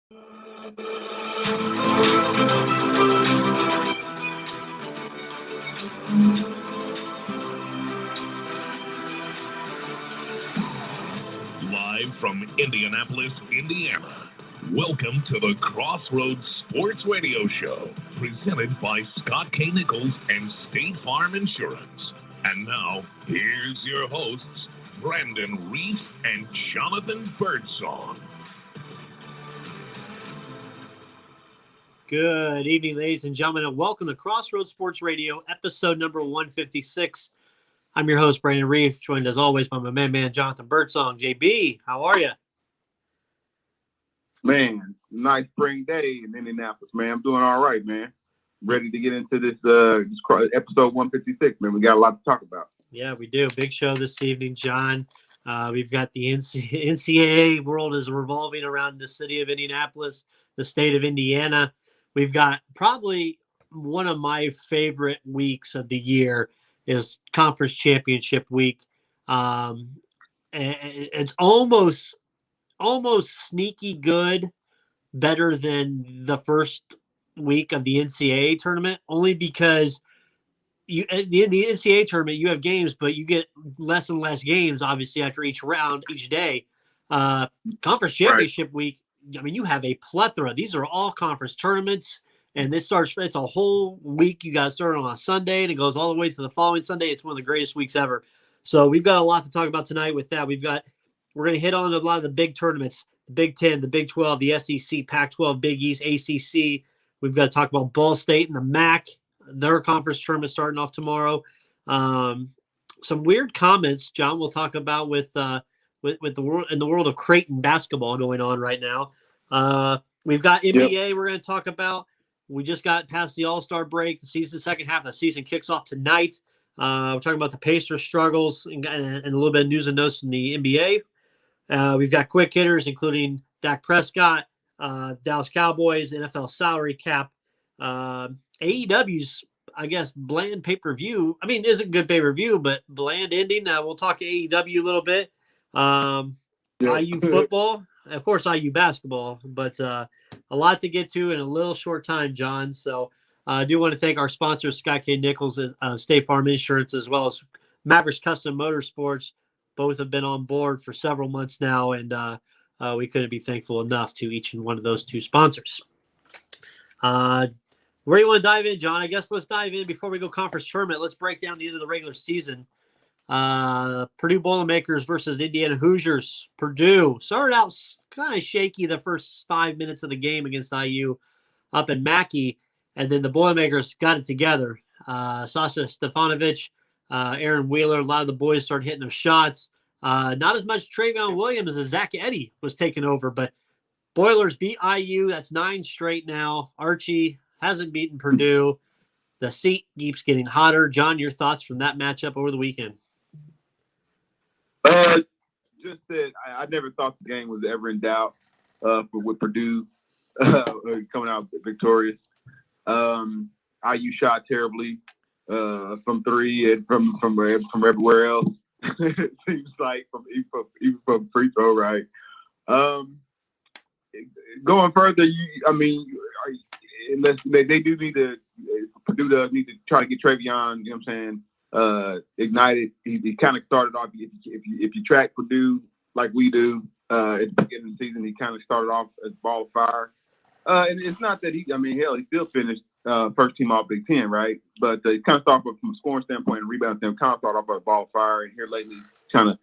Live from Indianapolis, Indiana, welcome to the Crossroads Sports Radio Show, presented by Scott K. Nichols and State Farm Insurance. And now, here's your hosts, Brandon Reef and Jonathan Birdsong. Good evening, ladies and gentlemen, and welcome to Crossroads Sports Radio, episode number 156. I'm your host, Brandon Reef, joined as always by my man, Jonathan Birdsong. JB, how are you? Man, nice spring day in Indianapolis, man. I'm doing all right, man. Ready to get into this episode 156, man. We got a lot to talk about. Yeah, we do. Big show this evening, John. We've got the NCAA world is revolving around the city of Indianapolis, the state of Indiana. We've got probably one of my favorite weeks of the year is conference championship week. And it's almost sneaky good, better than the first week of the NCAA tournament, only because the NCAA tournament, you have games, but you get less and less games, obviously, after each round, each day. Conference championship week, I mean, you have a plethora. These are all conference tournaments, and it's a whole week. You got started on a Sunday, and it goes all the way to the following Sunday. It's one of the greatest weeks ever. So we've got a lot to talk about tonight with that. We're going to hit on a lot of the big tournaments, the Big 10, the Big 12, the SEC, Pac-12, Big East, ACC. We've got to talk about Ball State and the MAC, their conference tournament starting off tomorrow. Some weird comments, John, we'll talk about with the world of Creighton basketball going on right now. We've got NBA we're going to talk about. We just got past the All-Star break. The second half of the season kicks off tonight. We're talking about the Pacers' struggles and a little bit of news and notes in the NBA. We've got quick hitters, including Dak Prescott, Dallas Cowboys, NFL salary cap, AEW's, I guess, bland pay-per-view. I mean, it isn't good pay-per-view, but bland ending. We'll talk AEW a little bit. IU football, of course, IU basketball, but a lot to get to in a little short time, John. So I do want to thank our sponsors, Scott K. Nichols, State Farm Insurance, as well as Mavericks Custom Motorsports. Both have been on board for several months now, and we couldn't be thankful enough to each and one of those two sponsors. Where do you want to dive in, John? I guess let's dive in before we go conference tournament. Let's break down the end of the regular season. Purdue Boilermakers versus Indiana Hoosiers. Purdue started out kind of shaky the first 5 minutes of the game against IU up in Mackey, and then the Boilermakers got it together. Sasha Stefanovic, Aaron Wheeler, a lot of the boys started hitting their shots. Not as much Travion Williams as Zach Edey was taking over, but Boilers beat IU. That's 9 straight now. Archie hasn't beaten Purdue. The seat keeps getting hotter. John, your thoughts from that matchup over the weekend? Just that I never thought the game was ever in doubt with Purdue coming out victorious. IU shot terribly from three and from everywhere else. It seems like even from free throw, right? Going further, unless they do need to, Purdue does need to try to get Travion, you know what I'm saying, ignited. He kind of started off, if you track Purdue like we do at the beginning of the season, he kind of started off as ball of fire. And it's not that he still finished first team all Big Ten, right? But he kind of started from a scoring standpoint and rebound standpoint, kind of started off as ball of fire, and here lately kind of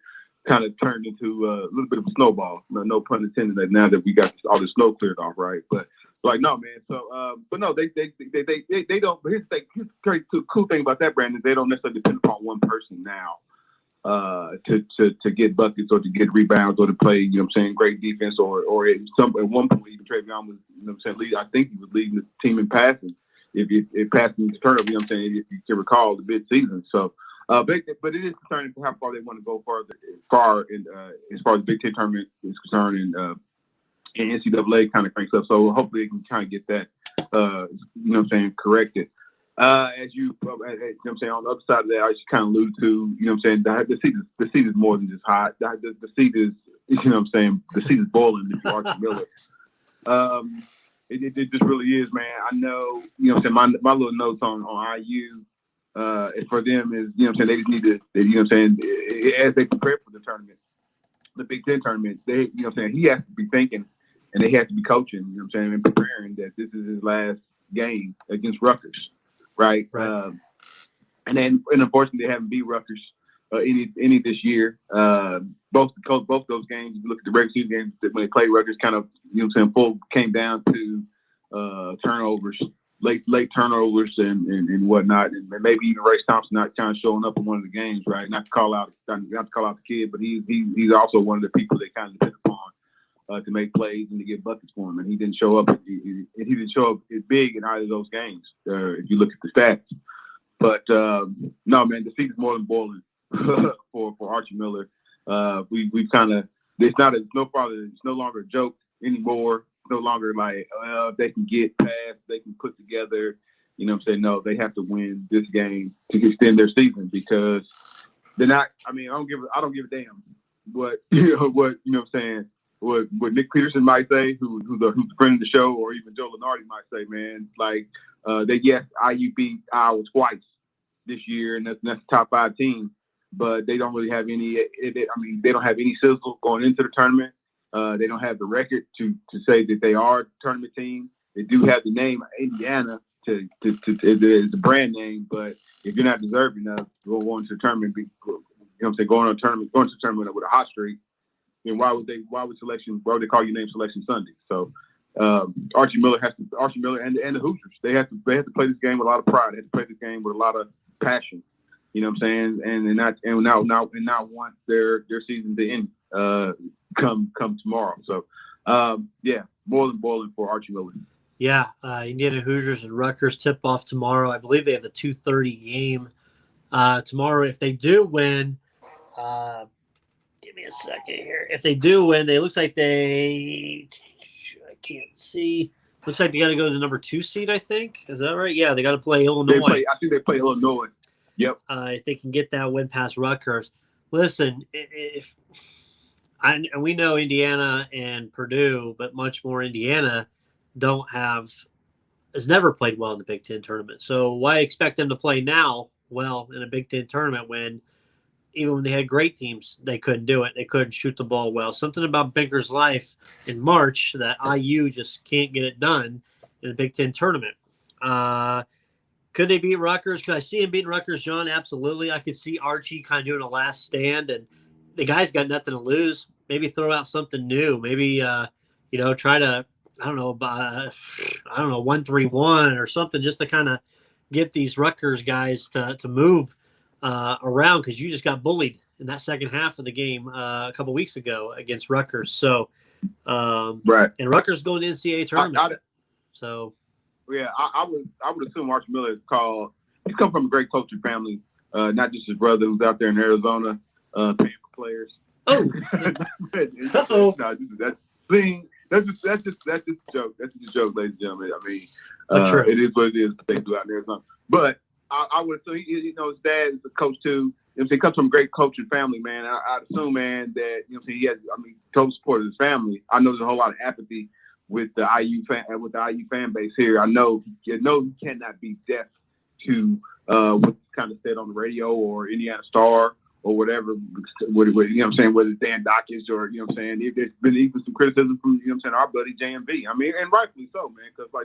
turned into a little bit of a snowball. No pun intended. That now that we got all the snow cleared off, right? But like, no, man. So, but no, they don't. But here's the cool thing about that, Brandon. They don't necessarily depend upon one person now to get buckets or to get rebounds or to play, you know what I'm saying, great defense or at one point even Travion was, you know what I'm saying, I think he was leading the team in passing. If passing the turnover, you know what I'm saying, if you can recall the mid-season. So, but it is concerning how far they want to go as far as the Big Ten tournament is concerned and NCAA kind of cranks up. So hopefully they can kind of get that, you know what I'm saying, corrected. As you know what I'm saying, on the other side of that, I just kind of alluded to, you know what I'm saying, the seat is more than just hot. The seat is, you know what I'm saying, the seat is boiling if you are familiar. It just really is, man. I know, you know what I'm saying, my little notes on IU for them is, you know what I'm saying, they just need to, you know what I'm saying, as they prepare for the tournament, the Big Ten tournament, they, you know what I'm saying, he has to be thinking and they have to be coaching, you know what I'm saying, and preparing that this is his last game against Rutgers, right? And unfortunately, they haven't beat Rutgers any this year. Both those games, if you look at the regular season games when they played Rutgers, kind of, you know what I'm saying, full came down to turnovers, late turnovers and whatnot, and maybe even Ray Thompson not kind of showing up in one of the games, right? Not to call out the kid, but he's also one of the people they kind of depend upon to make plays and to get buckets for him, and he didn't show up. He didn't show up as big in either of those games if you look at the stats. But no, man, the season's more than boiling for Archie Miller. We've kind of it's no longer a joke anymore. It's no longer like they can get past, they can put together. You know what I'm saying? No, they have to win this game to extend their season because they're not. I mean, I don't give a damn what you know what I'm saying. What Nick Peterson might say, who's a friend of the show, or even Joe Lenardi might say, man, like IU beat Iowa twice this year, and that's a top 5 team, but they don't really have any. They don't have any sizzle going into the tournament. They don't have the record to say that they are a tournament team. They do have the name Indiana to the brand name, but if you're not deserving of going to the tournament, you know what I'm saying, going to the tournament with a hot streak, then why would they call your name Selection Sunday? So Archie Miller and the Hoosiers, they have to play this game with a lot of pride. They have to play this game with a lot of passion. You know what I'm saying? And not want their season to end come tomorrow. So more than boiling for Archie Miller. Yeah, Indiana Hoosiers and Rutgers tip off tomorrow. I believe they have a 2:30 game tomorrow. If they do win, give me a second here. If they do win, it looks like I can't see. Looks like they got to go to the number 2 seed, I think. Is that right? Yeah, they got to play Illinois. I think they play Illinois. Yep. If they can get that win past Rutgers. Listen, and we know Indiana and Purdue, but much more Indiana has never played well in the Big Ten tournament. So why expect them to play now well in a Big Ten tournament when even when they had great teams, they couldn't do it. They couldn't shoot the ball well. Something about Binker's life in March that IU just can't get it done in the Big Ten tournament. Could they beat Rutgers? Could I see him beating Rutgers, John? Absolutely. I could see Archie kind of doing a last stand, and the guy's got nothing to lose. Maybe throw out something new. Maybe, try to, 1-3-1 or something just to kind of get these Rutgers guys to move around because you just got bullied in that second half of the game a couple weeks ago against Rutgers. So, right. And Rutgers going to NCAA tournament. I would assume Archie Miller is called. He's come from a great coaching family, not just his brother who's out there in Arizona paying for players. Oh, that's just a joke. That's just a joke, ladies and gentlemen. I mean, it is what it is. They do out in Arizona, but I would assume his dad is a coach too. You know, he comes from a great coaching family, man. I'd assume, man, that he has. Total support of his family. I know there's a whole lot of apathy with the IU fan base here. I know he cannot be deaf to what's kind of said on the radio or Indiana Star or whatever. Whether it's Dan Dockage or there's been even some criticism from our buddy JMV. I mean, and rightfully so, man, because the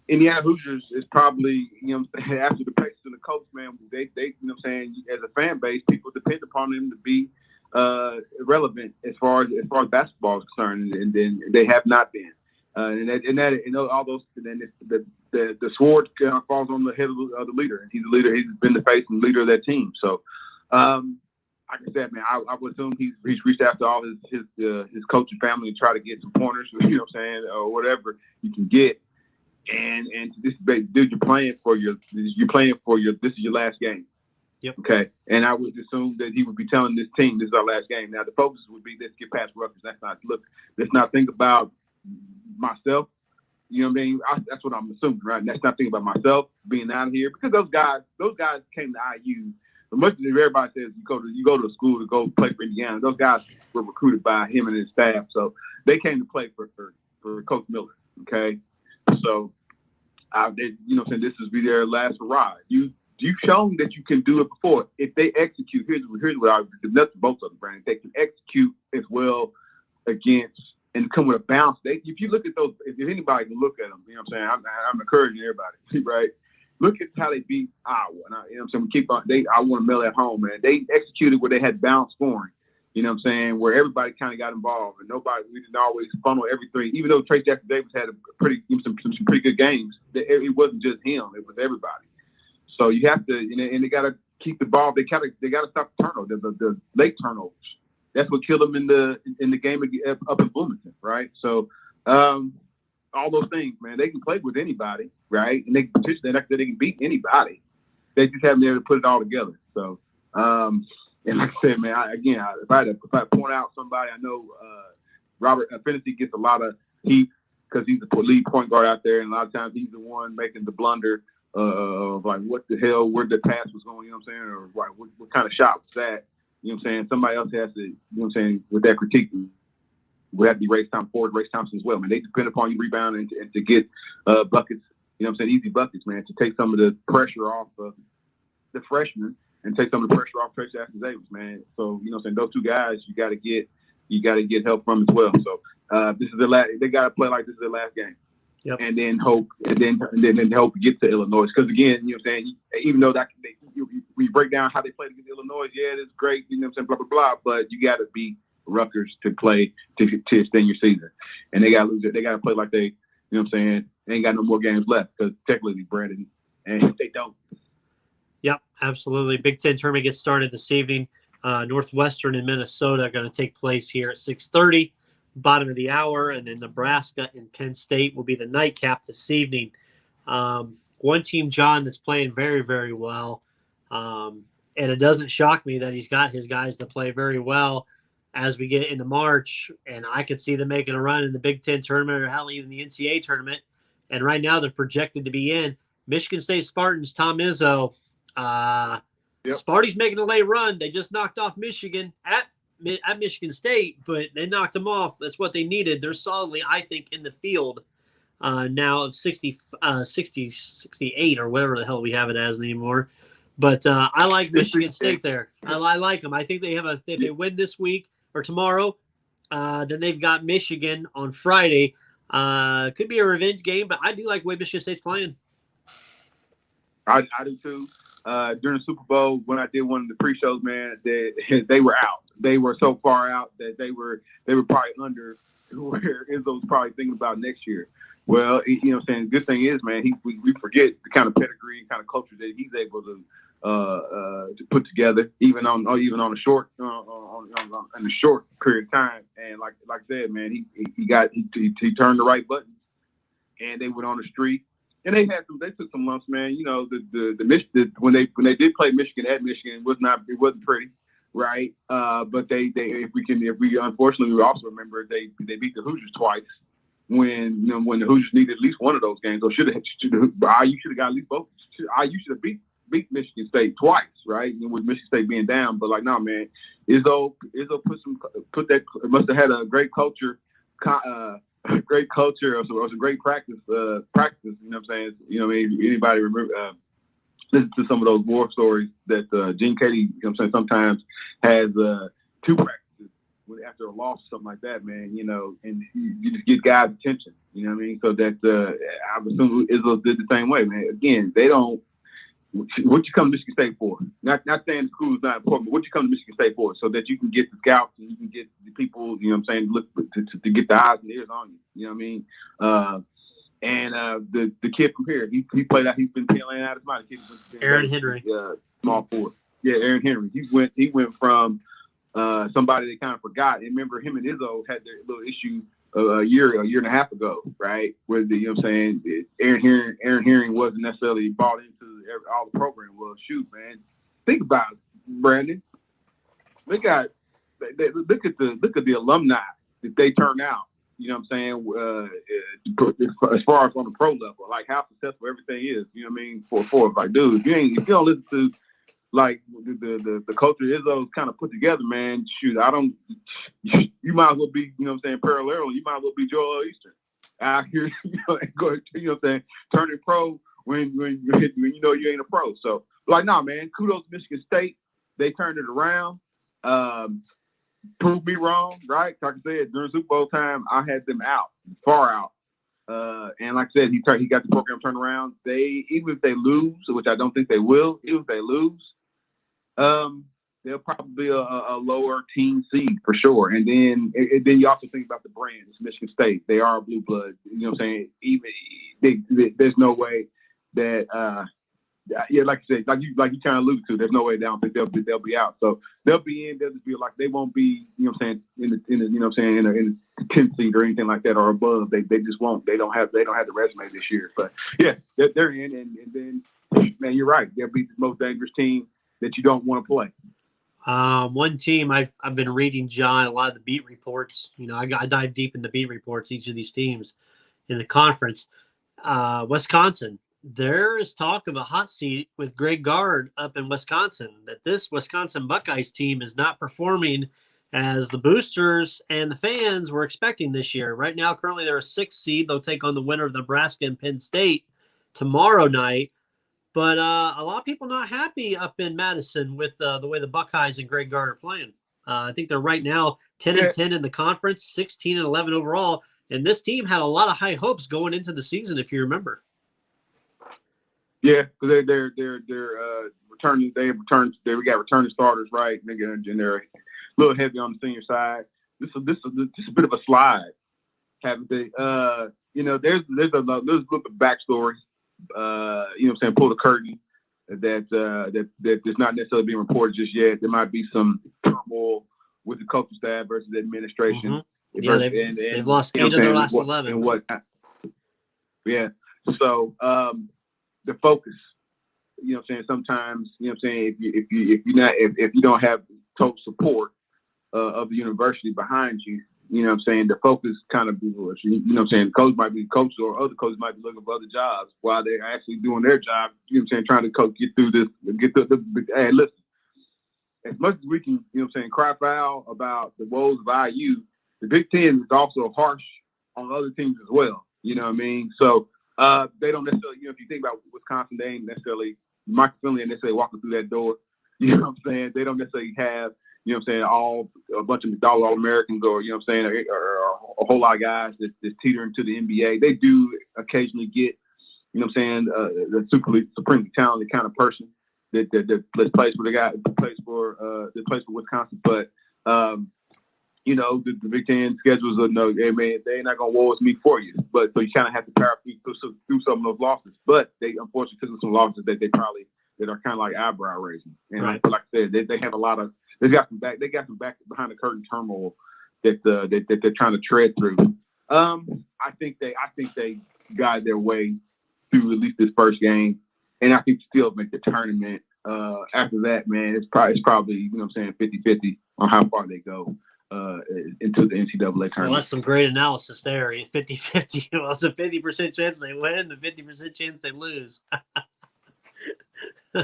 Indiana Hoosiers is probably after the Pacers and the Colts, man. They as a fan base, people depend upon them to be relevant as far as basketball is concerned, and then they have not been. All those. And then the sword falls on the head of the leader, and he's the leader. He's been the face and leader of that team. So, like I said, man, I would assume he's reached out to all his coaching family and try to get some pointers, or whatever you can get. And this dude, you're playing for your. This is your last game. Yep. Okay. And I would assume that he would be telling this team this is our last game. Now the focus would be let's get past Rutgers. Let's not think about myself. You know what I mean? That's what I'm assuming, right? Let's not think about myself being out of here because those guys came to IU as much as everybody says you go to a school to go play for Indiana, those guys were recruited by him and his staff, so they came to play for Coach Miller. Okay, so this is be their last hurrah. You've shown that you can do it before. If they execute, here's what I would do. That's both of them, Brandon. They can execute as well against and come with a bounce. If you look at those, if anybody can look at them, you know what I'm saying? I'm encouraging everybody, right? Look at how they beat Iowa. And I want to mail at home, man. They executed where they had balanced scoring. You know what I'm saying? Where everybody kind of got involved and we didn't always funnel everything. Even though Trey Jackson Davis had some pretty good games, it wasn't just him. It was everybody. So you have to, and they got to keep the ball. They got to stop the turnovers, the late turnovers. That's what killed them in the game up in Bloomington, right? So all those things, man, they can play with anybody, right? And they can beat anybody. They just haven't been able to put it all together. So, and like I said, man, if I point out somebody, I know Robert Finney gets a lot of heat because he's the lead point guard out there, and a lot of times he's the one making the blunder of like, what the hell, where the pass was going, you know what I'm saying? Or like, what kind of shot was that? You know what I'm saying? Somebody else has to, you know what I'm saying, with that critique, would have to be Race Thompson as well, man. They depend upon you rebounding and to get buckets, you know what I'm saying, easy buckets, man, to take some of the pressure off of the freshmen and take some of the pressure off Trey Jackson Davis, man. So, you know what I'm saying, those two guys you got to get help from as well. So this is their last. They got to play like this is their last game. Yep. And then hope to get to Illinois. Because again, you know what I'm saying, even though we break down how they played against Illinois, yeah, it's great, you know what I'm saying, blah blah blah. But you got to beat Rutgers to play to extend your season, and they got to lose it. They got to play like they, you know what I'm saying, they ain't got no more games left because technically, Brandon, and if they don't. Yep, absolutely. Big Ten tournament gets started this evening. Northwestern and Minnesota are going to take place here at 6:30. Bottom of the hour, and then Nebraska and Penn State will be the nightcap this evening. One team, John, that's playing very, very well, and it doesn't shock me that he's got his guys to play very well as we get into March, and I could see them making a run in the Big Ten tournament or hell, even the NCAA tournament. And right now they're projected to be in. Michigan State Spartans, Tom Izzo. Yep. Sparty's making a late run. They just knocked off Michigan at Michigan State, but they knocked them off. That's what they needed. They're solidly, I think, in the field now of 68 or whatever the hell we have it as anymore. But I like Michigan State there. I like them. I think they have if they win this week or tomorrow, then they've got Michigan on Friday. Could be a revenge game, but I do like the way Michigan State's playing. I do too. During the Super Bowl, when I did one of the pre-shows, man, they were out. They were so far out that they were probably under where Izzo's probably thinking about next year. Well, you know what I'm saying? Good thing is, man, we forget the kind of pedigree and kind of culture that he's able to put together, even on a short in a short period of time. And like I said, man, he turned the right buttons, and they went on the street. And they took some lumps, man. You know, when they did play Michigan at Michigan, it wasn't pretty, right? But we unfortunately we also remember they beat the Hoosiers twice when the Hoosiers needed at least one of those games. So IU should have got at least both. IU should have beat Michigan State twice, right? And with Michigan State being down, but like, no, man, Izzo must have had a great culture. Great culture or some great practice, you know what I'm saying? You know, anybody remember, listen to some of those war stories that Gene Katie, you know what I'm saying, sometimes has two practices after a loss or something like that, man, you know, and you just get guys' attention, you know what I mean? So that I would assume Izzo did the same way, man. Again, they don't, what you come to Michigan State for? Not saying the school is not important, but what you come to Michigan State for? So that you can get the scouts and you can get the people, you know what I'm saying, look to get the eyes and ears on you. You know what I mean? The kid from here, he played out. He's been playing out his mind. Aaron Henry, small forward. Yeah, Aaron Henry. He went from somebody they kind of forgot. And remember, him and Izzo had their little issue a year and a half ago, right? Where you know what I'm saying, Aaron Herring wasn't necessarily bought into all the program. Well, shoot, man, think about it, Brandon. Look at the alumni that they turn out. You know what I'm saying? As far as on the pro level, like how successful everything is. You know what I mean? For like, dude, if you don't listen to like the culture Izzo's kind of put together, man. Shoot, you might as well be, you know what I'm saying, parallel. You might as well be Joel Eastern out here, you know, and go, you know what I'm saying, turning pro when you know you ain't a pro. So, like, nah, man, kudos to Michigan State. They turned it around. Proved me wrong, right? Like I said, during Super Bowl time, I had them out, far out. And like I said, he got the program turned around. Even if they lose, which I don't think they will, even if they lose, they'll probably be a lower team seed for sure. And then you also think about the brand. It's Michigan State. They are blue blood. You know what I'm saying? There's no way that like you said, like you kind of alluded to, there's no way they don't think they'll be out. So they'll be in. They'll just be like, they won't be, you know what I'm saying, in the you know what I'm saying, in the 10th seed or anything like that or above. They just won't. They don't have the resume this year. But yeah, they're in, and then man, you're right. They'll be the most dangerous team that you don't want to play. One team I've been reading, John, a lot of the beat reports. You know, I dive deep in the beat reports, each of these teams in the conference. Wisconsin. There is talk of a hot seat with Greg Gard up in Wisconsin, that this Wisconsin Buckeyes team is not performing as the boosters and the fans were expecting this year. Right now, currently they're a 6th seed. They'll take on the winner of Nebraska and Penn State tomorrow night. But a lot of people not happy up in Madison with the way the Buckeyes and Greg Gard are playing. I think they're right now 10-10 in the conference, 16-11 overall. And this team had a lot of high hopes going into the season, if you remember. Yeah, because they're returning. We got returning starters, right? And they're a little heavy on the senior side. This is a bit of a slide, haven't they? You know, there's a little bit of backstory. You know what I'm saying? Pull the curtain. That is not necessarily being reported just yet. There might be some turmoil with the coaching staff versus the administration. Mm-hmm. Yeah, they've lost 8 of their last 11. Yeah. So. The focus, you know what I'm saying? Sometimes, you know what I'm saying, if you don't have total support of the university behind you, you know what I'm saying, the focus kind of, you know what I'm saying, the coach might be coach or other coaches might be looking for other jobs while they're actually doing their job, you know what I'm saying, trying to get through this, hey, listen, as much as we can, you know what I'm saying, cry foul about the woes of IU, the Big Ten is also harsh on other teams as well, you know what I mean? So, they don't necessarily, you know, if you think about Wisconsin, they ain't necessarily, Mike Finley ain't necessarily walking through that door. You know what I'm saying? They don't necessarily have, you know what I'm saying, a bunch of McDonald's All-Americans or, you know what I'm saying, or a whole lot of guys that's teetering to the NBA. They do occasionally get, you know what I'm saying, the supremely talented kind of person that plays for the guy, that plays for Wisconsin. But, you know, the Big Ten schedules are no, hey man, they ain't not gonna war with me for you. But so you kind of have to power through some of those losses. But they unfortunately took some losses that are kind of like eyebrow raising. And right. like I said, they have a lot of they got some back behind the curtain turmoil that they're trying to tread through. I think they guide their way through at least this first game, and I think still make the tournament. After that, man, it's probably you know what I'm saying 50-50 on how far they go. Into the NCAA tournament. Well, that's some great analysis there. 50-50. Well, it's a 50% chance they win, the 50% chance they lose.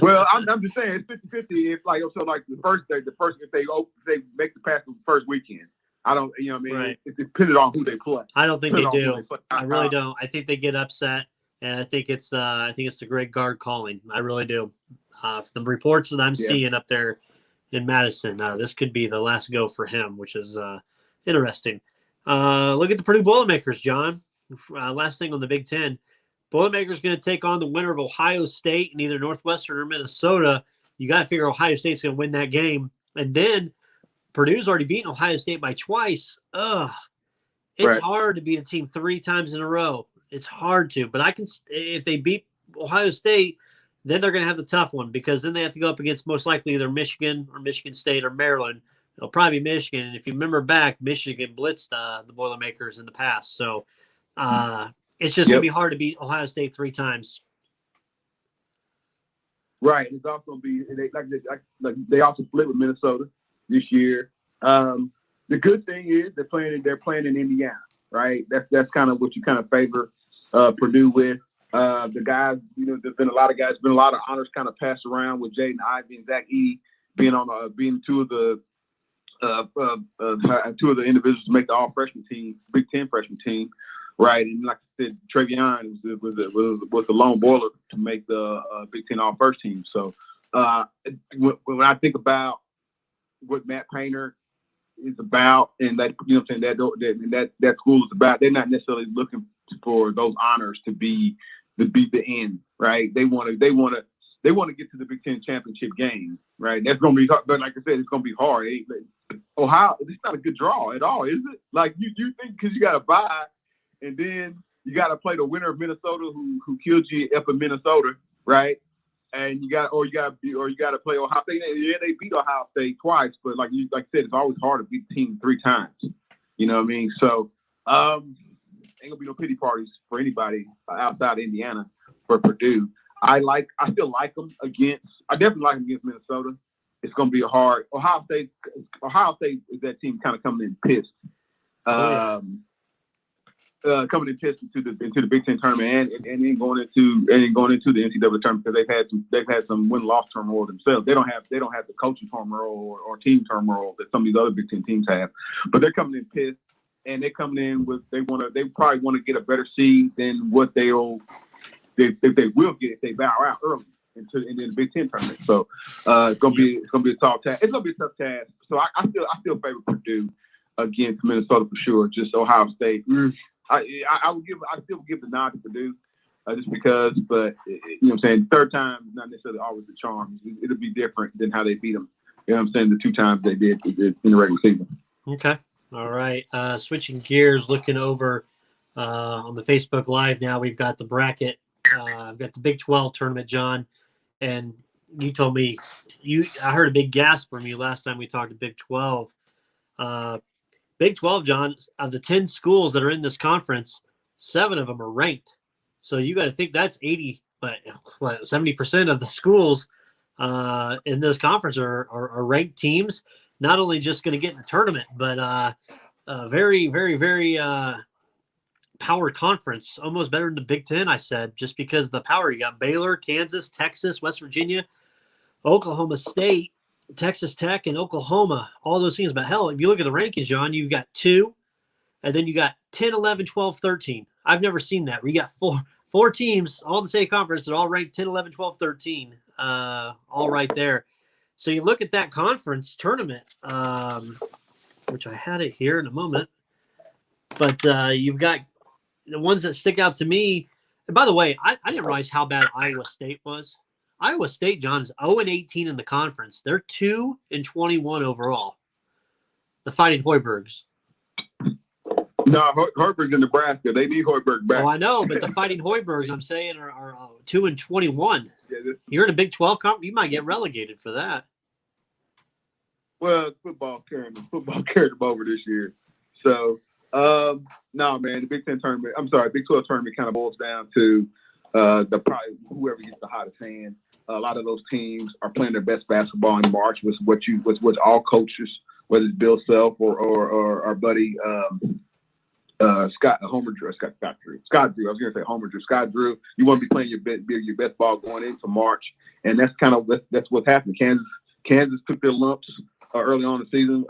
Well, I'm just saying it's 50-50. It's like the first if they make the pass the first weekend. I don't, you know what I mean? Right. It's dependent on who they play. I don't think they do. I really don't. I think they get upset, and I think it's the Greg Gard calling. I really do. From the reports that I'm seeing up there in Madison, this could be the last go for him, which is interesting. Look at the Purdue Boilermakers, John. Last thing on the Big Ten. Boilermakers going to take on the winner of Ohio State in either Northwestern or Minnesota. You got to figure Ohio State's going to win that game. And then Purdue's already beaten Ohio State by twice. It's hard to beat a team 3 times in a row. It's hard to. But if they beat Ohio State, then they're going to have the tough one because then they have to go up against most likely either Michigan or Michigan State or Maryland. It'll probably be Michigan. And if you remember back, Michigan blitzed the Boilermakers in the past. So it's just going to be hard to beat Ohio State 3 times. Right. It's also going to be they also split with Minnesota this year. The good thing is they're playing in Indiana, right? That's kind of what you kind of favor Purdue with. The guys, there's been a lot of honors kind of passed around with Jaden Ivey and Zach Edey being two of the individuals to make the all freshman team, Big Ten freshman team, right? And like I said, Travion was the lone boiler to make the Big Ten all first team. So when I think about what Matt Painter is about, and that that school is about, they're not necessarily looking for those honors to be the end, right? They want to get to the Big Ten championship game, right? That's going to be hard, but like I said, it's going to be hard. Ohio, it's not a good draw at all, is it? Like you think because you got to bye, and then you got to play the winner of Minnesota who killed you up in Minnesota, right? And you got to play Ohio State. Yeah, they beat Ohio State twice, but like I said, it's always hard to beat the team 3 times. You know what I mean? So ain't gonna be no pity parties for anybody outside Indiana for Purdue. I still like them I definitely like them against Minnesota. It's gonna be a hard Ohio State is that team kind of coming in pissed. Coming in pissed into the Big Ten tournament and then going into the NCAA tournament because they've had some win-loss turmoil themselves. They don't have the coaching turmoil or team turmoil that some of these other Big Ten teams have, but they're coming in pissed and they're coming in with they probably want to get a better seed than what they will get if they bow out early into the Big Ten tournament. So it's gonna be a tough task. It's gonna be a tough task. So I still favor Purdue against Minnesota for sure. Just Ohio State. I still give the nod to Purdue just because, but you know what I'm saying, third time is not necessarily always the charm. It'll be different than how they beat them. You know what I'm saying? The 2 times they did in the regular season. Okay. All right. Switching gears, looking over on the Facebook Live now, we've got the bracket. I've got the Big 12 tournament, John, and you told me I heard a big gasp from you last time we talked to Big 12. Big 12, John, of the 10 schools that are in this conference, 7 of them are ranked. So you got to think that's 70% of the schools in this conference are ranked teams. Not only just going to get in the tournament, but very, very, very power conference, almost better than the Big Ten, I said, just because of the power. You got Baylor, Kansas, Texas, West Virginia, Oklahoma State, Texas Tech, and Oklahoma, all those teams. But hell, if you look at the rankings, John, you've got 2, and then you got 10, 11, 12, 13. I've never seen that, where you got four teams, all in the same conference, that all ranked 10, 11, 12, 13, all right there. So you look at that conference tournament, which I had it here in a moment, but you've got the ones that stick out to me. And by the way, I didn't realize how bad Iowa State was. Iowa State, John, is 0-18 in the conference. They're 2-21 overall. The Fighting Hoibergs. No, Hoiberg's in Nebraska. They need Hoiberg back. Oh, I know, but the Fighting Hoibergs, I'm saying, are 2-21. Yeah, you're in a Big 12 conference. You might get relegated for that. Well, football carried them over this year. So, no, man, the Big 12 tournament kind of boils down to probably whoever gets the hottest hand. A lot of those teams are playing their best basketball in March, with what all coaches, whether it's Bill Self or our buddy Scott Drew. I was going to say Homer Drew. Scott Drew. You want to be playing your best ball going into March, and that's what's happening. Kansas took their lumps early on in the season,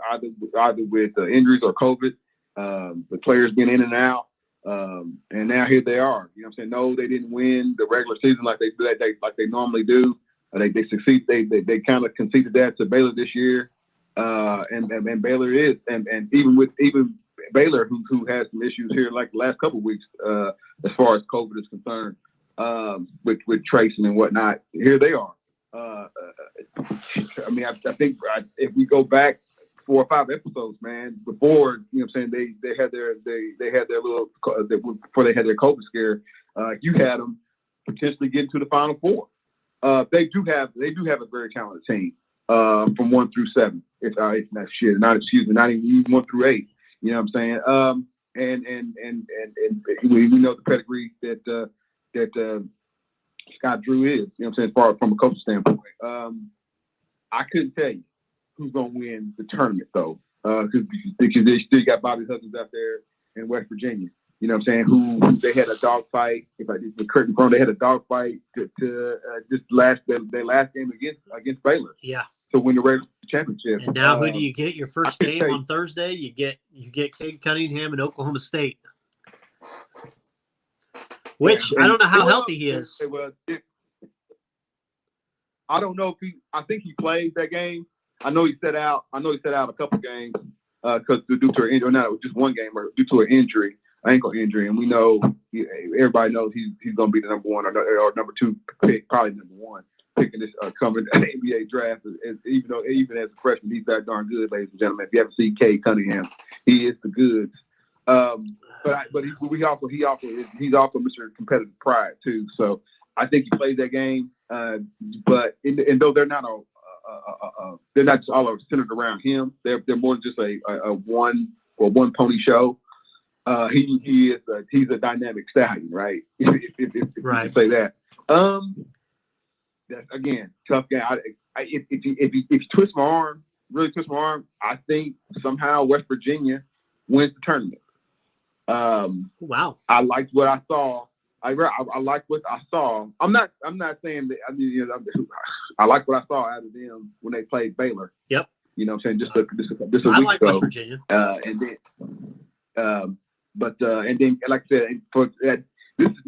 either with injuries or COVID. The players being in and out. And now here they are. You know what I'm saying? No, they didn't win the regular season like they normally do. They succeed. They kind of conceded that to Baylor this year. And Baylor is, and even Baylor who has some issues here like the last couple of weeks as far as COVID is concerned, with tracing and whatnot. Here they are. I think if we go back 4 or 5 episodes, man, before, you know what I'm saying, they had their little, before they had their COVID scare, you had them potentially getting to the Final Four. They do have a very talented team from 1 through 7. Not even 1 through 8. You know what I'm saying? And we know the pedigree that Scott Drew is. You know what I'm saying? As far from a coaching standpoint, I couldn't tell you who's going to win the tournament, though, because they still got Bobby Huggins out there in West Virginia. you know what I'm saying, who they had a dogfight. If I did the curtain front, they had a dogfight to just their last game against Baylor. Yeah. To win the regular championship. And now who do you get your first game on Thursday? You get Cade Cunningham and Oklahoma State. Which I don't know how healthy he is. I don't know if I think he played that game. I know he set out a couple games because due to an injury, or not just one game, or due to an injury, ankle injury, and we know everybody knows he's going to be the number one or number two pick, probably number one pick in this coming NBA draft. Even as a freshman, he's that darn good, ladies and gentlemen. If you ever see Cade Cunningham, he is the goods. But he's also Mr. Competitive Pride too. So I think he played that game. But though they're not they're not just all centered around him. They're more just a one pony show. He's a dynamic stallion, right? If right. You can say that. That's again tough game. If you twist my arm, really twist my arm, I think somehow West Virginia wins the tournament. Wow. I liked what I saw. I liked what I saw. I'm not saying that. I like what I saw out of them when they played Baylor. Yep. You know what I'm saying? Just a week I like ago. West Virginia. And then, like I said, this is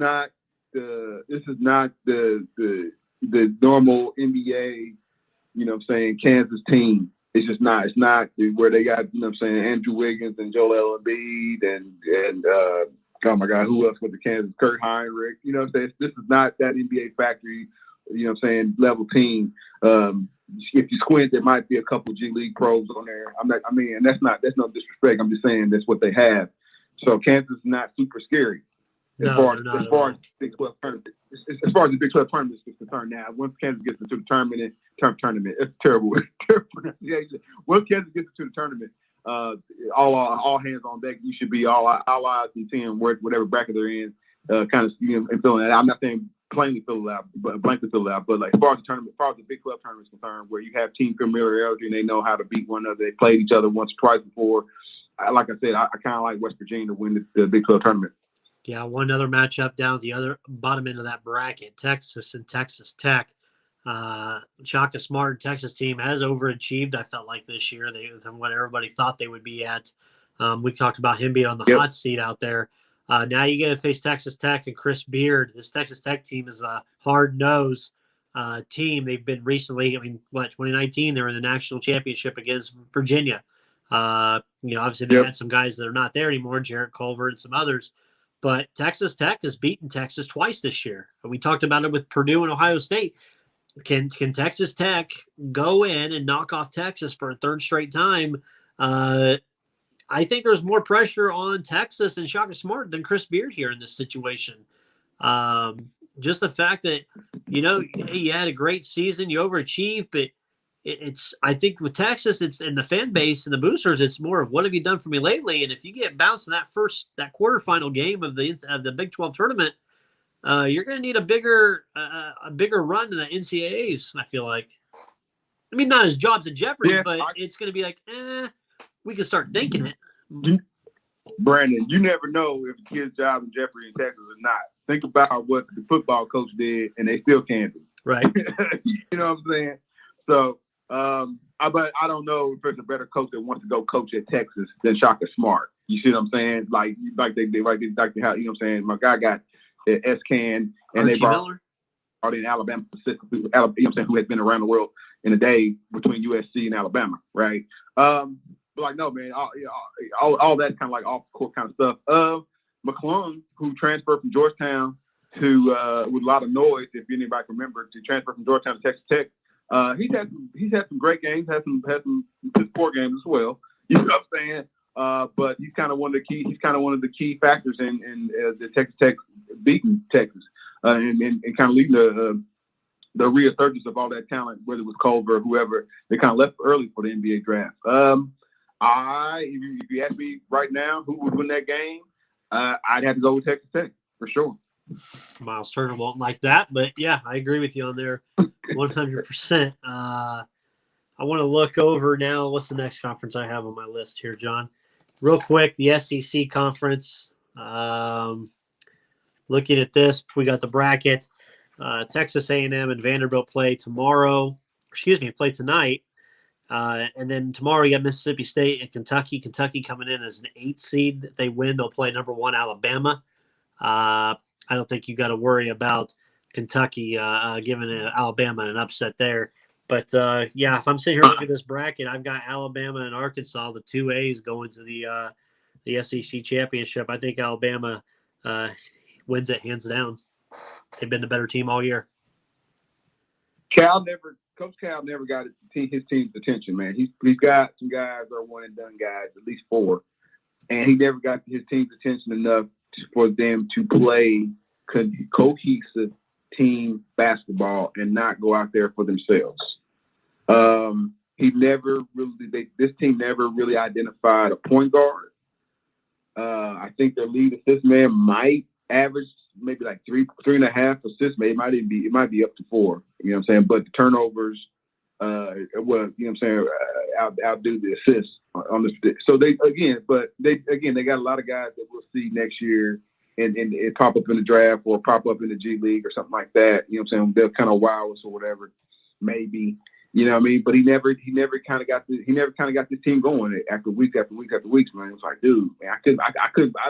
not the normal NBA. You know what I'm saying? Kansas team. It's just not. It's not where they got, you know what I'm saying, Andrew Wiggins and Joel Embiid and oh my God, who else with the Kansas? Kurt Heinrich. You know what I'm saying? This is not that NBA factory, you know what I'm saying, level team. If you squint, there might be a couple G League pros on there. And that's no disrespect. I'm just saying that's what they have. So Kansas is not super scary. As far as the Big 12 tournament, as far as the Big 12 tournament is concerned, now once Kansas gets into the tournament, it's terrible pronunciation. Once Kansas gets into the tournament, all hands on deck. You should be all eyes and seeing whatever bracket they're in, kind of and feeling that. I'm not saying plainly fill it out, but blankly fill it out. But like as far as the Big 12 tournament is concerned, where you have team familiarity and they know how to beat one another, they played each other once or twice before. Like I said, I kind of like West Virginia to win the Big 12 tournament. Yeah, one other matchup down at the other bottom end of that bracket, Texas and Texas Tech. Shaka Smart Texas team has overachieved, I felt like, this year than what everybody thought they would be at. We talked about him being on the hot seat out there. Now you get to face Texas Tech and Chris Beard. This Texas Tech team is a hard-nosed team. They've been recently, 2019, they were in the national championship against Virginia. Obviously they had some guys that are not there anymore, Jarrett Culver and some others. But Texas Tech has beaten Texas twice this year. We talked about it with Purdue and Ohio State. Can Texas Tech go in and knock off Texas for a third straight time? I think there's more pressure on Texas and Shaka Smart than Chris Beard here in this situation. Just the fact that, you had a great season, you overachieved, but I think with Texas, it's and the fan base and the boosters, it's more of what have you done for me lately? And if you get bounced in that quarterfinal game of the Big 12 tournament, you're going to need a bigger run in the NCAAs. I feel like, not his job's in jeopardy, but it's going to be like, we can start thinking it. Brandon, you never know if a kid's job in jeopardy in Texas or not. Think about what the football coach did, and they still can't do. Right. You know what I'm saying? So. But I don't know if there's a better coach that wants to go coach at Texas than Shaka Smart. You see what I'm saying? Like they how, you know what I'm saying? My guy got S-Can and they brought in Alabama, you know what I'm saying, who has been around the world in a day between USC and Alabama, right? But like, no, man, all that kind of like off the court kind of stuff. McClung, who transferred from Georgetown to with a lot of noise, if anybody can remember, to transfer from Georgetown to Texas Tech. He's had some great games, had some poor games as well. You know what I'm saying? But he's kind of one of the key factors in the Texas Tech beating Texas and kind of leading the resurgence of all that talent, whether it was Culver or whoever. They kind of left early for the NBA draft. If you ask me right now who would win that game, I'd have to go with Texas Tech for sure. Miles Turner won't like that, but yeah, I agree with you on there 100%. I want to look over now. What's the next conference I have on my list here, John? Real quick, the SEC conference. Looking at this, we got the bracket. Texas A&M and Vanderbilt play tomorrow. Play tonight. And then tomorrow you got Mississippi State and Kentucky. Kentucky coming in as an 8 seed. If they win, they'll play number 1 Alabama. I don't think you got to worry about Kentucky giving Alabama an upset there. But, if I'm sitting here looking at this bracket, I've got Alabama and Arkansas, the 2 A's, going to the SEC championship. I think Alabama wins it hands down. They've been the better team all year. Coach Cal never got his team's attention, man. He's got some guys that are one and done guys, at least 4, and he never got his team's attention enough for them to play cohesive team basketball and not go out there for themselves. This team never really identified a point guard. I think their lead assist man might average maybe like 3.5 assists. Maybe it might be up to 4. You know what I'm saying? But the turnovers, outdo the assists on this. So they got a lot of guys that we'll see next year and it pop up in the draft or pop up in the G League or something like that. You know what I'm saying? They'll kind of wow us or whatever, maybe. You know what I mean? But he never kind of got this team going after week after week after weeks, man. It was like, dude, man, I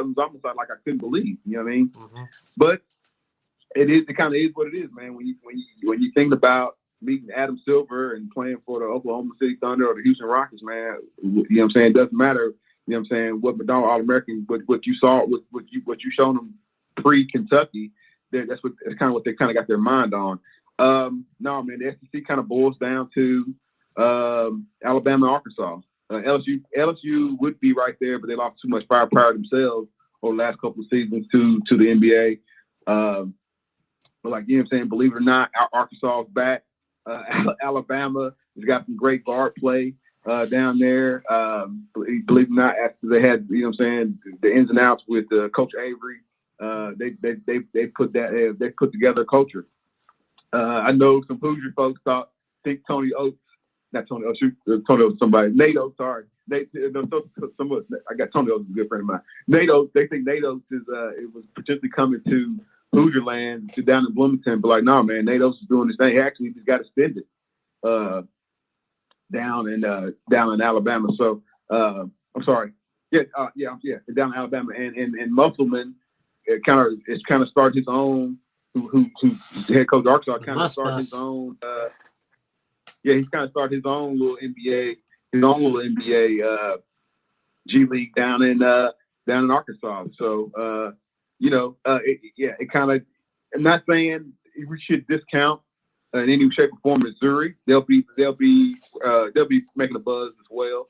was almost like I couldn't believe, you know what I mean? Mm-hmm. But it kind of is what it is, man. When you think about meeting Adam Silver and playing for the Oklahoma City Thunder or the Houston Rockets, man, you know what I'm saying? It doesn't matter, you know what I'm saying, what McDonald All-American, what you saw, what you shown them pre-Kentucky, that's kind of what they kind of got their mind on. No, man, the SEC kind of boils down to Alabama and Arkansas. LSU would be right there, but they lost too much firepower themselves over the last couple of seasons to the NBA. But like, you know what I'm saying, believe it or not, Arkansas is back. Alabama has got some great guard play down there. Believe it or not, after they had, you know what I'm saying, the ins and outs with Coach Avery, they put together a culture. I know some Hoosier folks think Tony Oates, not Tony Oates, Tony Oates, Nate Oates, sorry. I got Tony Oates, a good friend of mine. Nate Oates, they think Nate Oates it was potentially coming to Hoosier land down in Bloomington, but like, no, man, Nate Oates is doing this thing. He actually just got extended down in Alabama. So I'm sorry. Down in Alabama and Musselman it's kind of started his own. Who head coach Arkansas kind of started his own. He's kind of started his own little NBA, G League down in Arkansas. So it kind of. I'm not saying we should discount in any shape or form Missouri. They'll be making a buzz as well.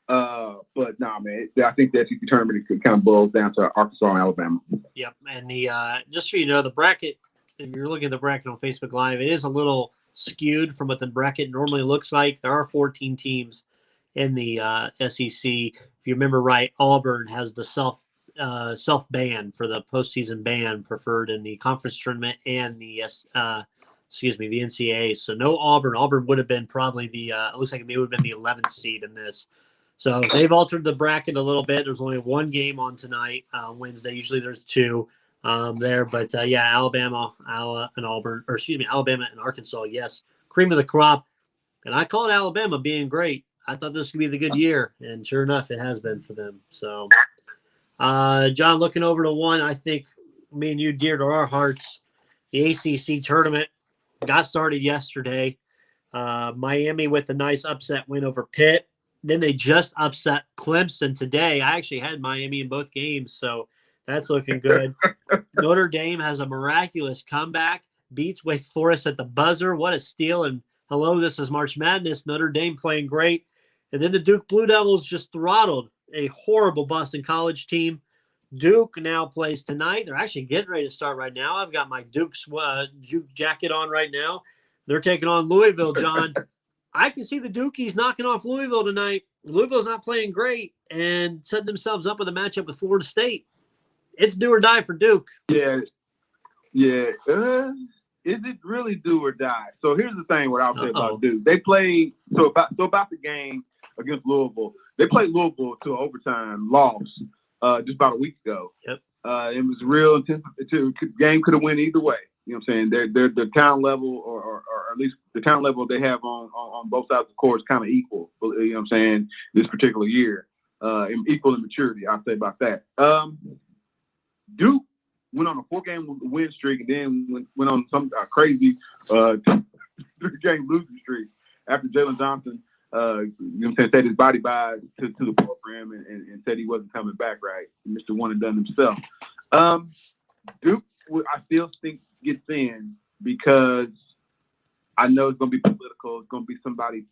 But nah, man, I think that SEC tournament kind of boils down to Arkansas and Alabama. Yep, and the just so you know, the bracket. If you're looking at the bracket on Facebook Live, it is a little skewed from what the bracket normally looks like. There are 14 teams in the SEC. If you remember right, Auburn has the self ban for the postseason ban preferred in the conference tournament and the the NCAA. So no Auburn. Auburn would have been probably it looks like they would have been the 11th seed in this. So they've altered the bracket a little bit. There's only one game on tonight, Wednesday. Usually there's 2 there. But, Alabama and Arkansas, yes, cream of the crop. And I called Alabama being great. I thought this would be the good year. And sure enough, it has been for them. So, John, looking over to one, I think me and you dear to our hearts, the ACC tournament got started yesterday. Miami with a nice upset win over Pitt. Then they just upset Clemson today. I actually had Miami in both games, so that's looking good. Notre Dame has a miraculous comeback, beats Wake Forest at the buzzer. What a steal. And hello, this is March Madness. Notre Dame playing great. And then the Duke Blue Devils just throttled a horrible Boston College team. Duke now plays tonight. They're actually getting ready to start right now. I've got my Duke jacket on right now. They're taking on Louisville, John. I can see the Dukies knocking off Louisville tonight. Louisville's not playing great and setting themselves up with a matchup with Florida State. It's do or die for Duke. Yeah. Is it really do or die? So here's the thing what I'll say about Duke. They played about the game against Louisville. They played Louisville to overtime, loss just about a week ago. Yep. It was real intense. Game could have went either way. You know what I'm saying? Their talent level, or at least the talent level they have on both sides of the court is kind of equal. You know what I'm saying? This particular year, equal in maturity, I'll say about that. Duke went on a 4-game win streak and then went on some crazy 3-game losing streak after Jalen Johnson, you know what I'm saying, set his body by to the program and said he wasn't coming back right. Mr. One and Done himself. Duke, I still think gets in because I know it's going to be political. It's going to be somebody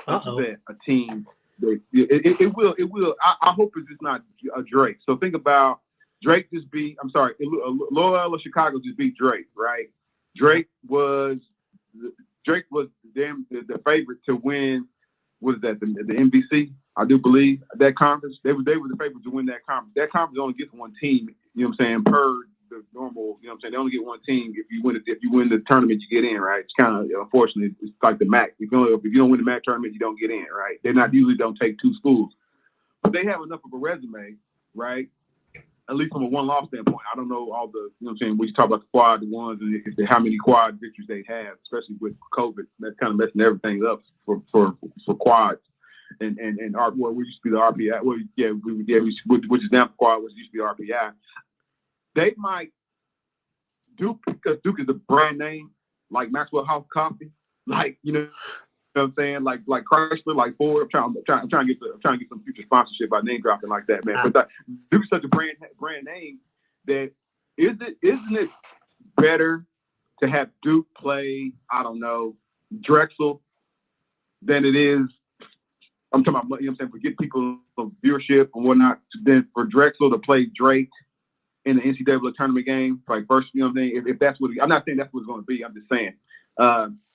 upset a team. It will. I hope it's just not a Drake. So think about Drake Loyola Chicago just beat Drake, right? Drake was the favorite to win. What is that? The NBC, I do believe that conference. They were the favorite to win that conference. That conference only gets one team. You know what I'm saying? Per the normal. You know what I'm saying? They only get one team. If you win the tournament, you get in, right? It's kind of unfortunately it's like the MAC. If you don't win the MAC tournament, you don't get in, right? They're not usually don't take 2 schools, but they have enough of a resume, right? At least from a one-loss standpoint. I don't know all the, you know what I'm saying, when you talk about the quad ones and how many quad victories they have, especially with COVID. That's kind of messing everything up for quads. And we used to be the RPI. Well, yeah, which is now the quad, which used to be RPI. They might, Duke, because Duke is a brand name, like Maxwell House Coffee, like, you know what I'm saying? Like Chrysler, like Ford. I'm trying to get some future sponsorship by name dropping like that, man. But Duke's such a brand name that isn't it better to have Duke play, I don't know, Drexel than it is? I'm talking about, you know what I'm saying, forget people of viewership and whatnot, than for Drexel to play Drake in the NCAA tournament game, like first, you know what I'm saying? If that's what I'm not saying that's what it's going to be. I'm just saying.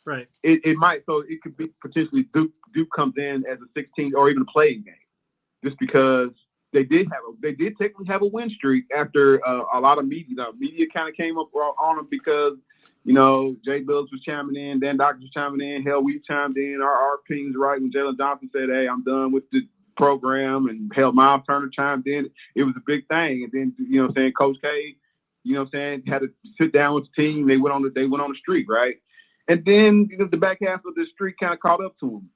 Right. It might, so it could be potentially Duke comes in as a 16 or even a playing game, just because they did technically have a win streak after a lot of media kind of came up on them because, you know, Jay Billups was chiming in, Dan Doctor was chiming in, hell, we chimed in, our pings right when Jalen Johnson said, hey, I'm done with the program, and hell, Miles Turner chimed in. It was a big thing, and then, you know what I'm saying, Coach K, you know what I'm saying, had to sit down with the team. They went on the streak, right? And then, you know, the back half of the streak kind of caught up to them.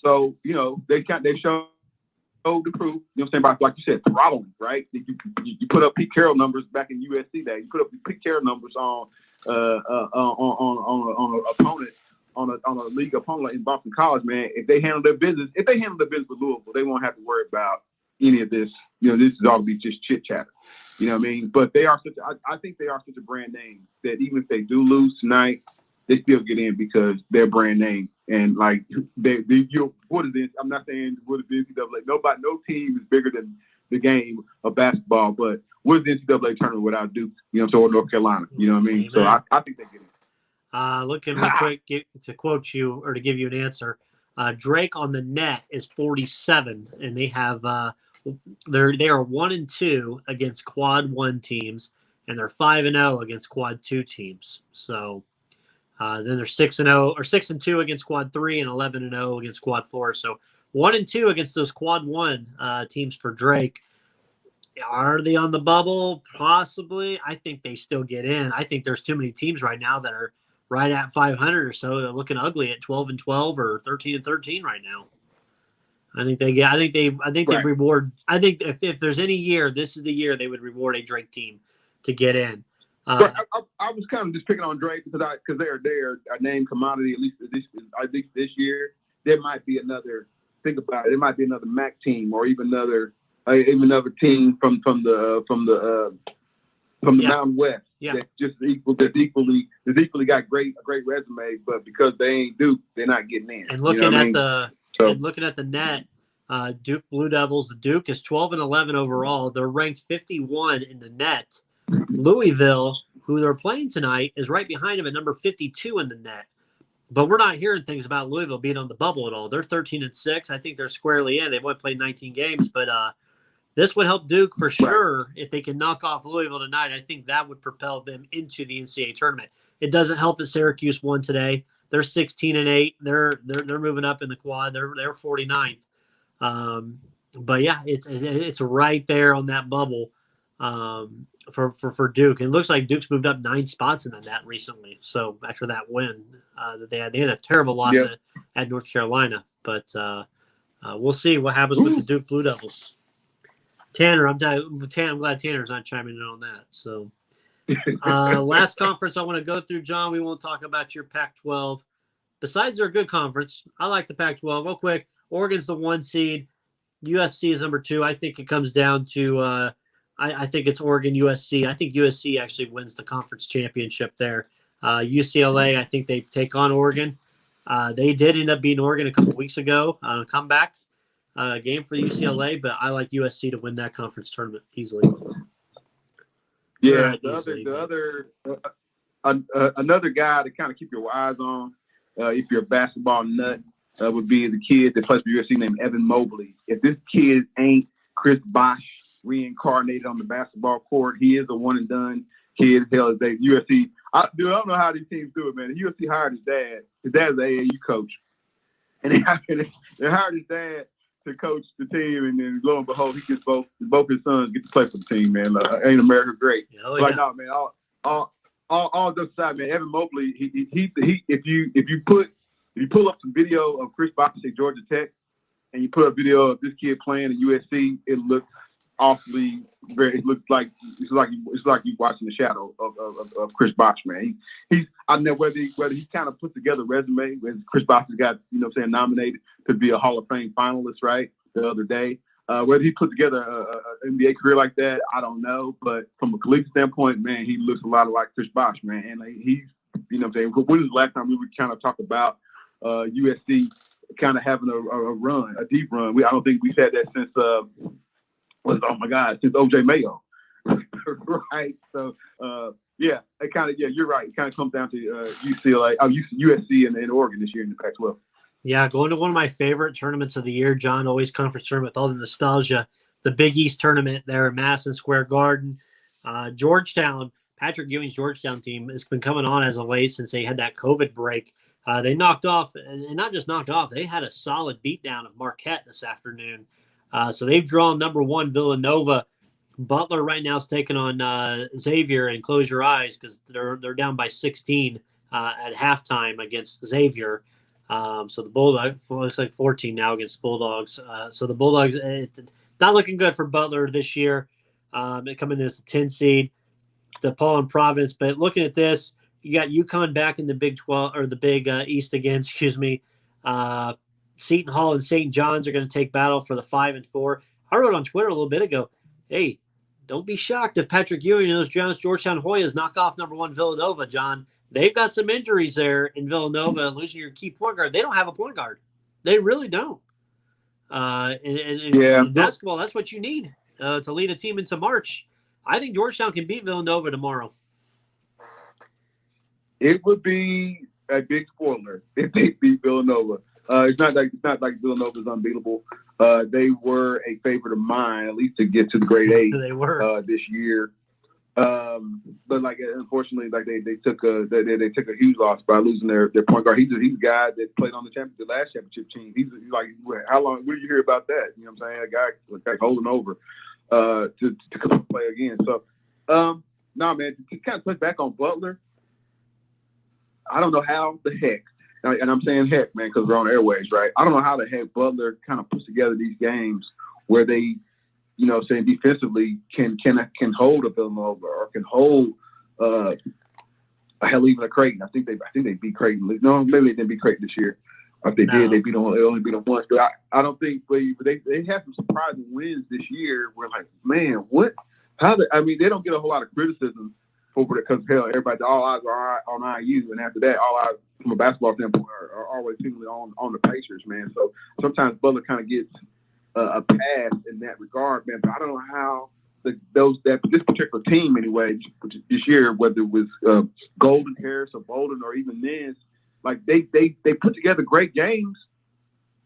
So, you know, they showed the proof, you know what I'm saying, by, like you said, throttling, right? You put up Pete Carroll numbers back in USC day. You put up Pete Carroll numbers on an opponent, on a league opponent in Boston College, man. If they handle their business with Louisville, they won't have to worry about any of this. You know, this is all be just chit chatter. You know what I mean? But I think they are such a brand name that even if they do lose tonight, they still get in because they're brand name. And like what is this? I'm not saying what is the NCAA. No team is bigger than the game of basketball, but what is the NCAA tournament without Duke, you know, so North Carolina, you know what I mean? Amen. So I think they get in. Looking real quick to quote you or to give you an answer, Drake on the net is 47, and they have they are 1-2 against quad 1 teams, and they're 5-0 against quad 2 teams. So then they're 6-0 or 6-2 against quad 3 and 11-0 against quad 4. So 1-2 against those quad 1 teams for Drake. Are they on the bubble? Possibly. I think they still get in. I think there's too many teams right now that are right at 500 or so. They're looking ugly at 12-12 or 13-13 right now. I think they reward. I think if there's any year, this is the year they would reward a Drake team to get in. I was kind of just picking on Drake because they're a name commodity. At least this year, there might be another. Think about it. There might be another MAC team or even another team from the Mountain West. Yeah. That's equally got a great resume, but because they ain't Duke, they're not getting in. And looking at the net, Duke Blue Devils. The Duke is 12-11 overall. They're ranked 51 in the net. Louisville, who they're playing tonight, is right behind them at number 52 in the net. But we're not hearing things about Louisville being on the bubble at all. They're 13-6. I think they're squarely in. They've only played 19 games, but this would help Duke for sure if they can knock off Louisville tonight. I think that would propel them into the NCAA tournament. It doesn't help that Syracuse won today. They're 16-8. They're moving up in the quad. They're 49th. But yeah, it's right there on that bubble. for Duke. And it looks like Duke's moved up 9 spots in that recently. So after that win that they had a terrible loss at North Carolina. But we'll see what happens with the Duke Blue Devils. Tanner, I'm glad Tanner's not chiming in on that. So last conference I want to go through, John, we won't talk about your Pac-12. Besides their good conference, I like the Pac-12. Real quick, Oregon's the 1 seed. USC is number 2. I think it comes down to I think it's Oregon, USC. I think USC actually wins the conference championship there. UCLA, I think they take on Oregon. They did end up beating Oregon a couple weeks ago on a comeback game for UCLA, but I like USC to win that conference tournament easily. Yeah, another guy to kind of keep your eyes on if you're a basketball nut would be the kid that plays for USC named Evan Mobley. If this kid ain't Chris Bosh reincarnated on the basketball court, he is a one and done kid. Hell, is that USC? I don't know how these teams do it, man. USC hired his dad. His dad's the AAU coach, and they hired his dad to coach the team, and then lo and behold, he gets both his sons get to play for the team, man. Ain't America great? Like, no, man. All those aside, man. Evan Mobley, he if you pull up some video of Chris Bosh at Georgia Tech, and you put a video of this kid playing at USC, it looks awfully very. It looks like it's like you watching the shadow of Chris Bosh, man. I don't know whether he kind of put together a resume. Chris Bosh has got nominated to be a Hall of Fame finalist, right? The other day, whether he put together an NBA career like that, I don't know. But from a collegiate standpoint, man, he looks a lot like Chris Bosh, man. And he's, when was the last time we would kind of talk about USC kind of having a deep run? I don't think we've had that since. Since OJ Mayo, right? So, you're right. It kind of comes down to USC and Oregon this year in the Pac-12. Yeah, going to one of my favorite tournaments of the year, John, always conference tournament with all the nostalgia, the Big East tournament there at Madison Square Garden. Georgetown, Patrick Ewing's Georgetown team has been coming on as of late since they had that COVID break. They knocked off, and not just knocked off, they had a solid beatdown of Marquette this afternoon. So they've drawn number 1 Villanova. Butler right now is taking on Xavier, and close your eyes because they're down by 16 at halftime against Xavier. So the Bulldogs looks like 14 now against Bulldogs. So the Bulldogs, it's not looking good for Butler this year. They come in as a 10 seed, DePaul and Providence. But looking at this, you got UConn back in the Big 12 or the Big East again. Excuse me. Seton Hall and St. John's are going to take battle for the 5 and 4. I wrote on Twitter a little bit ago, hey, don't be shocked if Patrick Ewing and those Georgetown Hoyas knock off number 1 Villanova, John. They've got some injuries there in Villanova, losing your key point guard. They don't have a point guard. They really don't. In basketball, that's what you need to lead a team into March. I think Georgetown can beat Villanova tomorrow. It would be a big spoiler if they beat Villanova. It's not like Villanova is unbeatable. They were a favorite of mine, at least to get to the grade 8. They were this year. But unfortunately, they took a huge loss by losing their point guard. He's a guy that played on the last championship team. He's like, how long? When did you hear about that? You know what I'm saying? A guy holding over to come and play again. So, man, to kind of touch back on Butler, I don't know how the heck. And I'm saying heck, man, because we're on airwaves, right? I don't know how the heck Butler kind of puts together these games where they, saying defensively can hold a Villanova or can hold even a Creighton. I think they beat Creighton. No, maybe they didn't beat Creighton this year. Or if they did, they only beat them once. But I don't think they have some surprising wins this year. We're like, man, what? They don't get a whole lot of criticism over it because everybody, all eyes are on IU, and after that, all eyes from a basketball standpoint are always seemingly on the Pacers, man. So sometimes Butler kind of gets a pass in that regard, man. But I don't know how this particular team, anyway, this year, whether it was Golden, Harris, or Bolden, or even Nance, like they put together great games.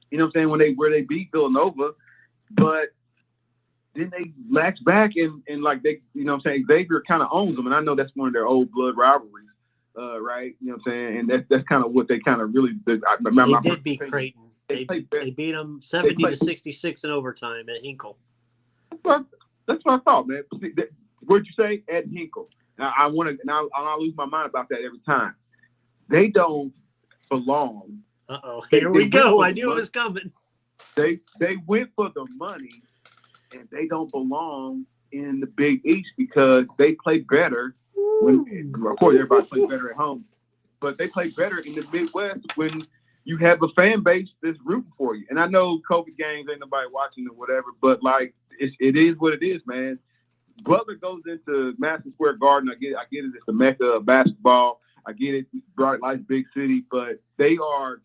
You know what I'm saying, where they beat Villanova, but then they latch back and like they, Xavier kind of owns them, and I know that's one of their old blood rivalries, right? You know what I'm saying, and that's kind of what they kind of really did. They did beat Creighton. They beat them 70-66 in overtime at Hinkle. Well, That's what I thought, man. What'd you say? Ed Hinkle. Now, I want to, and I'll lose my mind about that every time. They don't belong. Here we go. I knew it was coming. They went for the money, and they don't belong in the Big East because they play better when, of course, everybody plays better at home, but they play better in the Midwest when you have a fan base that's rooting for you. And I know COVID games ain't nobody watching or whatever, but like it is what it is, man. Butler goes into Madison Square Garden. I get it. It's the mecca of basketball. I get it. Bright lights, big city, but they are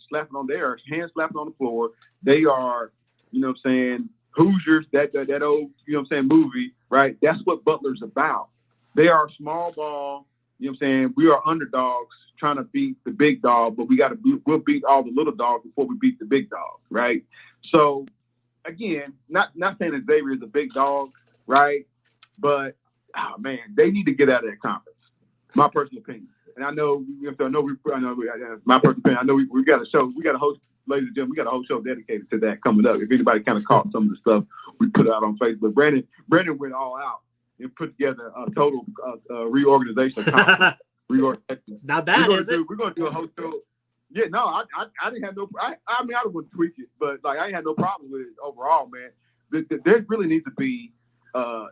hand slapping on the floor. They are, you know what I'm saying, Hoosiers, that old, you know what I'm saying, movie, right? That's what Butler's about. They are small ball, you know what I'm saying? We are underdogs trying to beat the big dog, but we'll beat all the little dogs before we beat the big dog, right? So again, not saying that Xavier is a big dog, right? But man, they need to get out of that conference. My personal opinion. And I know my personal opinion. I know we got a show. We got a host, ladies and gentlemen. We got a whole show dedicated to that coming up. If anybody kind of caught some of the stuff we put out on Facebook, Brandon went all out and put together a total reorganization. Not bad, is it? We're gonna do a whole show. Yeah, no, I didn't have no. I mean, I don't want to tweak it, but like I ain't had no problem with it overall, man. There really needs to be.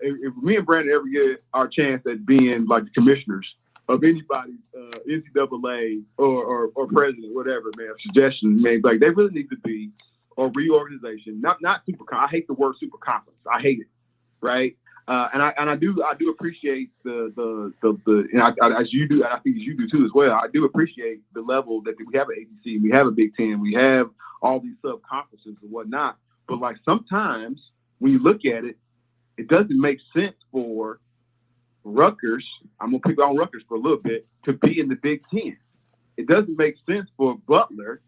If me and Brandon ever get our chance at being like the commissioners of anybody's NCAA or president, whatever, man, suggestion, man, like they really need to be a reorganization, not super. I hate the word super conference. I hate it, right? And I do appreciate the as you do, and I think as you do too as well. I do appreciate the level that we have an ACC, we have a Big Ten, we have all these sub conferences and whatnot. But like sometimes when you look at it, it doesn't make sense for Rutgers. I'm gonna pick on Rutgers for a little bit to be in the Big Ten. It doesn't make sense for Butler,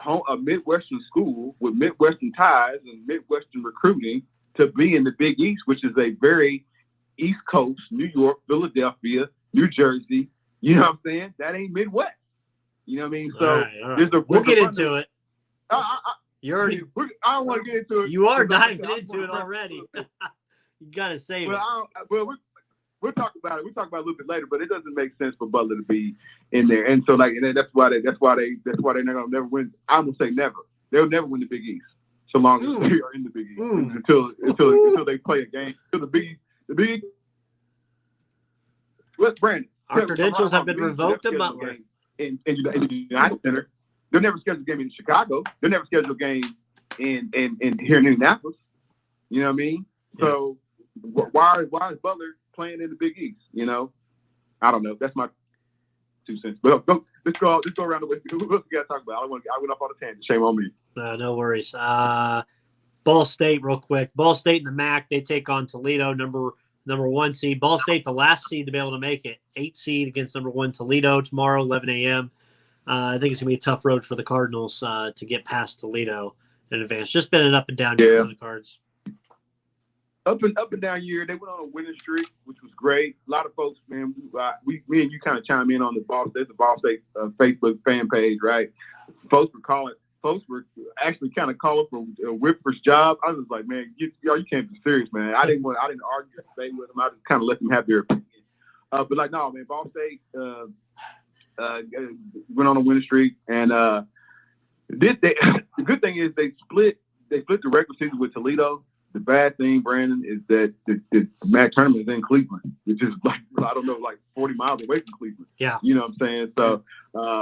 a Midwestern school with Midwestern ties and Midwestern recruiting, to be in the Big East, which is a very East Coast, New York, Philadelphia, New Jersey. You know what I'm saying? That ain't Midwest. You know what I mean? So all right. We'll get into it. You're already. I don't want to get into it. You are diving into it already. You gotta save it. We'll talk about it. We'll talk about it a little bit later, but it doesn't make sense for Butler to be in there. And so, like, and that's why they're not gonna never win. I'm gonna say never. They'll never win the Big East so long as they are in the Big East until they play a game. Until the Big. What, Brandon? Our credentials have been revoked to Butler. In the United Center, they'll never schedule a game in Chicago. They'll never schedule a game in here in Indianapolis. You know what I mean? Yeah. So why is Butler playing in the Big East? You know, I don't know. That's my 2 cents. But let's go around the way. What else we got to talk about? I went off on a tangent. Shame on me. No worries. Ball State, real quick. Ball State and the MAC, they take on Toledo, number 1 seed. Ball State, the last seed to be able to make it, 8 seed against number 1 Toledo tomorrow, 11 a.m. I think it's gonna be a tough road for the Cardinals to get past Toledo in advance. Just been an up and down year for the Cards. Up and down year. They went on a winning streak, which was great. A lot of folks, man, me and you kind of chime in on the Ball State Facebook fan page, right? Folks were actually kind of calling for Whitford's job. I was just like, man, you can't be serious, man. I didn't argue or debate with them. I just kind of let them have their opinion. But like, no, man, Ball State went on a winning streak, and the good thing is they split the regular season with Toledo. The bad thing, Brandon, is that the MAC tournament is in Cleveland, which is like, I don't know, like 40 miles away from Cleveland. Yeah. You know what I'm saying? So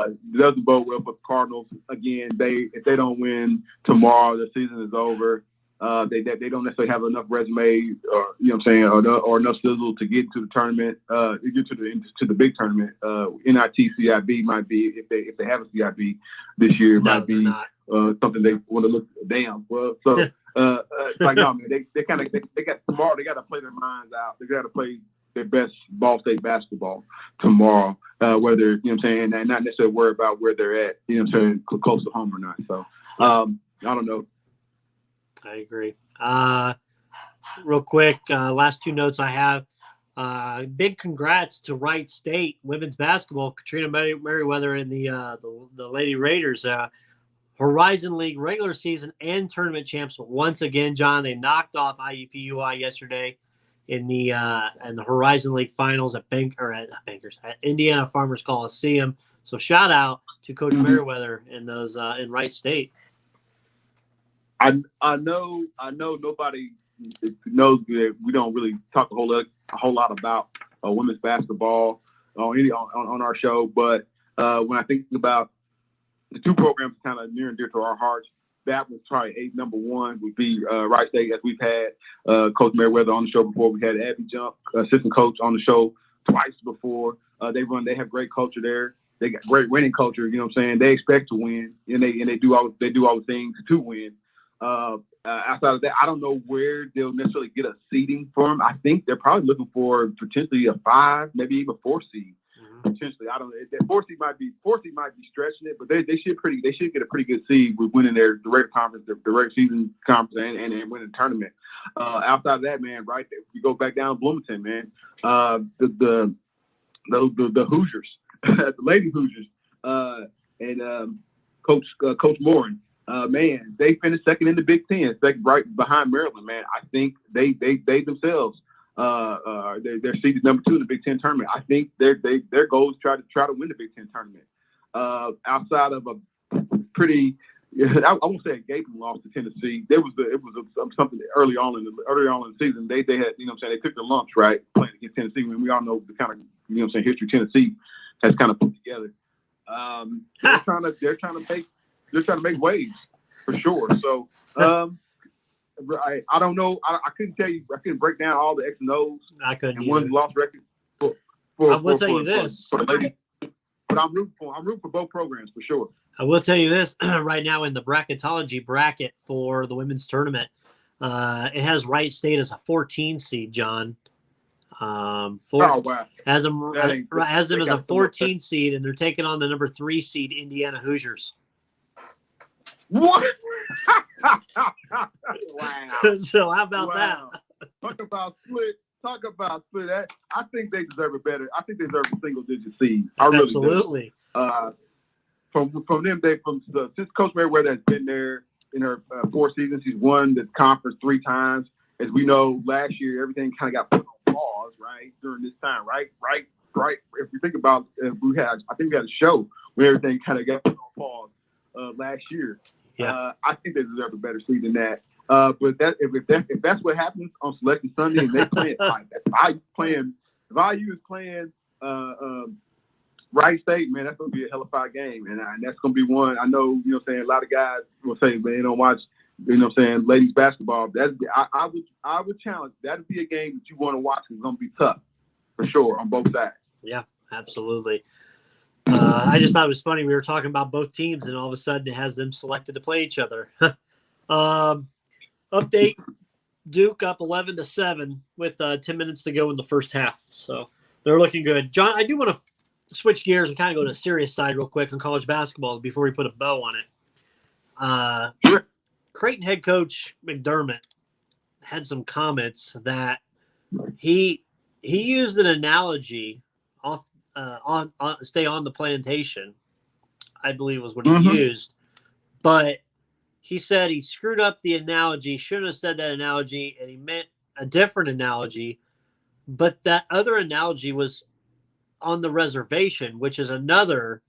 it doesn't bode well for the Cardinals. Again, if they don't win tomorrow, the season is over. They don't necessarily have enough resume, or you know what I'm saying, or enough sizzle to get to the tournament, get to the big tournament. NIT CIB might be, if they have a CIB this year, might be something they want to look down. Well, so. It's like, no, man, they got tomorrow. They got to play their minds out. They got to play their best Ball State basketball tomorrow. Whether, you know what I'm saying, and not necessarily worry about where they're at, you know what I'm saying, close to home or not. So I don't know. I agree. Real quick, last 2 notes I have. Big congrats to Wright State women's basketball. Katrina Merriweather and the Lady Raiders. Horizon League regular season and tournament champs once again, John. They knocked off IUPUI yesterday in the Horizon League Finals at Indiana Farmers Coliseum. So shout out to Coach Merriweather and those in Wright State. I know nobody knows that we don't really talk a whole lot about women's basketball on our show, but when I think about the two programs kind of near and dear to our hearts, that was probably number one would be Wright State, as we've had Coach Merriweather on the show before. We had Abby Jump, assistant coach, on the show twice before. They have great culture there. They got great winning culture. You know what I'm saying? They expect to win, and they do all the things to win. Outside of that, I don't know where they'll necessarily get a seeding from. I think they're probably looking for potentially a 5, maybe even 4 seed. Potentially, I don't know. That 4 seed might be stretching it, but they should get a pretty good seed with winning their regular conference, the regular season conference, and winning the tournament. Outside of that, man, right there, we go back down to Bloomington, man. The Hoosiers, the Lady Hoosiers, and Coach Morin. Man, they finished second in the Big Ten, right behind Maryland. Man, I think they themselves they're seeded number 2 in the Big Ten tournament. I think their goal is try to win the Big Ten tournament. Outside of a pretty, I won't say a gaping loss to Tennessee. It was something early on in the season. They had, you know what I'm saying, they took the lumps, right, playing against Tennessee. When we all know the kind of, you know what I'm saying, history Tennessee has kind of put together. They're trying to make waves for sure. So I don't know. I couldn't tell you. I couldn't break down all the X and O's. I couldn't. And one lost record. I will tell you this. For the ladies. But I'm rooting for both programs for sure. I will tell you this right now in the bracketology bracket for the women's tournament. It has Wright State as a 14 seed, John. Oh, wow. Has them as a 14 seed, and they're taking on the number 3 seed Indiana Hoosiers. What? Wow. So how about that? Talk about split. I think they deserve it better. I think they deserve a single-digit seed. I really Absolutely. Do. From them, since Coach Merriweather has been there in her 4 seasons, he's won the conference 3 times. As we know, last year everything kind of got put on pause, right, during this time, right. If you think about, I think we had a show where everything kind of got put on pause last year. Yeah. I think they deserve a better seed than that. But if that's what happens on Selection Sunday and they play it like that, if IU is playing Wright State, man, that's gonna be a hell of a game, and that's gonna be one. I know, you know what I'm saying, a lot of guys will say, man, they don't watch, you know what I'm saying, ladies basketball. I would challenge. That'd be a game that you want to watch. It's gonna be tough for sure on both sides. Yeah, absolutely. I just thought it was funny. We were talking about both teams, and all of a sudden it has them selected to play each other. Update: Duke up 11-7 with 10 minutes to go in the first half. So they're looking good. John, I do want to switch gears and kind of go to the serious side real quick on college basketball before we put a bow on it. Creighton head coach McDermott had some comments that he used an analogy off stay on the plantation, I believe was what he used, but he said he screwed up the analogy, shouldn't have said that analogy, and he meant a different analogy, but that other analogy was on the reservation, which is another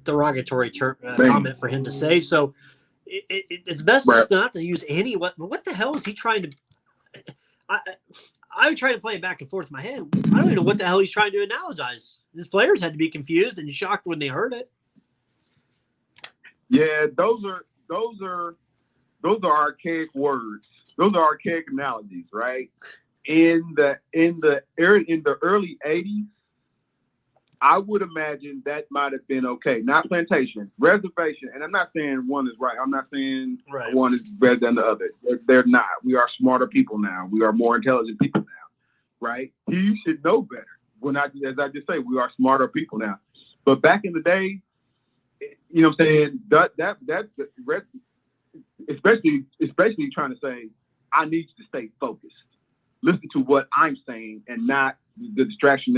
derogatory comment for him to say. So it's best just not to use any. What the hell is he trying to? I tried to play it back and forth in my head. I don't even know what the hell he's trying to analogize. His players had to be confused and shocked when they heard it. Yeah, those are archaic words. Those are archaic analogies, right? In the early 80s, I would imagine that might have been okay. Not plantation, reservation. And I'm not saying one is right. I'm not saying one is better than the other. They're not. We are smarter people now. We are more intelligent people now, right? You should know better. As I just say, we are smarter people now. But back in the day, you know what I'm saying, that's especially trying to say, I need you to stay focused. Listen to what I'm saying and not the distractions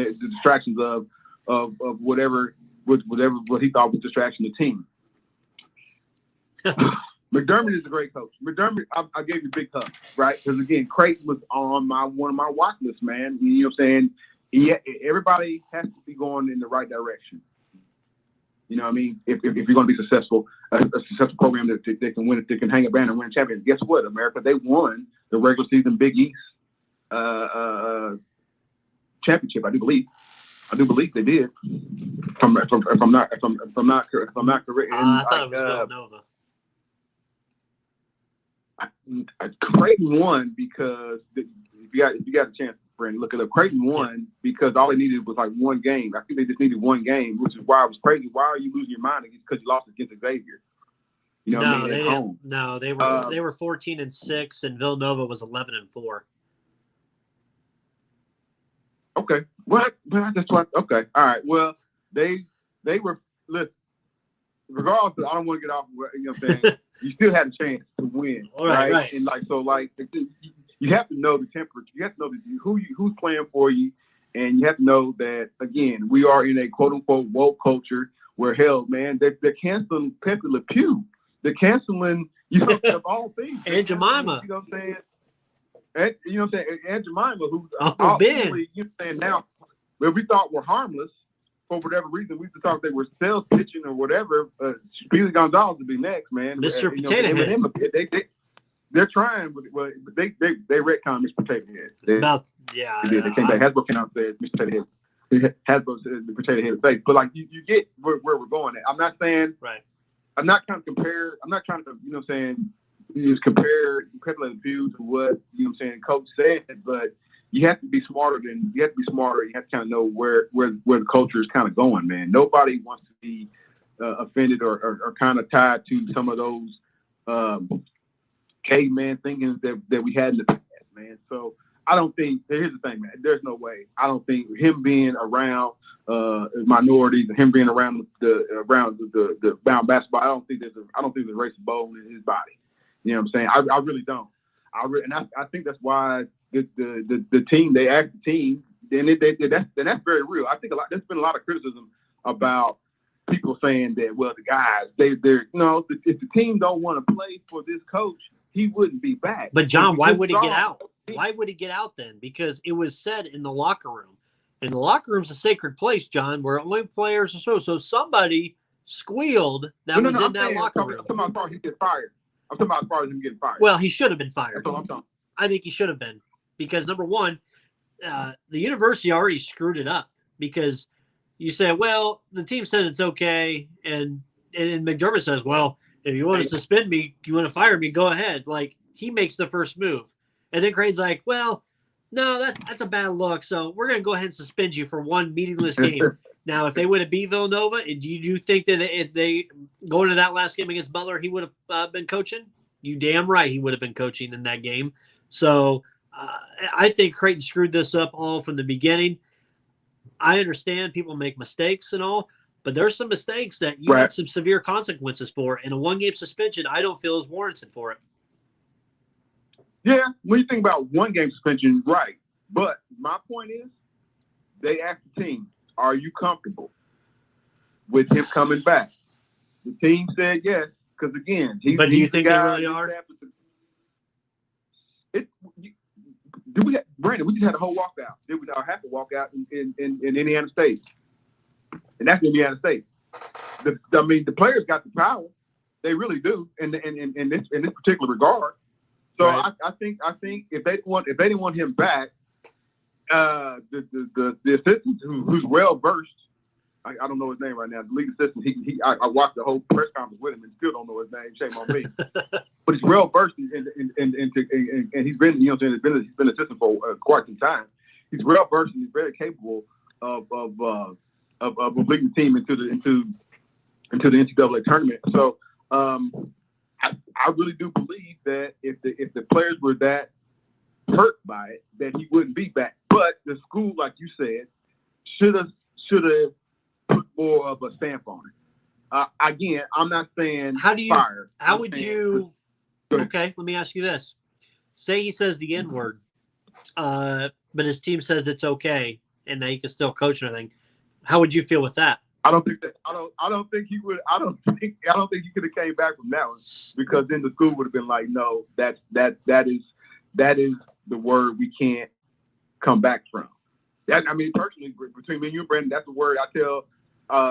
of whatever what he thought was distraction the team. McDermott is a great coach. McDermott, I gave you a big hug, right? Because again, Creighton was on one of my watch lists, man. You know what I'm saying? Everybody has to be going in the right direction. You know what I mean? If you're going to be successful, a successful program that they can win, they can hang a banner and win champions. Guess what, America? They won the regular season Big East championship. I do believe they did. If I'm not correct. I thought it was Villanova. Creighton won because if you got a chance, Brandon, look it up. Creighton won because all they needed was like one game. I think they just needed one game, which is why it was crazy. Why are you losing your mind because you lost against Xavier? You know what I mean? At home. No, they were 14-6, and Villanova was 11-4. Okay. What? That's what. Okay. All right. Well, they were. Listen, regardless, I don't want to get off. You know what I'm saying? You still had a chance to win, right? And you have to know the temperature. You have to know who's playing for you, and you have to know that again, we are in a quote unquote woke culture where hell, man, they're canceling Pepe Le Pew. They're canceling, of all things. And Jemima. You know what I'm saying? And Jemima, who's Uncle Ben. You know what I'm saying now, where we thought were harmless for whatever reason, we thought they were sales pitching or whatever. Speedy Gonzalez would be next, man. Mr. Potato Head. They're trying, but they retconned Mr. Potato Head. They came back. Hasbro came out and said Mr. Potato Head. Hasbro said the Potato Head is fake. But like you get where we're going at. I'm not saying. Right. I'm not trying to compare. I'm not trying to you know what I'm saying. Just compare Pepe Le Pew to what you know what I'm saying Coach said, but you have to be smarter. You have to kind of know where the culture is kind of going, man. Nobody wants to be offended or kind of tied to some of those caveman thinking that we had in the past, man. So I don't think. Here's the thing, man. There's no way. I don't think him being around minorities and him being around the bound basketball. I don't think there's a racist bone in his body. You know what I'm saying? I really don't. I think that's why the team, they asked the team, and that's very real. I think there's been a lot of criticism about people saying that, well, the guys, if the team don't want to play for this coach, he wouldn't be back. But John, why would he get out? Why would he get out then? Because it was said in the locker room. And the locker room's a sacred place, John, where only players are so somebody squealed that was in that locker room. I'm talking about as far as he gets fired. I'm talking about as far as him getting fired. Well, he should have been fired. That's all I'm talking. I think he should have been. Because number one, the university already screwed it up. Because you said, well, the team said it's okay, and McDermott says, well, if you want to suspend me, you want to fire me, go ahead. Like, he makes the first move. And then Creighton's like, well, no, that's a bad look, so we're going to go ahead and suspend you for one meaningless game. Now, if they would have beat Villanova, do you think that if they go into that last game against Butler, he would have been coaching? You damn right he would have been coaching in that game. So I think Creighton screwed this up all from the beginning. I understand people make mistakes and all, but there's some mistakes that you had some severe consequences for, and a one-game suspension I don't feel is warranted for it. Yeah, when you think about one-game suspension, right. But my point is, they asked the team, are you comfortable with him coming back? The team said yes, because again, do you think they really are? Brandon, we just had a whole walkout. Did we not have to walk out in Indiana State? And that's Indiana State. The players got the power. They really do in this particular regard. So I think if they didn't want him back, the assistant who's well versed, I don't know his name right now. The league assistant, I watched the whole press conference with him and still don't know his name. Shame on me. But he's well versed and he's been, you know, he's been assistant for quite some time. He's well versed and he's very capable of leading the team into the NCAA tournament. So I really do believe that if the players were that hurt by it, that he wouldn't be back. But the school, like you said, should have put more of a stamp on it. Again, I'm not saying fire. Okay, let me ask you this. Say he says the N-word, but his team says it's okay and that he can still coach and everything. How would you feel with that? I don't think he would. I don't think he could have came back from that one, because then the school would have been like, no, that is the word we can't come back from. That, I mean, personally, between me and you, Brandon, that's the word I tell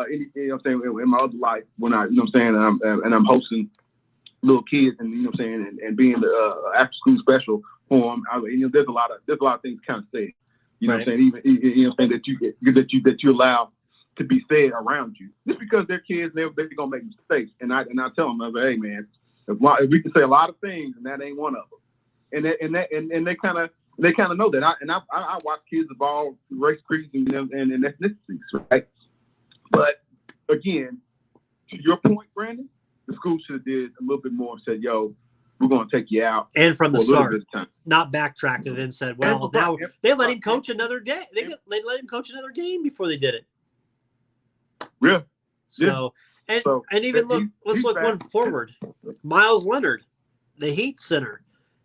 you know what I'm saying, in my other life when I, you know what I'm saying, and I'm hosting little kids, and you know what I'm saying, and being the after school special for them. You know, there's a lot of things kind of said. You know what I'm saying? Even you know what I'm saying, that you allow to be said around you, just because they're kids, they're gonna make mistakes. And I tell them, I say, hey man, if we can say a lot of things, and that ain't one of them. And they kind of know that. I watch kids of all race, creeds, and ethnicities, right? But again, to your point, Brandon, the school should have did a little bit more and said, yo, we're going to take you out. And from the start, not backtracked and then said, well, now they let him coach another day. They let him coach another game before they did it. Yeah. So, and even let's look one forward. Miles Leonard, the Heat center.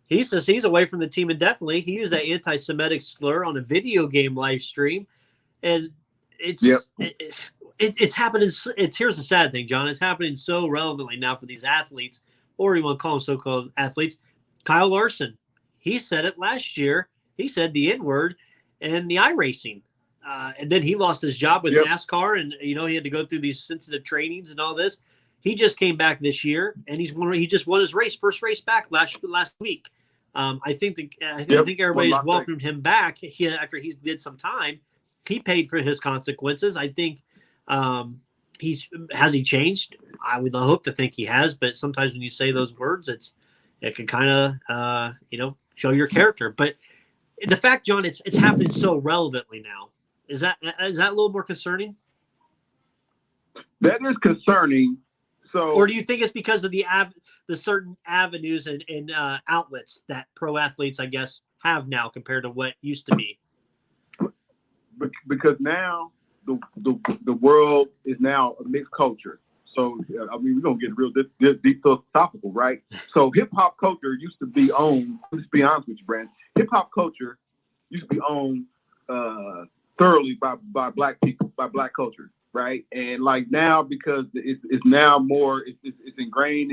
He says he's away from the team indefinitely. He used that anti-Semitic slur on a video game live stream. And it's happening. Here's the sad thing, John. It's happening so relevantly now for these athletes, or you want to call them so-called athletes. Kyle Larson, he said it last year. He said the N-word and the iRacing. And then he lost his job with NASCAR, and he had to go through these sensitive trainings and all this. He just came back this year, and he just won his first race back last week. I think everybody's welcomed him back after he did some time. He paid for his consequences. I think has he changed? I would hope to think he has, but sometimes when you say those words, it can kind of show your character. But the fact, John, it's happening so relevantly now. Is that a little more concerning? That is concerning. So, or do you think it's because of the certain avenues and outlets that pro athletes, I guess, have now compared to what used to be? Because now the world is now a mixed culture. So I mean, we're gonna get real deep philosophical, right? So hip hop culture used to be owned. Let's be honest with you, Brandon. Hip hop culture used to be owned thoroughly by black people, by black culture, right? And like now, because it's now more, it's ingrained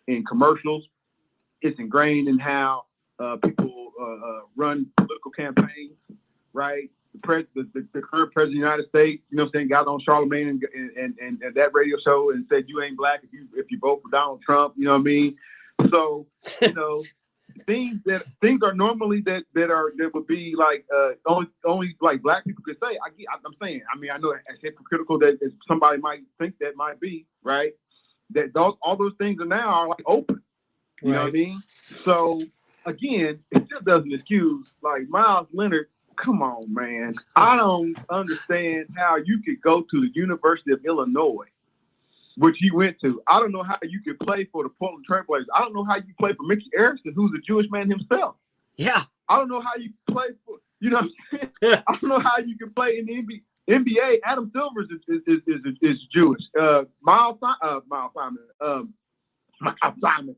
in commercials. It's ingrained in how people run political campaigns, right? The current president of the United States, you know what I'm saying, got on Charlemagne and that radio show and said, you ain't black if you vote for Donald Trump, you know what I mean? So, things are normally that would be like only like black people could say. I'm saying, I mean, I know it's hypocritical that somebody might think that might be, right? That all those things are now like open. You know what I mean? So again, it still doesn't excuse like Miles Leonard. Come on, man. I don't understand how you could go to the University of Illinois, which he went to. I don't know how you could play for the Portland Trailblazers. I don't know how you play for Mickey Erickson, who's a Jewish man himself. Yeah. I don't know how you play for, you know what I'm saying? I don't know how you can play in the NBA. Adam Silver is Jewish. Miles Simon,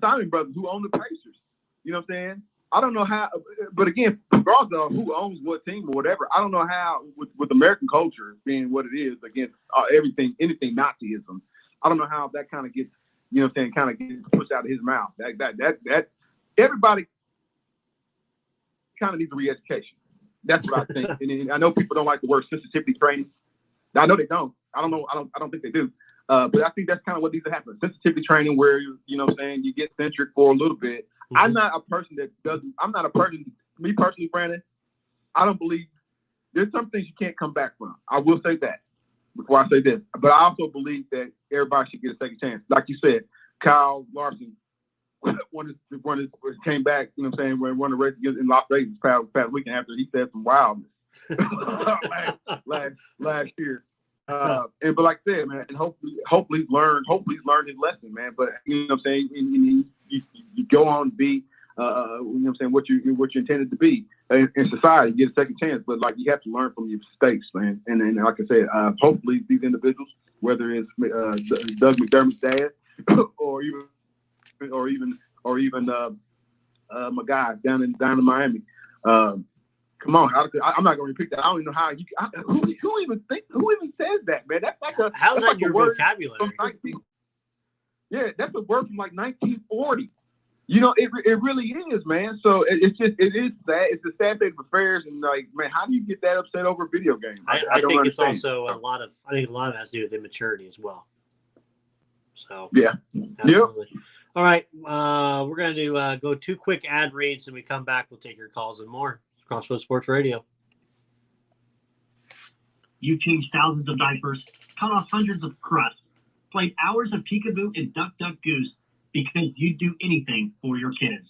Simon brothers who own the Pacers. You know what I'm saying? I don't know how, but again, regardless of who owns what team or whatever, I don't know how, with American culture being what it is, against anything Nazism, I don't know how that kind of gets, you know what I'm saying, kind of gets pushed out of his mouth. That everybody kind of needs a re-education. That's what I think. And I know people don't like the word sensitivity training. I know they don't. I don't think they do. But I think that's kind of what needs to happen. Sensitivity training where, you know what I'm saying, you get centric for a little bit. Mm-hmm. Me personally, Brandon, I don't believe there's some things you can't come back from. I will say that before I say this. But I also believe that everybody should get a second chance. Like you said, Kyle Larson came back, you know what I'm saying, when won the race in Las Vegas past weekend after he said some wildness last year. But like I said, man, and hopefully he's learned his lesson, man. But you know what I'm saying, you go on to be, you know what I'm saying, what you intended to be in society. You get a second chance, but like you have to learn from your mistakes, man. And like I said, hopefully these individuals, whether it's Doug McDermott's dad or even my guy down in Miami, Come on, I'm not gonna repeat that. I don't even know how you. Who even says that, man? That's like how's that's that like your a word vocabulary? from yeah, that's a word from like 1940. You know, it really is, man. So it is sad. It's a sad state of affairs, and like, man, how do you get that upset over video games? I don't think understand. it's also a lot of it has to do with immaturity as well. So yeah, absolutely. Yep. All right, we're going to go 2 quick ad reads, and we come back. We'll take your calls and more. Crossroads Sports Radio. You've changed thousands of diapers, cut off hundreds of crusts, played hours of peekaboo and duck goose because you'd do anything for your kids.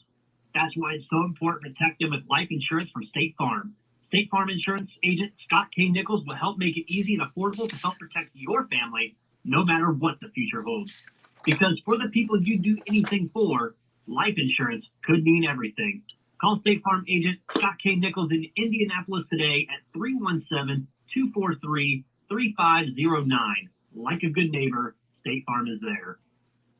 That's why it's so important to protect them with life insurance from State Farm. State Farm Insurance agent Scott K. Nichols will help make it easy and affordable to help protect your family no matter what the future holds. Because for the people you do anything for, life insurance could mean everything. Call State Farm agent Scott K. Nichols in Indianapolis today at 317-243-3509. Like a good neighbor, State Farm is there.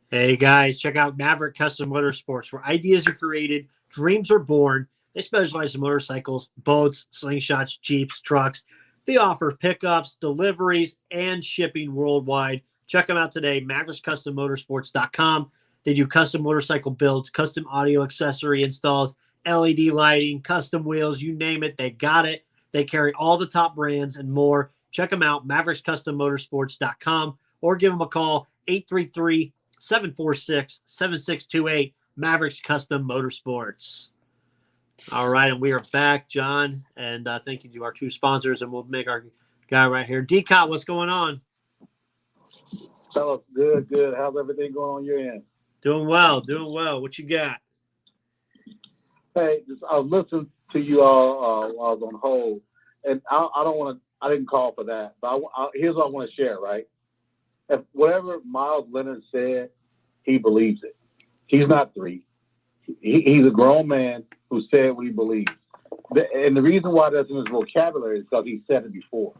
Hey guys, check out Maverick Custom Motorsports, where ideas are created, dreams are born. They specialize in motorcycles, boats, slingshots, Jeeps, trucks. They offer pickups, deliveries, and shipping worldwide. Check them out today, MavericksCustomMotorsports.com. They do custom motorcycle builds, custom audio accessory installs, LED lighting, custom wheels, you name it, they got it. They carry all the top brands and more. Check them out, MavericksCustomMotorsports.com, or give them a call, 833-746-7628, Mavericks Custom Motorsports. All right, and we are back, John, and thank you to our 2 sponsors, and we'll make our guy right here. D-Cot, what's going on? Fellas, good. How's everything going on your end? Doing well. What you got? Hey, I was listening to you all while I was on hold, and I didn't call for that, but here's what I want to share, right? If whatever Miles Leonard said, he believes it. He's not 3. He's a grown man who said what he believes. And the reason why that's in his vocabulary is because he said it before.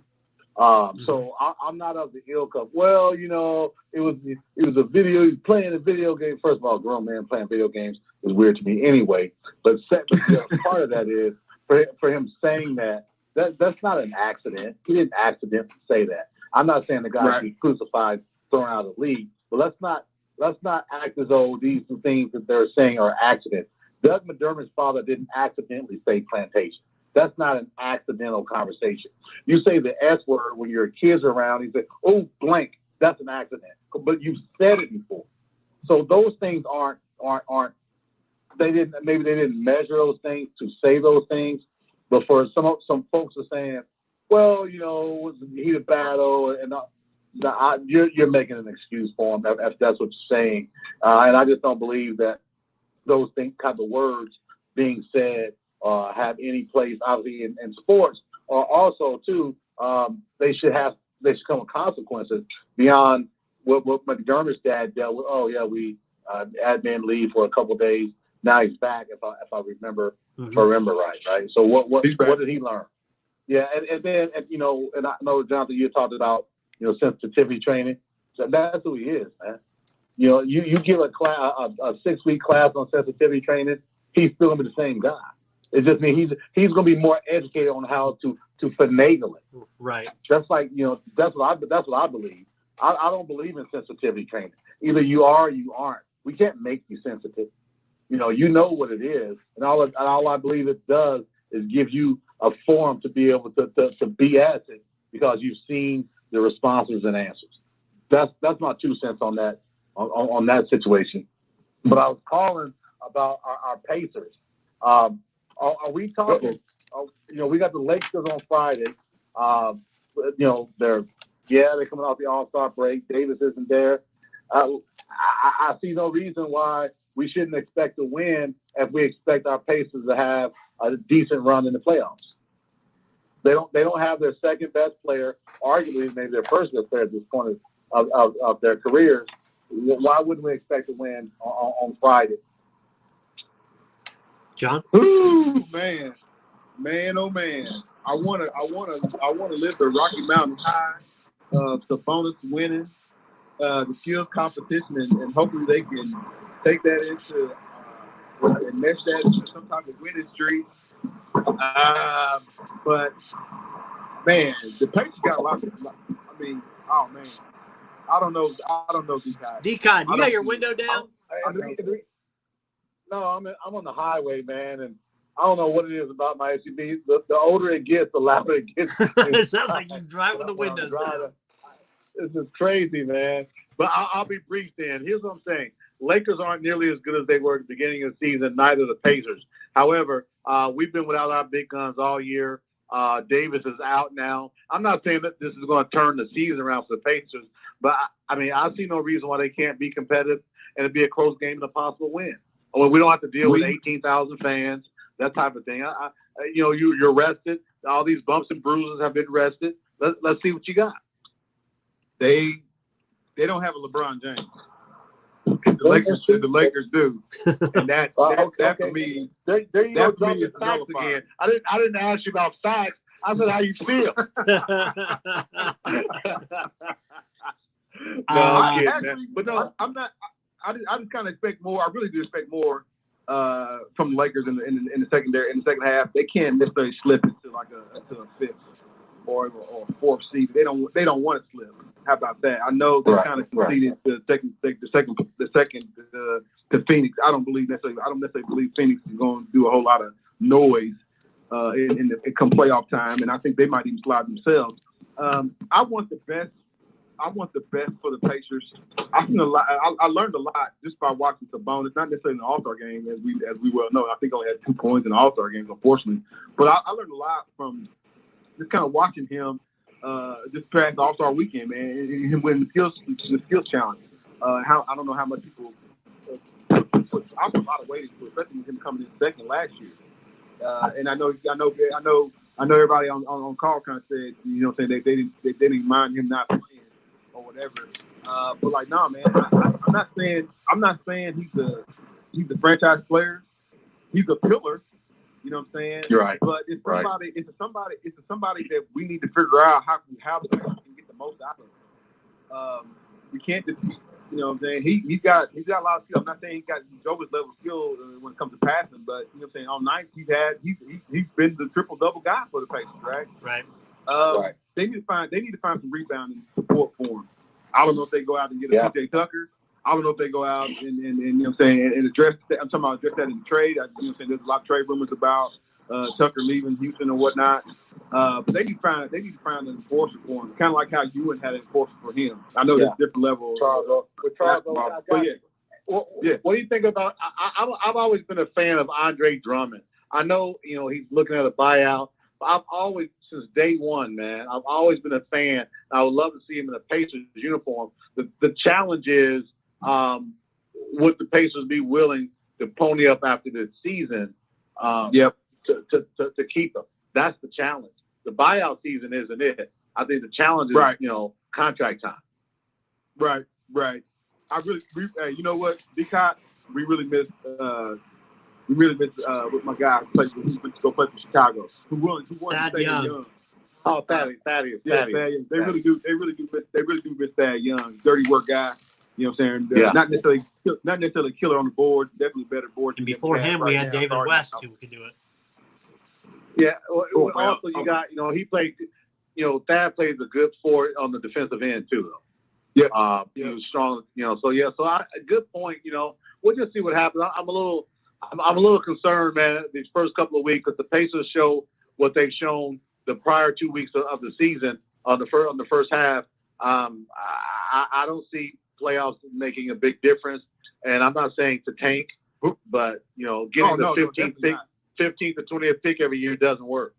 So I'm not of the ilk of, well, you know, it was a video, playing a video game. First of all, a grown man playing video games is weird to me anyway. But part of that is for him saying that's not an accident. He didn't accidentally say that. I'm not saying the guy should be crucified, thrown out of the league, but let's not act as though these things that they're saying are accidents. Doug McDermott's father didn't accidentally say plantation. That's not an accidental conversation. You say the S word when your kids are around, you say, oh, blank, that's an accident. But you've said it before. So those things aren't maybe they didn't measure those things to say those things. But for some folks are saying, well, you know, it was a heated battle, and you're making an excuse for them if that's what you're saying. And I just don't believe that those things, kind of words being said, have any place, obviously, in sports. Or also, too, they should come with consequences beyond what McDermott's dad dealt with. Oh, yeah, we had men leave for a couple of days. Now he's back, if I remember right. So what did he learn? Yeah, and then you know, and I know, Jonathan, you talked about, you know, sensitivity training. So that's who he is, man. You know, you give a 6-week class on sensitivity training, he's still gonna be the same guy. It just means he's gonna be more educated on how to finagle it. Right. That's like, you know, that's what I believe. I don't believe in sensitivity training. Either you are or you aren't. We can't make you sensitive. You know what it is, and all I believe it does is give you a forum to be able to BS it because you've seen the responses and answers. That's my 2 cents on that on that situation. But I was calling about our Pacers. Are we talking? You know, we got the Lakers on Friday. You know, they're coming off the All-Star break. Davis isn't there. I see no reason why we shouldn't expect to win if we expect our Pacers to have a decent run in the playoffs. They don't have their second best player, arguably maybe their first best player at this point of their careers. Why wouldn't we expect to win on Friday? John? Ooh, man, oh man! I wanna live the Rocky Mountain high of Sabonis winning the skills competition, and hopefully they can take that into and mesh that into some type of winning streak. But man, the Pacers got a lot. I mean, oh man, I don't know these guys. D-Con, you got your window down? No, I'm on the highway, man, and I don't know what it is about my SUV. The older it gets, the louder it gets. It sounds like you drive with the windows down. This is crazy, man. But I'll be brief then. Here's what I'm saying. Lakers aren't nearly as good as they were at the beginning of the season, neither the Pacers. However, we've been without our big guns all year. Davis is out now. I'm not saying that this is going to turn the season around for the Pacers, but I see no reason why they can't be competitive and it'd be a close game and a possible win. We don't have to deal with 18,000 fans, that type of thing. You're rested. All these bumps and bruises have been rested. Let's see what you got. They don't have a LeBron James. The Lakers do, and that for me. There you go, dropping facts again. I didn't ask you about facts. I said how you feel. But no, I'm not. I just kind of expect more. I really do expect more from the Lakers in the second half. They can't necessarily slip into a fifth or fourth seed. They don't want to slip. How about that? I know they kind of conceded the second to Phoenix. I don't necessarily believe Phoenix is going to do a whole lot of noise come playoff time, and I think they might even slide themselves. I want the best. I want the best for the Pacers. I've seen a lot. I learned a lot just by watching Sabonis, not necessarily in the All-Star game, as we well know. I think I only had 2 points in the All-Star games, unfortunately. But I learned a lot from just kind of watching him just past the All-Star weekend, man, and him winning the skills challenge. I don't know how much people put a lot of weight into it, especially with him coming in second last year. And I know everybody on call kind of said, they didn't mind him not playing or whatever. But like, nah, man, I'm not saying he's a franchise player. He's a pillar. You know what I'm saying? You're right. But it's somebody that we need to figure out how the Pacers can get the most out of him. We can't just, you know what I'm saying? He's got a lot of skill. I'm not saying he's over his level of skill when it comes to passing, but you know what I'm saying? On nights he's been the triple double guy for the Pacers, right? Right. Right. They need to find some rebounding support for him. I don't know if they go out and get a PJ Tucker. I don't know if they go out and you know what I'm saying, and address that. I'm talking about address that in the trade. You know what I'm saying? There's a lot of trade rumors about Tucker leaving Houston or whatnot. But they need to find an enforcer for him, kind of like how Ewan had an enforcer for him. I know there's different levels. What do you think about? I've always been a fan of Andre Drummond. I know he's looking at a buyout. I've always, since day one, man, I've always been a fan. I would love to see him in a Pacers uniform. The challenge is, would the Pacers be willing to pony up after this season to keep him? That's the challenge. The buyout season isn't it. I think the challenge is, contract time. Right. You know what, D-Cot, we really miss with my guy who went to go play for Chicago. Who won to stay young. Oh, Thaddeus. Yeah, Thaddeus. They really do miss Thad Young, dirty work guy. You know what I'm saying? Not necessarily a killer on the board, definitely better board. And before him, we had David West who could do it. Yeah. Also, you got he played. Thad plays a good sport on the defensive end too, though. Yeah. He was strong. So a good point. We'll just see what happens. I'm a little concerned, man, these first couple of weeks, because the Pacers show what they've shown the prior 2 weeks of the season on the first half. I don't see playoffs making a big difference, and I'm not saying to tank, but getting the 15th to 20th pick every year doesn't work.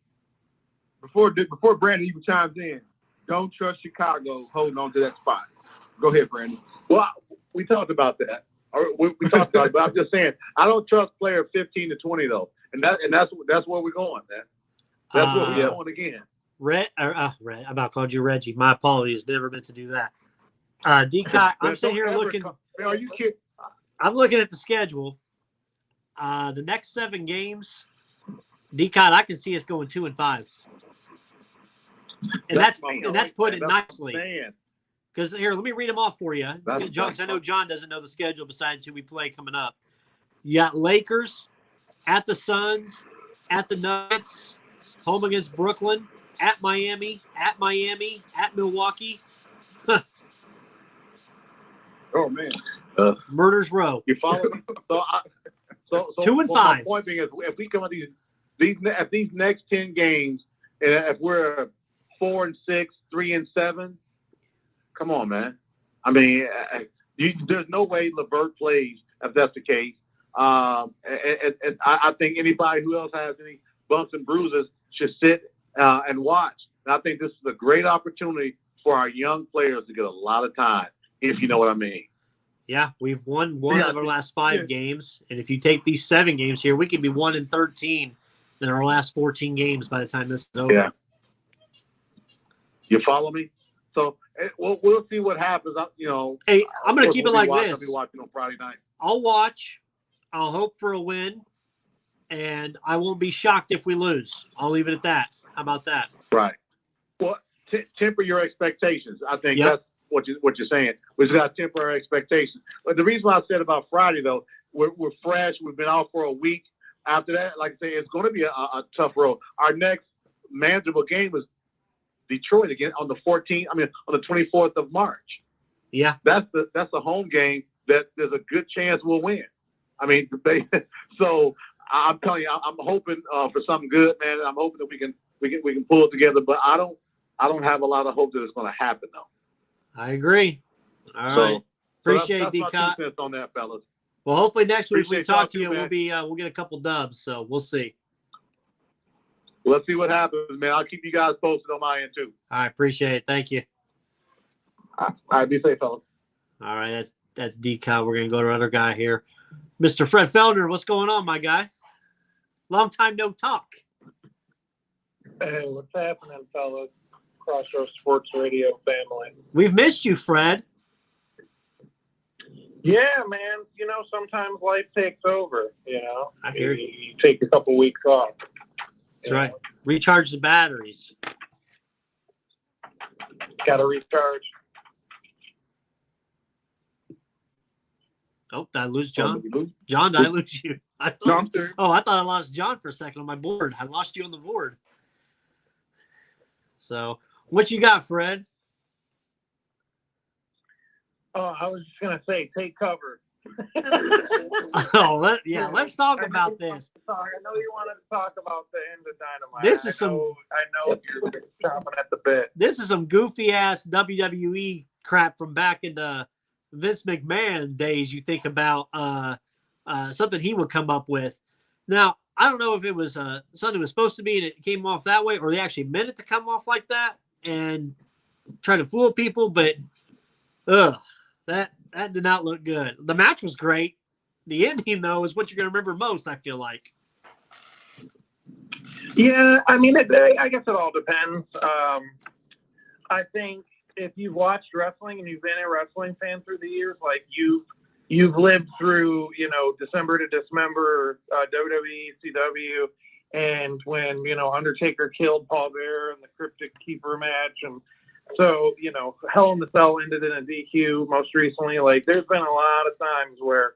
Before Brandon even chimes in, don't trust Chicago holding on to that spot. Go ahead, Brandon. Well, we talked about that. We talked about it, but I'm just saying I don't trust player 15 to 20 though, and that's where we're going, man. That's where we're going again. Red. I about called you Reggie. My apologies. Never meant to do that. D-Cot, I'm sitting here looking. Are you kidding? I'm looking at the schedule. The next 7 games, D-Cot, I can see us going 2-5, and that's putting it nicely. Because here, let me read them off for you, John, because I know John doesn't know the schedule besides who we play coming up. You got Lakers, at the Suns, at the Nuggets, home against Brooklyn, at Miami, at Milwaukee. Oh man, Murder's Row. You follow me? So 2 and 5. My point being is, if we come at these next 10 games, and if we're 4-6, 3-7, come on, man. I mean, there's no way LeVert plays if that's the case. I think anybody who else has any bumps and bruises should sit and watch. And I think this is a great opportunity for our young players to get a lot of time, if you know what I mean. Yeah, we've won one of our last 5 games, and if you take these 7 games here, we could be 1-13 in our last 14 games by the time this is over. Yeah. You follow me? So we'll see what happens. Hey, I'm going to keep it like this. I'll be watching on Friday night. I'll watch. I'll hope for a win, and I won't be shocked if we lose. I'll leave it at that. How about that? Right. Well, temper your expectations. I think that's what you're saying. We just got to temper our expectations. But the reason why I said about Friday, though, we're fresh. We've been out for a week. After that, like I say, it's going to be a tough road. Our next manageable game is Detroit again on the 24th of March. Yeah. That's the home game that there's a good chance we'll win. I mean, so I'm telling you, I'm hoping for something good, man. I'm hoping that we can pull it together, but I don't have a lot of hope that it's going to happen, though. I agree. All right. Appreciate it, D-Cot. D-Cot. My 2 cents on that, fellas. Well, hopefully next week we talk to you, man. we'll get a couple dubs. So we'll see. Let's see what happens, man. I'll keep you guys posted on my end too. All right, appreciate it. Thank you. All right, be safe, fellas. All right, that's D-Cot. We're gonna go to our other guy here, Mr. Fred Feldner. What's going on, my guy? Long time no talk. Hey, what's happening, fellas? Crossroads Sports Radio family. We've missed you, Fred. Yeah, man. Sometimes life takes over. I hear you. You take a couple weeks off. That's right. Recharge the batteries. Got to recharge. Oh, did I lose John? John, did I lose you? I thought I lost John for a second on my board. I lost you on the board. So, what you got, Fred? Oh, I was just going to say, take cover. Let's talk about this. Sorry, I know you wanted to talk about the end of Dynamite. I know you're chomping at the bit. This is some goofy ass WWE crap from back in the Vince McMahon days. You think about something he would come up with. Now, I don't know if it was something was supposed to be and it came off that way, or they actually meant it to come off like that and try to fool people. But that did not look good. The match was great. The ending, though, is what you're going to remember most, I feel like. Yeah, I mean, I guess it all depends. I think if you've watched wrestling and you've been a wrestling fan through the years, like you've lived through, December to Dismember, WWE, CW, and when, Undertaker killed Paul Bearer in the Cryptic Keeper match, and so, Hell in the Cell ended in a DQ most recently. Like, there's been a lot of times where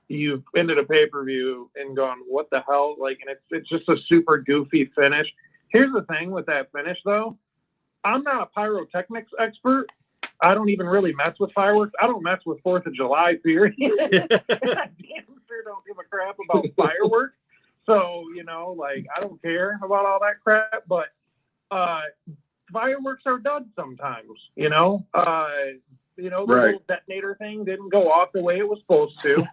you've ended a pay-per-view and gone, what the hell? Like, and it's just a super goofy finish. Here's the thing with that finish, though. I'm not a pyrotechnics expert. I don't even really mess with fireworks. I don't mess with 4th of July, period. I damn sure don't give a crap about fireworks. So, I don't care about all that crap. But fireworks are done sometimes, the little detonator thing didn't go off the way it was supposed to.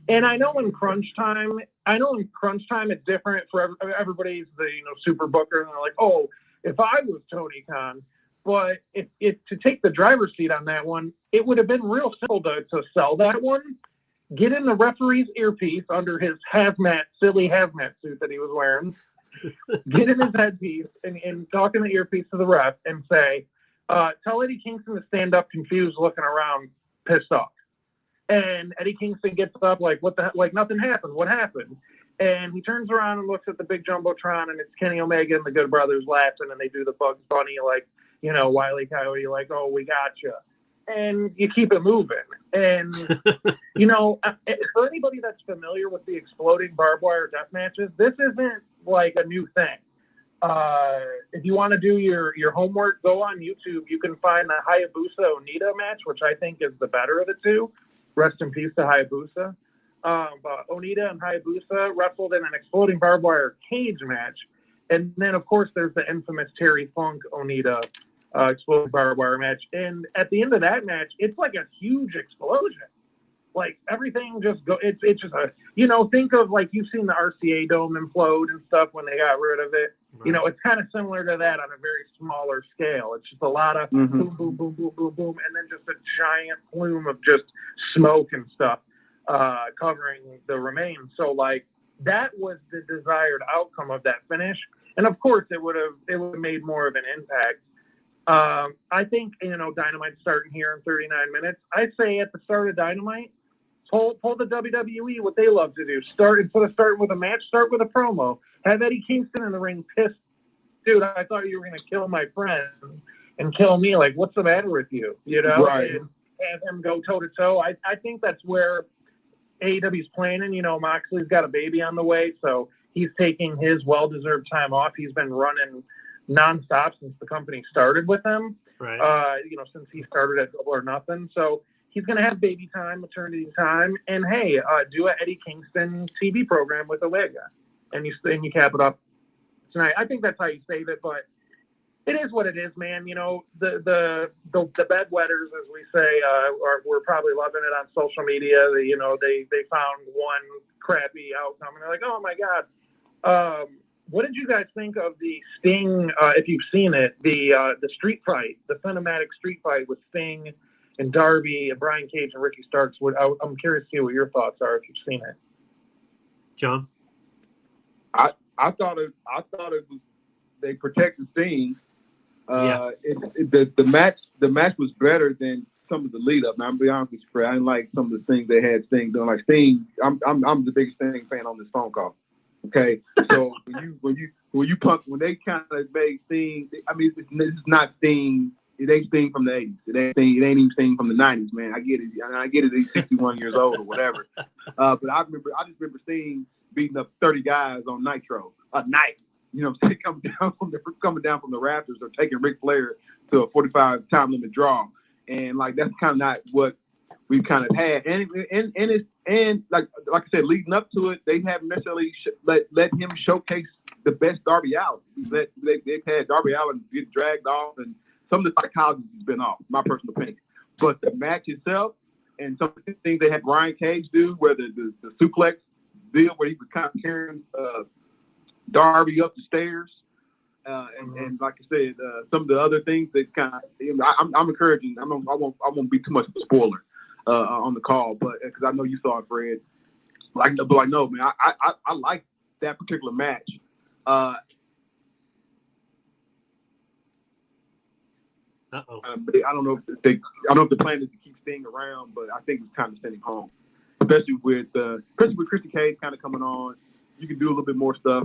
And I know in crunch time it's different for everybody's the super booker, and they're like, oh, if I was Tony Khan. But if to take the driver's seat on that one, it would have been real simple to sell that one. Get in the referee's earpiece under his silly hazmat suit that he was wearing. Get in his headpiece and talk in the earpiece to the ref and say, tell Eddie Kingston to stand up confused, looking around, pissed off. And Eddie Kingston gets up like, what the heck? Like nothing happened. What happened? And he turns around and looks at the big Jumbotron, and it's Kenny Omega and the Good Brothers laughing, and they do the Bugs Bunny, like, Wile E. Coyote, like, oh, we got you. And you keep it moving. And, for anybody that's familiar with the exploding barbed wire death matches, this isn't like a new thing. If you want to do your homework, go on YouTube. You can find the Hayabusa Onita match, which I think is the better of the two. Rest in peace to Hayabusa. But Onita and Hayabusa wrestled in an exploding barbed wire cage match. And then, of course, there's the infamous Terry Funk Onita exploding barbed wire match. And at the end of that match, it's like a huge explosion. Like everything just go. It's just a, you know, think of like you've seen the RCA Dome implode and stuff when they got rid of it. Right. You know, it's kind of similar to that on a very smaller scale. It's just a lot of boom, boom, boom, boom, boom, boom, and then just a giant plume of just smoke and stuff covering the remains. So like that was the desired outcome of that finish, and of course it would have made more of an impact. I think, you know, Dynamite's starting here in 39 minutes. I'd say at the start of Dynamite, pull the WWE what they love to do. Instead of starting with a match, start with a promo. Have Eddie Kingston in the ring pissed. Dude, I thought you were going to kill my friend and kill me. Like, what's the matter with you? You know? Right. And have him go toe-to-toe. I think that's where AEW's planning. You know, Moxley's got a baby on the way, so he's taking his well-deserved time off. He's been running nonstop since the company started with him. Right. You know, since he started at Double or Nothing. So he's going to have baby time, maternity time, and hey, do a Eddie Kingston TV program with Omega, and you cap it up tonight. I think that's how you save it, but it is what it is, man. You know, the bedwetters, as we say, we're probably loving it on social media. They found one crappy outcome, and they're like, oh my god. What did you guys think of the Sting? If you've seen it, the street fight, the cinematic street fight with Sting and Darby and Brian Cage and Ricky Starks. I'm curious to see what your thoughts are if you've seen it. John, I thought it was they protected Sting. The match was better than some of the lead up. Now, I'm gonna be honest with you, Fred. I didn't like some of the things they had Sting doing. Like Sting, I'm the biggest Sting fan on this phone call. Okay, so when they kind of made Sting, I mean, it's not Sting. It ain't Sting from the 80s. It ain't even Sting from the 90s, man. I get it. I get it. He's 61 years old or whatever. But I just remember Sting beating up 30 guys on Nitro a night. You know, coming down from the rafters or taking Ric Flair to a 45 time limit draw, and like that's kind of not what we kind of had. And like I said, leading up to it, they haven't necessarily let him showcase the best Darby Allin. They've had Darby Allin get dragged off, and some of the psychology has been off, my personal opinion. But the match itself and some of the things they had Brian Cage do, where the suplex deal where he was kind of carrying Darby up the stairs, and like I said, some of the other things that kind of I'm encouraging. I won't be too much of a spoiler on the call, but because I know you saw it, Fred. But no, man, I like that particular match. I don't know if the plan is to keep Sting around, but I think it's time to send him home, especially with Christy Cage kind of coming on. You can do a little bit more stuff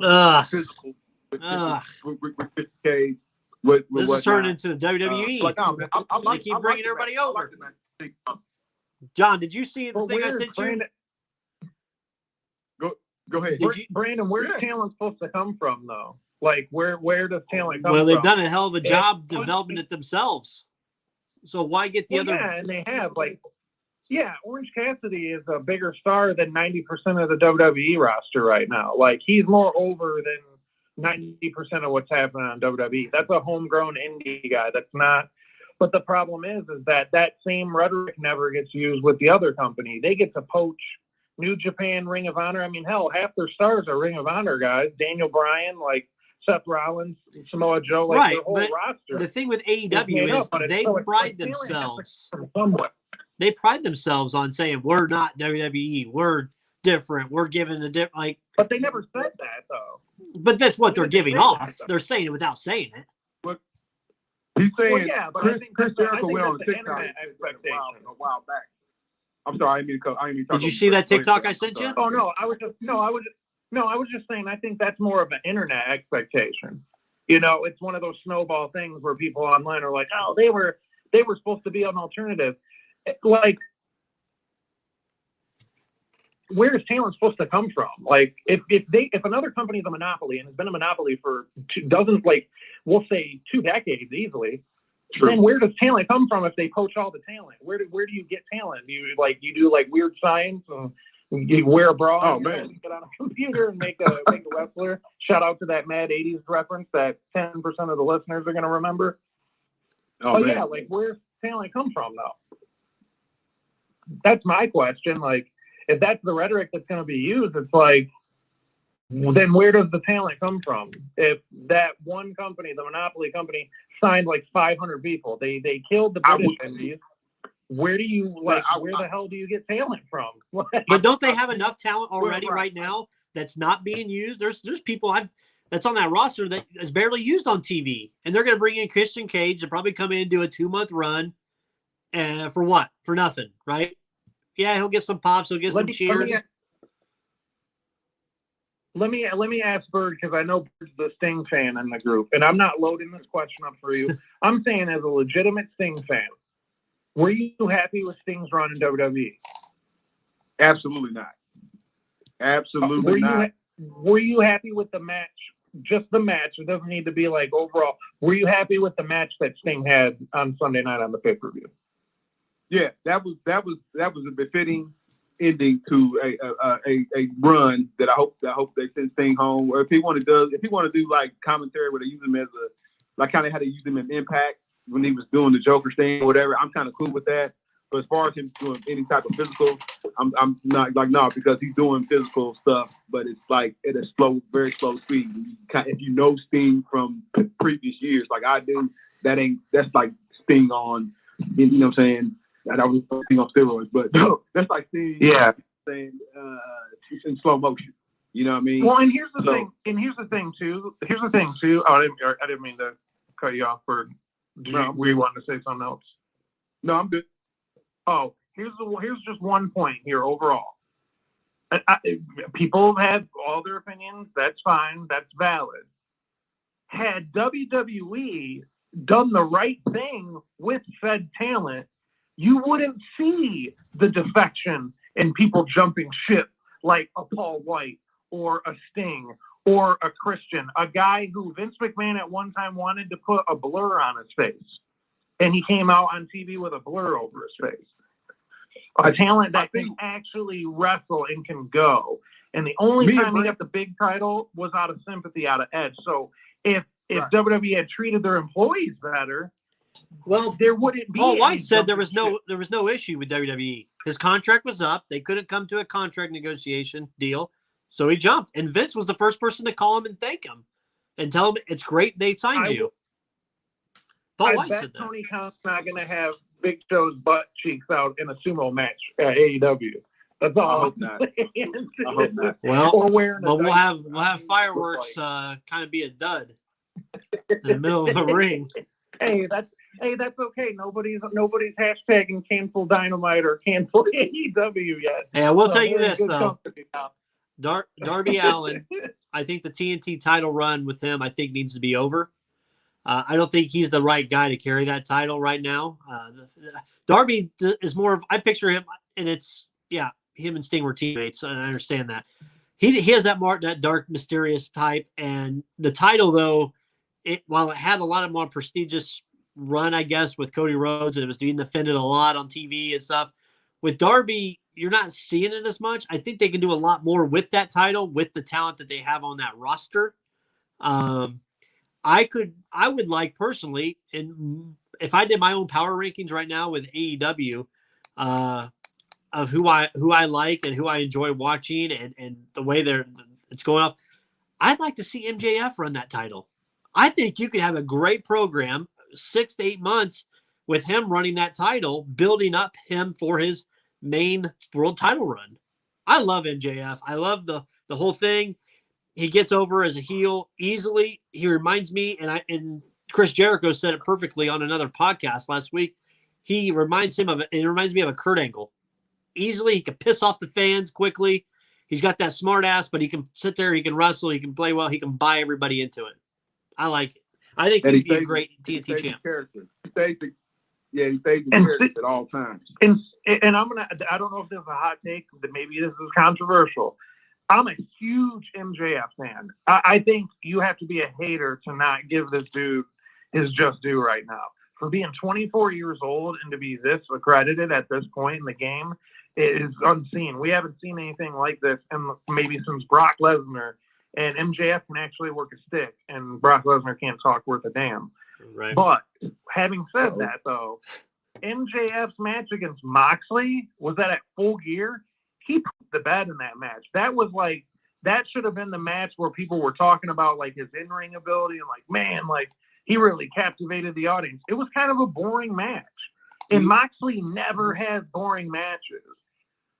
physical with Christy Cage. This is turning into the WWE. They keep bringing everybody over. John, did you see the thing I sent you? Go ahead. Brandon, where's talent supposed to come from, though? Like, where does talent come from? Well, they've done a hell of a job developing it themselves. So why get the other? Yeah, and they have. Orange Cassidy is a bigger star than 90% of the WWE roster right now. Like, he's more over than 90% of what's happening on WWE. That's a homegrown indie guy. That's not. But the problem is that same rhetoric never gets used with the other company. They get to poach New Japan, Ring of Honor. I mean, hell, half their stars are Ring of Honor guys. Daniel Bryan, like Seth Rollins, Samoa Joe, like their whole roster. The thing with AEW is they pride themselves. They pride themselves on saying we're not WWE, we're different, we're giving a different like. But they never said that though. But that's what they're giving off. They're saying it without saying it. He's saying, well, yeah, but Chris Jericho went on TikTok a while back. I'm sorry, I didn't mean to. Did you see that TikTok I sent you? Oh no, I was just saying. I think that's more of an internet expectation. You know, it's one of those snowball things where people online are like, "Oh, they were supposed to be an alternative." Like, where does talent supposed to come from? Like, if another company is a monopoly and has been a monopoly for we'll say 2 decades easily, True. then where does talent come from if they poach all the talent? Where do you get talent? You do weird science and you wear a bra and you get on a computer and make a wrestler. Shout out to that Mad 80s reference that 10% of the listeners are going to remember. Oh, man. Yeah, where's talent come from though? That's my question. If that's the rhetoric that's going to be used, it's then where does the talent come from? If that one company, the monopoly company, signed 500 people, they killed the British Indies. Where do you where the hell do you get talent from? But don't they have enough talent already right now that's not being used? There's people that's on that roster that is barely used on TV, and they're going to bring in Christian Cage to probably come in and do a 2-month run, and for what? For nothing, right? Yeah, he'll get some pops, he'll get some cheers. Let me ask Bird, because I know Bird's the Sting fan in the group, and I'm not loading this question up for you. I'm saying as a legitimate Sting fan, were you happy with Sting's run in WWE? Absolutely not. Absolutely not. Were you happy with the match? Just the match. It doesn't need to be overall. Were you happy with the match that Sting had on Sunday night on the pay-per-view? Yeah, that was a befitting ending to a run that I hope they send Sting home. Or if he want to do commentary where they use him as kind of how they use him in Impact when he was doing the Joker thing or whatever, I'm kind of cool with that. But as far as him doing any type of physical, I'm not no, because he's doing physical stuff, but it's at a slow, very slow speed. If you know Sting from previous years, like I do, that's like Sting on, you know what I'm saying? I was Sting on steroids, but no, that's like Sting saying in slow motion. You know what I mean? Well, and here's the thing. And here's the thing too. Oh, I didn't mean to cut you off. Were you wanting to say something else? No, I'm good. Oh, here's just one point here overall. People have all their opinions. That's fine. That's valid. Had WWE done the right thing with said talent, you wouldn't see the defection and people jumping ship like a Paul White or a Sting or a Christian, a guy who Vince McMahon at one time wanted to put a blur on his face, and he came out on TV with a blur over his face. A talent that can actually wrestle and can go. And the only time he got the big title was out of sympathy, out of Edge. So if WWE had treated their employees better, well, there wouldn't be. Paul White said there was no issue with WWE. His contract was up. They couldn't come to a contract negotiation deal, so he jumped. And Vince was the first person to call him and thank him and tell him it's great they signed you. Paul White said that. Tony Khan's not going to have Big Show's butt cheeks out in a sumo match at AEW. That's all. I hope not. I hope not. Well, we'll have fireworks kind of be a dud in the middle of the ring. Hey, that's okay. Nobody's hashtagging cancel Dynamite or cancel AEW yet. Hey, I will tell you this though. Darby Allin, I think the TNT title run with him, I think needs to be over. I don't think he's the right guy to carry that title right now. Darby is more of, I picture him, and it's, him and Sting were teammates, and I understand that. He has that dark, mysterious type, and the title, though, while it had a lot of more prestigious run, I guess, with Cody Rhodes, and it was being defended a lot on TV and stuff, with Darby, you're not seeing it as much. I think they can do a lot more with that title, with the talent that they have on that roster. I would like personally, and if I did my own power rankings right now with AEW, of who I like and who I enjoy watching and the way it's going off, I'd like to see MJF run that title. I think you could have a great program, 6 to 8 months with him running that title, building up him for his main world title run. I love MJF. I love the whole thing. He gets over as a heel easily. He reminds me, and Chris Jericho said it perfectly on another podcast last week. It reminds me of a Kurt Angle. Easily, he can piss off the fans quickly. He's got that smart ass, but he can sit there, he can wrestle, he can play well, he can buy everybody into it. I like it. I think he'd be a great TNT champ. Yeah, he stays in character at all times. And I don't know if this is a hot take, but maybe this is controversial. I'm a huge MJF fan. I think you have to be a hater to not give this dude his just due right now. For being 24 years old and to be this accredited at this point in the game is unseen. We haven't seen anything like this maybe since Brock Lesnar, and MJF can actually work a stick and Brock Lesnar can't talk worth a damn. Right. But having said that, though, MJF's match against Moxley, was that at Full Gear? He put the bed in that match. That should have been the match where people were talking about like his in-ring ability and like, man, like he really captivated the audience. It was kind of a boring match. And Moxley never has boring matches.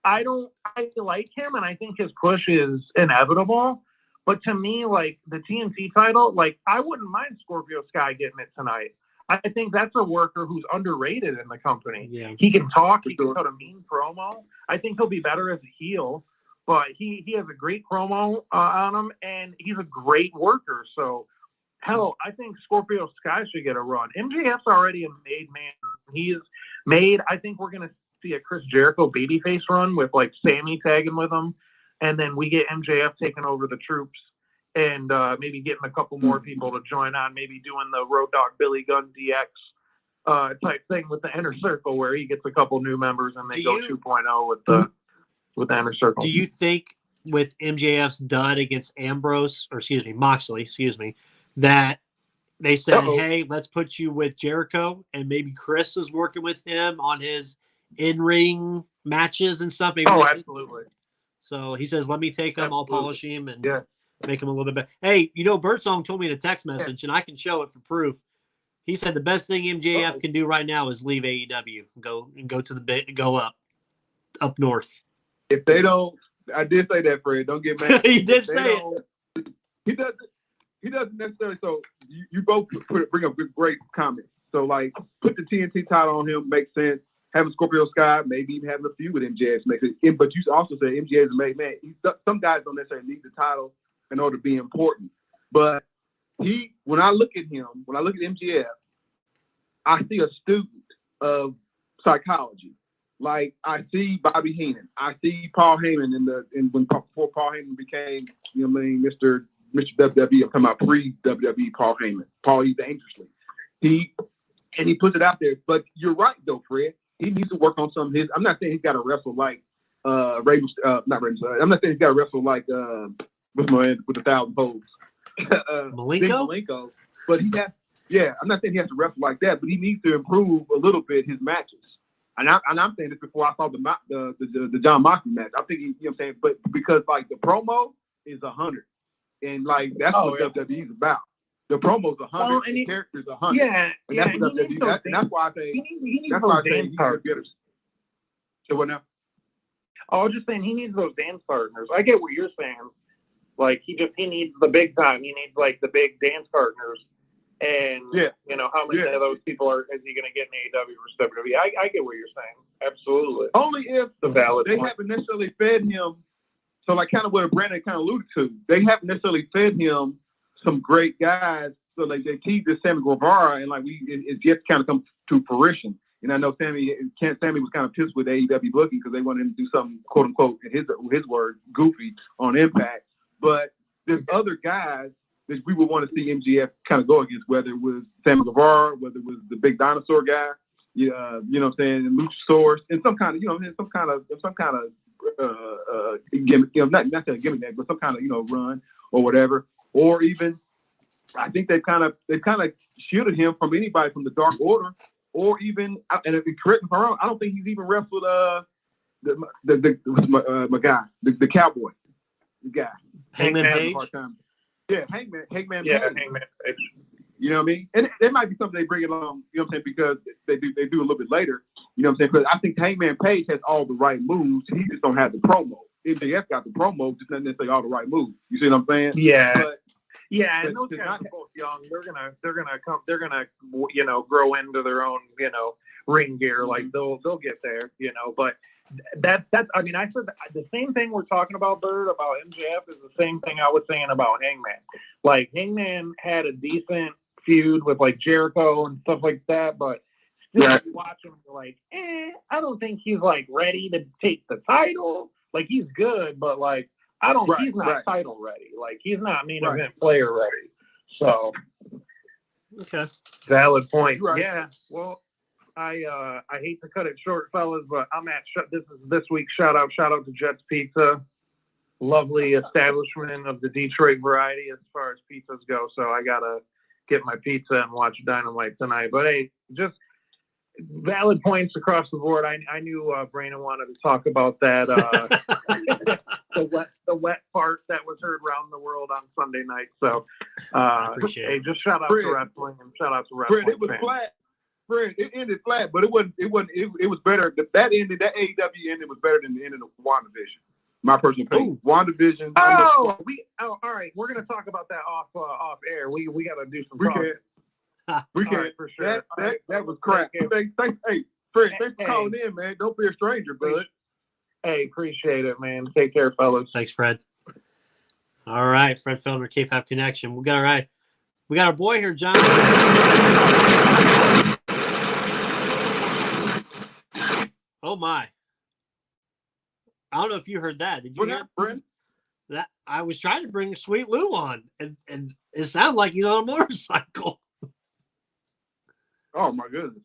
I like him and I think his push is inevitable. But to me, like the TNT title, like I wouldn't mind Scorpio Sky getting it tonight. I think that's a worker who's underrated in the company. Yeah. He can talk. He can cut a mean promo. I think he'll be better as a heel, but he has a great promo on him, and he's a great worker. So, hell, I think Scorpio Sky should get a run. MJF's already a made man. He's made. I think we're going to see a Chris Jericho babyface run with, like, Sammy tagging with him, and then we get MJF taking over the troops. And maybe getting a couple more people to join on, maybe doing the Road Dogg Billy Gunn DX type thing with the Inner Circle, where he gets a couple new members and they go 2.0 with the Inner Circle. Do you think with MJF's dud against Moxley, that they said, hey, let's put you with Jericho, and maybe Chris is working with him on his in-ring matches and stuff? Maybe absolutely. So he says, let me take him, I'll polish him, and make him a little bit better. Hey, Birdsong told me in a text message, and I can show it for proof. He said the best thing MJF can do right now is leave AEW and go up north. If they don't, I did say that, Fred. Don't get mad. He did say it. He doesn't necessarily. So you both bring up great comments. So like, put the TNT title on him makes sense. Having Scorpio Sky, maybe even having a feud with MJF makes sense. But you also say MJF is a made man. Some guys don't necessarily need the title in order to be important. But when I look at MJF, I see a student of psychology. Like I see Bobby Heenan, I see Paul Heyman before Paul Heyman became, Mr. WWE. I'm talking about pre-WWE Paul Heyman. Paul eats dangerously. He puts it out there. But you're right though, Fred. He needs to work on some of his. I'm not saying he's got to wrestle like I'm not saying he's got to wrestle like what's my man with 1,000 poles. Malenko? But he has. Yeah, I'm not saying he has to wrestle like that, but he needs to improve a little bit his matches. And I'm saying this before I saw the John Moxley match. I'm thinking, you know what I'm saying, but because like the promo is 100, and like that's what WWE is about. The promo's 100, and the character's 100. Yeah, and that's what WWE. That's why I say. That's why I say he's better. So what now? I was just saying he needs those dance partners. I get what you're saying. Like he needs the big time. He needs like the big dance partners. And how many of those people is he going to get in AEW versus WWE? I get what you're saying. Absolutely. Only if they haven't necessarily fed him. So like kind of what Brandon kind of alluded to, they haven't necessarily fed him some great guys. So like they teased this Sammy Guevara, and like it's yet to kind of come to fruition. And I know Sammy was kind of pissed with AEW booking because they wanted him to do something, quote unquote, in his word, goofy on Impact. But there's other guys that we would want to see MJF kind of go against, whether it was Sammy Guevara, whether it was the big dinosaur guy, you know what I'm saying, and Luchasaurus, and some kind of gimmick, not necessarily gimmick, but some kind of run or whatever, or even I think they kind of shielded him from anybody from the Dark Order, or even, and if you correct me if I'm wrong, I don't think he's even wrestled my guy, the cowboy, the guy, Hangman Page. Yeah, Hangman Page. Hangman Page. You know what I mean? And it might be something they bring along, you know what I'm saying, because they do a little bit later. You know what I'm saying? Because I think Hangman Page has all the right moves. He just don't have the promo. MJF got the promo, just not necessarily all the right moves. You see what I'm saying? Yeah. And those guys are both young. They're gonna grow into their own, ring gear. Like they'll get there, But that's I mean, I said the same thing we're talking about, Bird, about MJF is the same thing I was saying about Hangman. Like Hangman had a decent feud with like Jericho and stuff like that, but still Right. you watch him like, I don't think he's like ready to take the title. Like he's good, but like he's not title ready. Like he's not main event player ready. So Okay. valid point. Right. Yeah. Well, I hate to cut it short, fellas, but I'm at this week's shout out to Jets Pizza. Lovely establishment of the Detroit variety as far as pizzas go. So I gotta get my pizza and watch Dynamite tonight. But hey, just valid points across the board. I knew Brandon wanted to talk about that the wet part that was heard around the world on Sunday night. So appreciate it. Just shout out Fred, to wrestling and shout out to wrestling. Fred, it was fans. flat. Fred, it ended flat, but it was better. That AEW ended was better than the end of the WandaVision. My personal opinion. WandaVision. All right. We're gonna talk about that off air. We gotta do some talking. We can Right, for sure. That was crap. Thanks, hey, Fred, thanks for calling in, man. Don't be a stranger, bud. Hey, appreciate it, man. Take care, fellas. Thanks, Fred. All right, Fred Feldner, KFAB Connection. We got our boy here, John. Oh my! I don't know if you heard that. Did you hear Brent? that? I was trying to bring Sweet Lou on, and it sounded like he's on a motorcycle. Oh my goodness!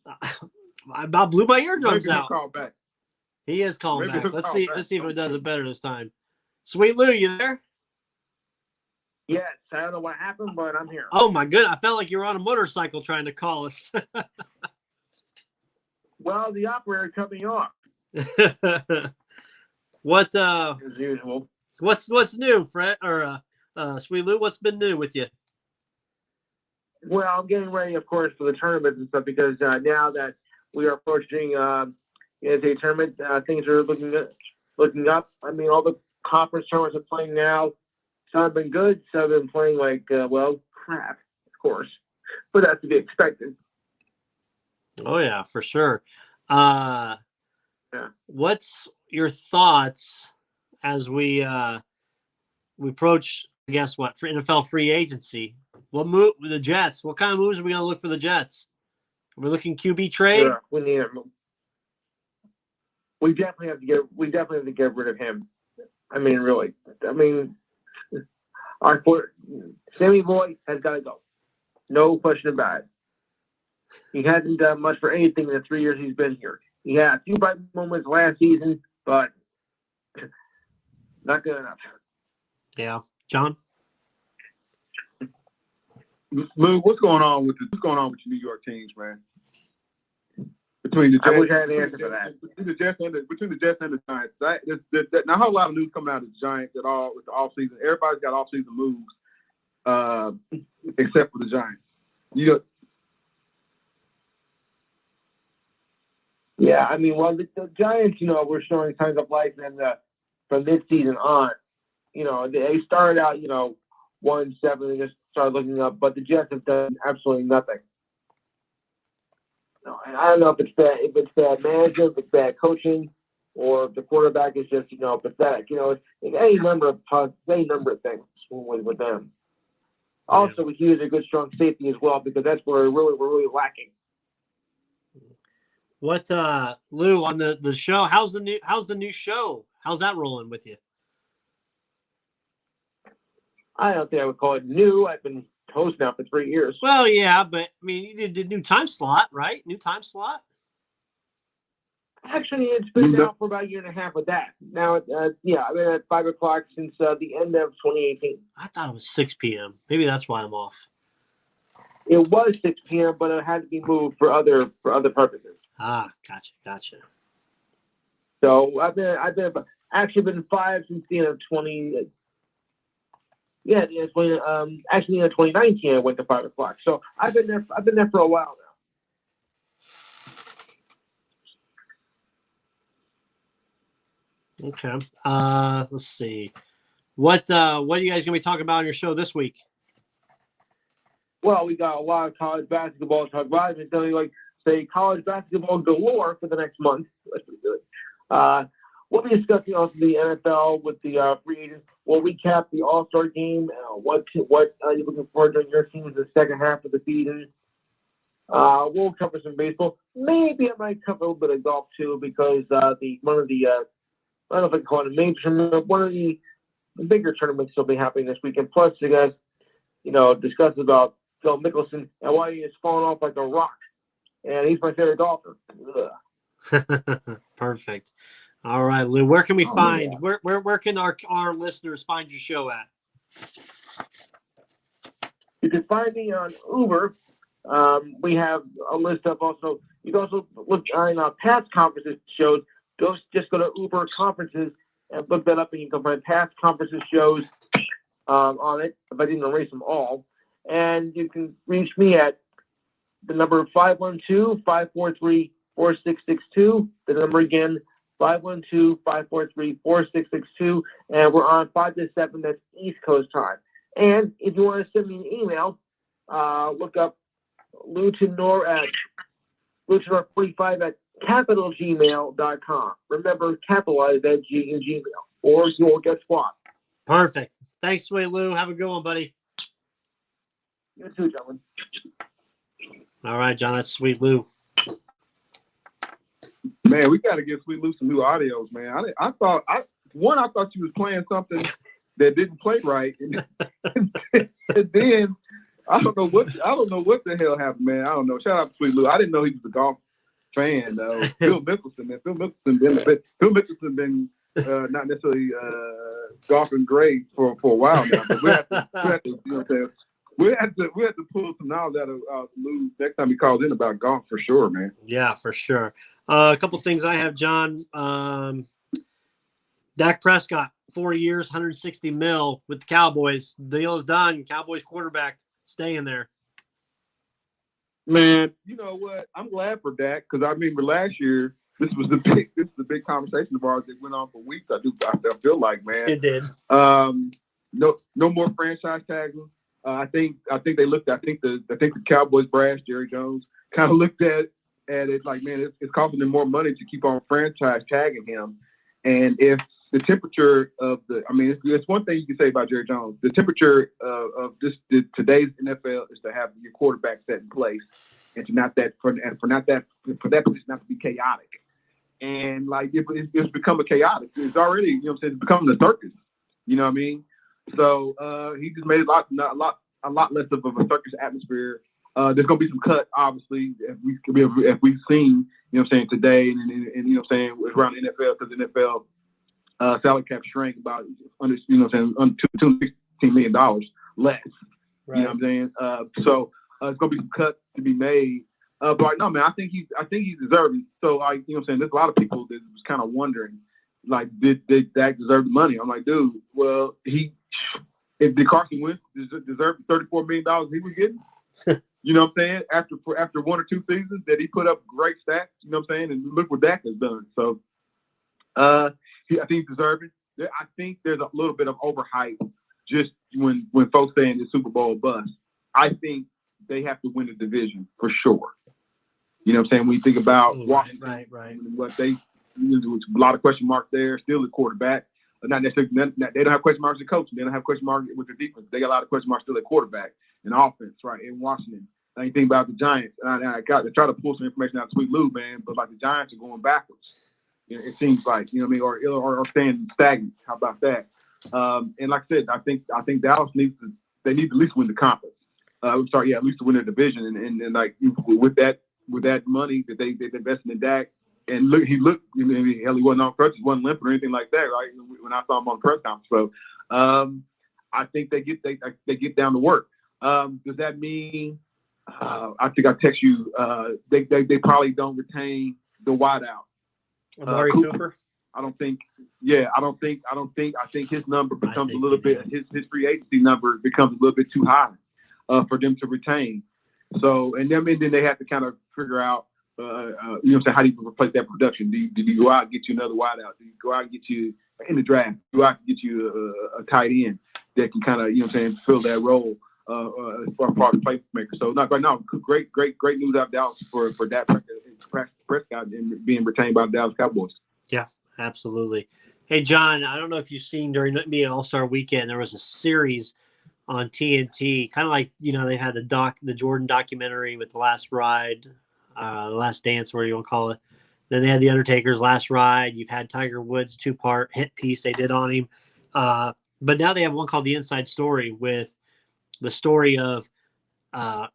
I about blew my eardrums out. Call back. He is calling Maybe back. he'll Let's call see. back. Let's see if it does it better this time. Sweet Lou, you there? Yes, I don't know what happened, but I'm here. Oh my goodness! I felt like you were on a motorcycle trying to call us. Well, the operator cut me off What as usual. what's new, Fred or Sweet Lou? What's been new with you? Well, I'm getting ready, of course, for the tournament and stuff because now that we are approaching the NCAA tournament, things are looking up. I mean, all the conference tournaments are playing now. Some have been good. Some have been playing like, crap, of course. But that's to be expected. Oh yeah, for sure. What's your thoughts as we approach? I guess what for NFL free agency? What move the Jets? What kind of moves are we going to look for the Jets? Are we looking QB trade? Yeah, we need him. We definitely have to get rid of him. I mean, really. I mean, Sammy Boy has got to go. No question about it. He hasn't done much for anything in the 3 years he's been here. He had a few bright moments last season, but not good enough. Yeah, John. Lou, what's going on with your New York teams, man? Between the Jets, I wish I had an answer for that. Between the Jets and the Giants, not a whole lot of news coming out of the Giants at all with the offseason. Everybody's got offseason moves, except for the Giants. Yeah, I mean, well, the Giants, were showing signs of life from mid-season on. They started out, 1-7, they just started looking up, but the Jets have done absolutely nothing. And I don't know if it's bad management, if it's bad coaching, or if the quarterback is just, pathetic. It's any number of things with them. Also, we use a good, strong safety as well because that's where we're really lacking. What Lou on the show? How's the new show? How's that rolling with you? I don't think I would call it new. I've been hosting now for 3 years. Well, yeah, but I mean, you did new time slot, right? New time slot. Actually, it's been out for about a year and a half with that. Now, I've been at 5 o'clock since the end of 2018. I thought it was 6 p.m. Maybe that's why I'm off. It was 6 p.m., but it had to be moved for other purposes. Ah, gotcha. So I've been 5 since the end of 20. Yeah, the end of 2019 I went to 5 o'clock. So I've been there for a while now. Okay. Let's see. What are you guys gonna be talking about on your show this week? Well, we got a lot of college basketball to talk about. I've been telling you, college basketball galore for the next month. That's pretty good. We'll be discussing also the NFL with the free agents. We'll recap the All-Star game. What you're looking forward to in your team in the second half of the season. We'll cover some baseball. Maybe I might cover a little bit of golf too, because I don't know if I can call it a major tournament, one of the bigger tournaments will be happening this weekend. Plus, you guys, discuss about Phil Mickelson and why he is falling off like a rock. And he's my favorite golfer. Perfect. All right, Lou. Where can we find? Yeah. Where can our listeners find your show at? You can find me on Uber. We have a list of also. You can also look on past conferences shows. Just go to Uber conferences and look that up, and you can find past conferences shows on it. If I didn't erase them all, and you can reach me at the number 512-543-4662. The number again, 512-543-4662, and we're on 5 to 7. That's East Coast time. And if you want to send me an email, look up Lutenor at Lutenor45 at capitalgmail.com. Remember, capitalize that G in Gmail, or you'll get squat. Perfect. Thanks, Sweet Lou. Have a good one, buddy. You too, gentlemen. All right, John. That's Sweet Lou. Man, we got to give Sweet Lou some new audios, man. I thought she was playing something that didn't play right, and then I don't know what the hell happened, man. I don't know. Shout out to Sweet Lou. I didn't know he was a golf fan though. Phil Mickelson, man. Phil Mickelson been not necessarily golfing great for a while now. But we have to we have to pull some knowledge out of Lou next time he calls in about golf for sure, man. Yeah, for sure. A couple things I have, John. Dak Prescott, 4 years, $160 million with the Cowboys. The deal is done. Cowboys quarterback staying there. Man, you know what? I'm glad for Dak, because I remember last year this was the big conversation of ours that went on for weeks. I feel like, man. It did. No more franchise tagging. I think they looked. I think the Cowboys brass, Jerry Jones, kind of looked at it like, man, it's costing them more money to keep on franchise tagging him. And if the temperature of it's one thing you can say about Jerry Jones. The temperature of today's NFL is to have your quarterback set in place, and for that position not to be chaotic. And like it's become a chaotic. It's already, it's becoming a circus. You know what I mean? So he just made it a lot less of a circus atmosphere. There's gonna be some cuts, obviously, if we've seen, today, and around the NFL, because the NFL salary cap shrank about under $216 million less. Right. You know what I'm saying? So it's gonna be some cuts to be made. But no, man, I think he's deserving. So there's a lot of people that was kind of wondering, like, did Dak deserve the money? I'm like, dude, well, did Carson Wentz deserve the $34 million he was getting? You know what I'm saying? After 1 or 2 seasons that he put up great stats, you know what I'm saying? And look what Dak has done. So I think he's deserving. I think there's a little bit of overhype just when folks saying the Super Bowl bust. I think they have to win the division for sure. You know what I'm saying? When you think about Washington, right. What they, there's a lot of question marks there. Still the quarterback. Not necessarily. They don't have question marks at coaching. They don't have question marks with their defense. They got a lot of question marks still at quarterback and offense, right? In Washington. Now you think about the Giants. I got to try to pull some information out of Sweet Lou, man. But like the Giants are going backwards. It seems like, you know what I mean, or staying stagnant. How about that? And like I said, I think Dallas need to at least win the conference. At least to win the division. And like with that money that they invested in Dak, and he wasn't on crutches, wasn't limping or anything like that, right? When I saw him on the press conference, so I think they get down to work. Does that mean? I think I text you. They probably don't retain the wideout. Amari Cooper. I think his number becomes a little bit. His free agency number becomes a little bit too high for them to retain. So and then they have to kind of figure out. How do you replace that production? Do you go out and get you another wideout? Do you go out and get you in the draft? Go out and get you a tight end that can kind of fill that role for part of the playmaker. So not right now. Great news out of Dallas for Dak Prescott and being retained by the Dallas Cowboys. Yeah, absolutely. Hey, John, I don't know if you've seen during the All-Star weekend, there was a series on TNT, kind of like, they had the Jordan documentary with The Last Ride, The Last Dance, whatever you want to call it. Then they had The Undertaker's Last Ride. You've had Tiger Woods' 2-part hit piece they did on him. But now they have one called The Inside Story, with the story of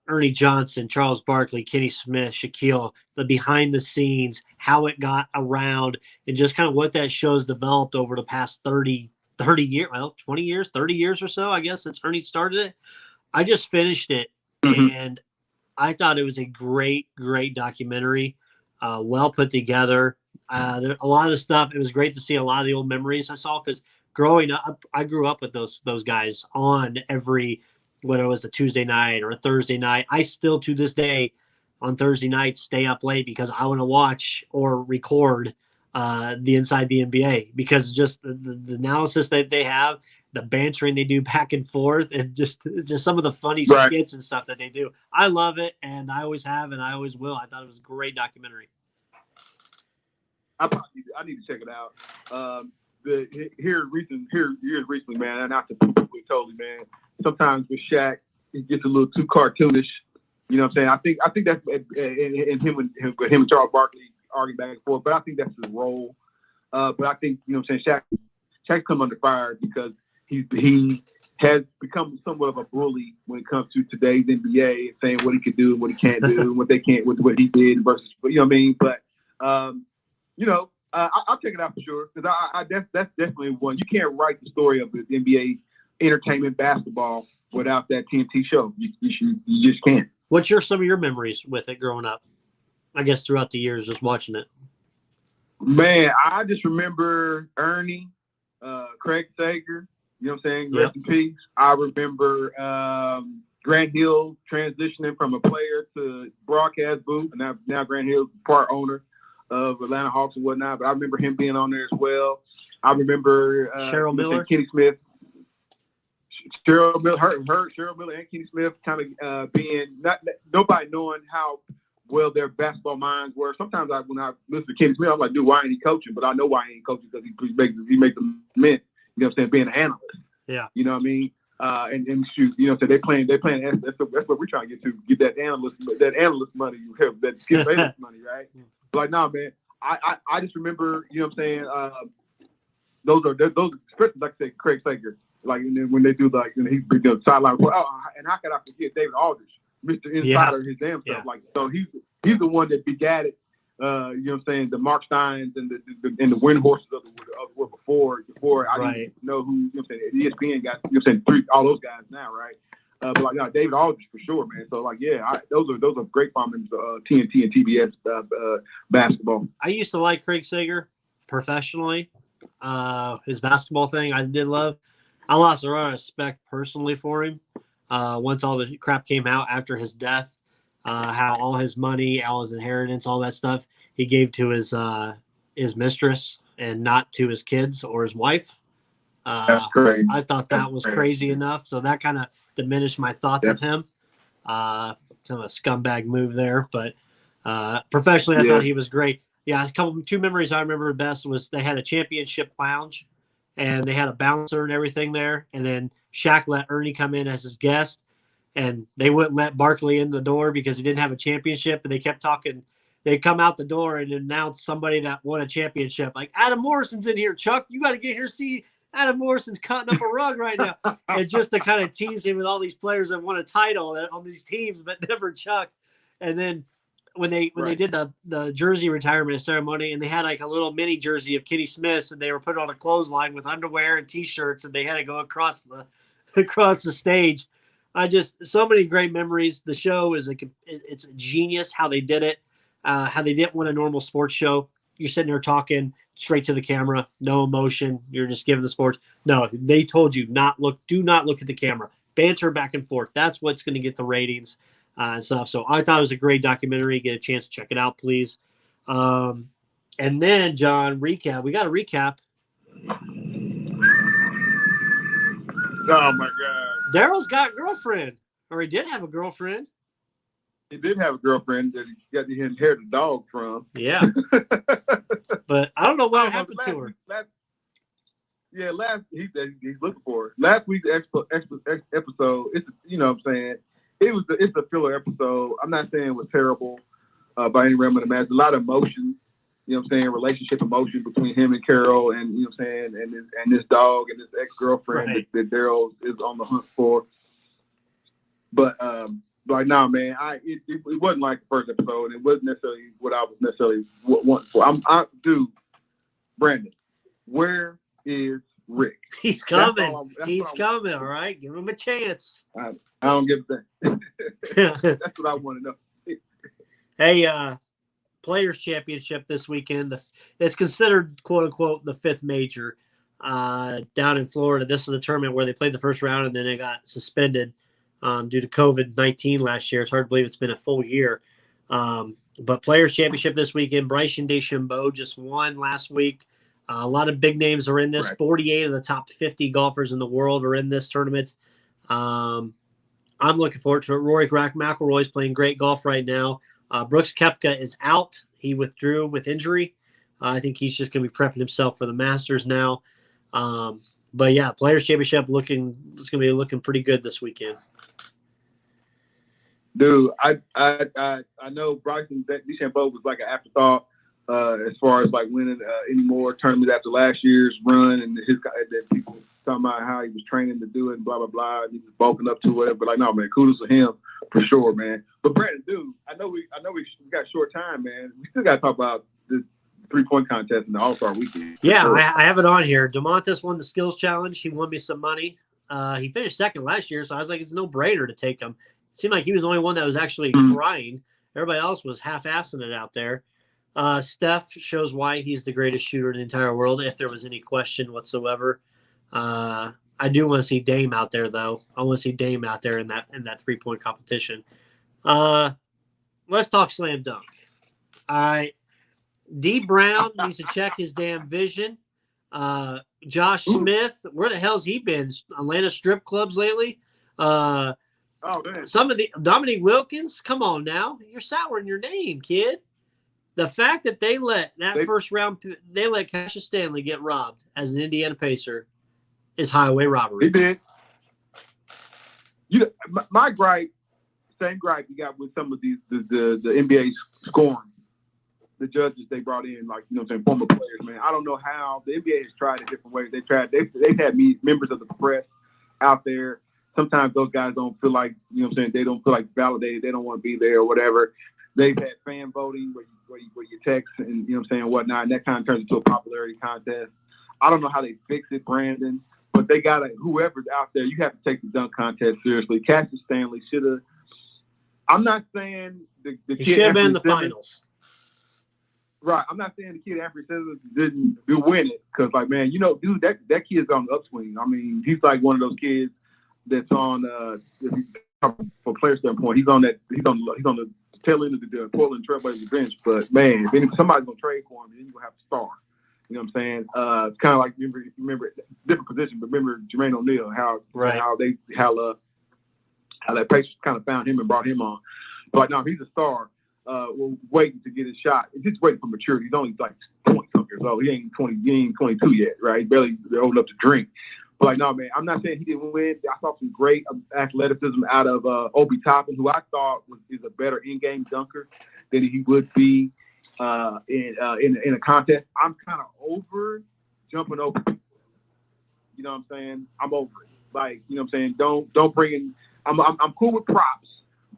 Ernie Johnson, Charles Barkley, Kenny Smith, Shaquille, the behind the scenes, how it got around, and just kind of what that show's developed over the past 30 years, 20 years, 30 years or so, I guess, since Ernie started it. I just finished it, and I thought it was a great, great documentary, well put together. A lot of the stuff, it was great to see a lot of the old memories I saw, because growing up, I grew up with those guys on every, whether it was a Tuesday night or a Thursday night. I still, to this day, on Thursday nights, stay up late because I want to watch or record the Inside the NBA, because just the analysis that they have, the bantering they do back and forth, and just some of the funny skits and stuff that they do. I love it, and I always have, and I always will. I thought it was a great documentary. I need to check it out. Here recently, man, and not to poo-poo it totally, man. Sometimes with Shaq, it gets a little too cartoonish. You know what I'm saying? I think that's and him and Charles Barkley arguing back and forth, but I think that's his role. But I think, you know what I'm saying, Shaq come under fire because he has become somewhat of a bully when it comes to today's NBA, and saying what he could do and what he can't do and what they can't, with what he did versus, you know what I mean? But I'll check it out for sure, because that's definitely one. You can't write the story of the NBA entertainment basketball without that TNT show. You just can't. What's some of your memories with it growing up? I guess throughout the years, just watching it. Man, I just remember Ernie, Craig Sager. You know what I'm saying? Rest in peace. I remember Grant Hill transitioning from a player to broadcast booth, and now Grant Hill's part owner of Atlanta Hawks and whatnot. But I remember him being on there as well. I remember Cheryl Miller, Kenny Smith. Cheryl Miller and Kenny Smith kind of being nobody knowing how well their basketball minds were. Sometimes when I listen to Kenny Smith, I'm like, dude, why ain't he coaching? But I know why he ain't coaching, because he makes them mint. You know what I'm saying? Being an analyst. Yeah. You know what I mean? And shoot, you know what I'm saying? They playing. That's what we're trying to get that analyst money, that Skip Bayless money, right? But like, nah, man. I just remember, you know what I'm saying? Those, especially like I said, Craig Sager. Like, and then when they do, like, he's been the sideline. And how could I forget David Aldridge, Mr. Insider, his damn self. Yeah. Like, so he's the one that begat it. You know what I'm saying? The Mark Steins and the wind horses of the world before I didn't even know who, you know what I'm saying? ESPN got, you know what I'm saying, all those guys now, right? But like, no, David Aldridge for sure, man. So like, yeah, those are great moments. TNT and TBS basketball. I used to like Craig Sager professionally. His basketball thing I did love. I lost a lot of respect personally for him once all the crap came out after his death. How all his money, all his inheritance, all that stuff he gave to his mistress and not to his kids or his wife. That's crazy. I thought that was crazy enough. So that kind of diminished my thoughts of him. Kind of a scumbag move there. But professionally, I thought he was great. Yeah, two memories I remember best was they had a championship lounge, and they had a bouncer and everything there. And then Shaq let Ernie come in as his guest, and they wouldn't let Barkley in the door because he didn't have a championship. And they kept talking. They'd come out the door and announce somebody that won a championship. Like, Adam Morrison's in here, Chuck. You got to get here, see Adam Morrison's cutting up a rug right now. And just to kind of tease him with all these players that won a title on these teams, but never Chuck. And then when they did the jersey retirement ceremony, and they had like a little mini jersey of Kenny Smith's, and they were put on a clothesline with underwear and T-shirts, and they had to go across the stage. So many great memories. The show it's a genius how they did it, how they didn't want a normal sports show. You're sitting there talking straight to the camera, no emotion. You're just giving the sports. No, they told you do not look at the camera. Banter back and forth. That's what's going to get the ratings and stuff. So I thought it was a great documentary. Get a chance to check it out, please. And then, John, recap. We got a recap. Oh, my God. Daryl's got a girlfriend, or he did have a girlfriend. He did have a girlfriend that he got to inherit a dog from. Yeah. But I don't know what happened to her. Yeah, he's looking for it. Last week's episode, it's you know what I'm saying, it's a filler episode. I'm not saying it was terrible by any realm of the match. A lot of emotion, you know what I'm saying, relationship emotion between him and Carol, and you know what I'm saying, and this dog and this ex-girlfriend that Daryl is on the hunt for. But like, nah, man, it wasn't like the first episode. It wasn't necessarily what I was necessarily wanting for. Dude, Brandon, where is Rick? He's coming. He's coming. All right, give him a chance. I don't give a thing. That's what I want to know. Hey, Players Championship this weekend. It's considered, quote unquote, the fifth major down in Florida. This is the tournament where they played the first round and then they got suspended due to COVID-19 last year. It's hard to believe it's been a full year. But Players Championship this weekend. Bryson DeChambeau just won last week. A lot of big names are in this. Right. 48 of the top 50 golfers in the world are in this tournament. I'm looking forward to it. Rory McIlroy is playing great golf right now. Brooks Koepka is out. He withdrew with injury. I think he's just going to be prepping himself for the Masters now. But yeah, Players Championship it's going to be looking pretty good this weekend. Dude, I know Bryson DeChambeau was like an afterthought as far as like winning any more tournaments after last year's run, and that people talking about how he was training to do it and blah blah blah. And he was bulking up to whatever. But like, no, man, kudos to him for sure, man. But Brandon, dude, I know we got short time, man. We still got to talk about the 3-point contest in the All-Star weekend. Yeah, sure. I have it on here. DeMontis won the skills challenge. He won me some money. He finished second last year, so I was like, it's a no-brainer to take him. It seemed like he was the only one that was actually trying. Everybody else was half-assing it out there. Steph shows why he's the greatest shooter in the entire world, if there was any question whatsoever. I do want to see Dame out there, though. I want to see Dame out there in that 3-point competition. Let's talk slam dunk. All right. D. Brown needs to check his damn vision. Josh Smith, where the hell's he been? Atlanta strip clubs lately? Man. Some of the Dominique Wilkins, come on now. You're souring your name, kid. The fact that they let first round, they let Cassius Stanley get robbed as an Indiana Pacer is highway robbery. They did. My gripe, same gripe you got with some of these the NBA scoring. The judges they brought in, like, you know what I'm saying, former players, man. I don't know how the NBA has tried it different ways. They've had members of the press out there. Sometimes those guys don't feel like, you know what I'm saying, they don't feel like validated. They don't want to be there or whatever. They've had fan voting where you text and, you know what I'm saying, whatnot, and that kind of turns into a popularity contest. I don't know how they fix it, Brandon, but they got to, whoever's out there, you have to take the dunk contest seriously. Cassius Stanley should have, I'm not saying the kid should have been in the finals. Right. I'm not saying the kid Anthony Simmons didn't win it because, like, man, you know, dude, that kid's on the upswing. I mean, he's like one of those kids that's on from player standpoint. He's on the tail end of the Portland Trailblazers bench. But man, if somebody's gonna trade for him, then you're gonna have to star. You know what I'm saying? It's kind of like remember different position, but remember Jermaine O'Neal, how that Pacers kind of found him and brought him on. But no, he's a star. We're waiting to get his shot. He's just waiting for maturity. He's only like 20-something years old. He ain't 22 yet, right? Barely old enough to drink. But like, no, man, I'm not saying he didn't win. I saw some great athleticism out of Obi Toppin, who I thought is a better in-game dunker than he would be in a contest. I'm kind of over jumping over people. You know what I'm saying? I'm over it. Like, you know what I'm saying? Don't bring in. I'm cool with props.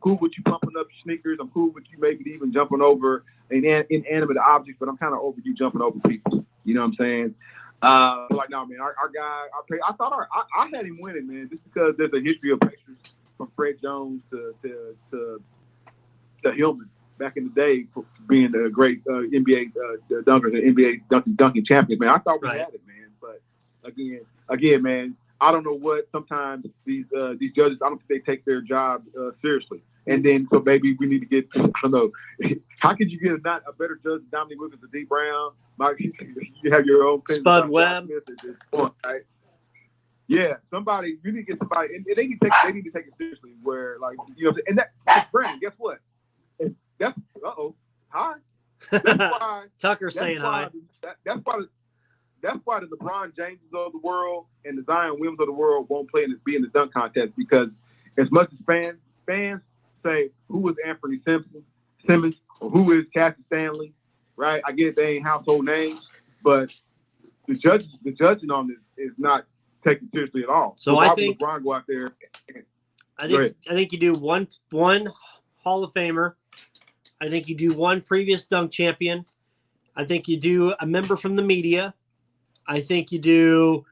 Cool with you pumping up your sneakers. I'm cool with you maybe even jumping over an inanimate object, but I'm kind of over you jumping over people. You know what I'm saying? Like, no, man, our guy, I thought I had him winning, man, just because there's a history of Pacers from Fred Jones to Hillman back in the day for being the great NBA dunkers and NBA dunking champions, man. I thought we had it, man. But again, man, I don't know what sometimes these judges, I don't think they take their job seriously. And then, so maybe we need to get, I don't know, how could you get a better judge than Dominique Wilkins or D. Brown? Mike, you have your own opinion. Spud Webb. Right? Yeah, somebody, you need to get somebody, and they need to take it seriously where, like, you know, and that, Brandon, guess what? That's, hi. That's why. Tucker's saying hi. That's why that's why the LeBron Jameses of the world and the Zion Williams of the world won't be in the dunk contest, because as much as fans say, who is Anthony Simmons, or who is Cassie Stanley, right? I get they ain't household names, but the judging on this is not taken seriously at all. So why I would think LeBron go out there. I think you do one Hall of Famer. I think you do one previous dunk champion. I think you do a member from the media. I think you do,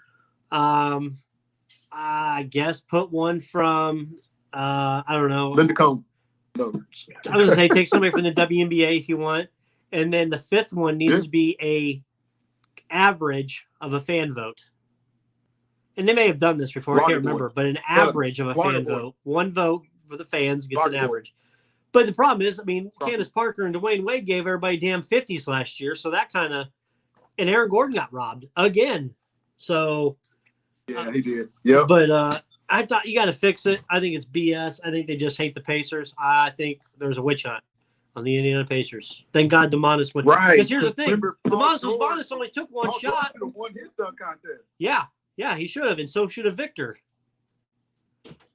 I guess, put one from, I don't know. Linda Cohn. No. I was going to say take somebody from the WNBA if you want. And then the fifth one needs to be a average of a fan vote. And they may have done this before. I can't remember. But an average of a fan vote. One vote for the fans gets an average. But the problem is, I mean, Candace Parker and Dwayne Wade gave everybody damn 50s last year. So that kind of – and Aaron Gordon got robbed again. So – yeah, he did. Yeah. But I thought you got to fix it. I think it's BS. I think they just hate the Pacers. I think there's a witch hunt on the Indiana Pacers. Thank God DeMontis went. Right. Because here's the thing. DeMontis only took one shot. Won his dunk contest. Yeah, he should have, and so should have Victor.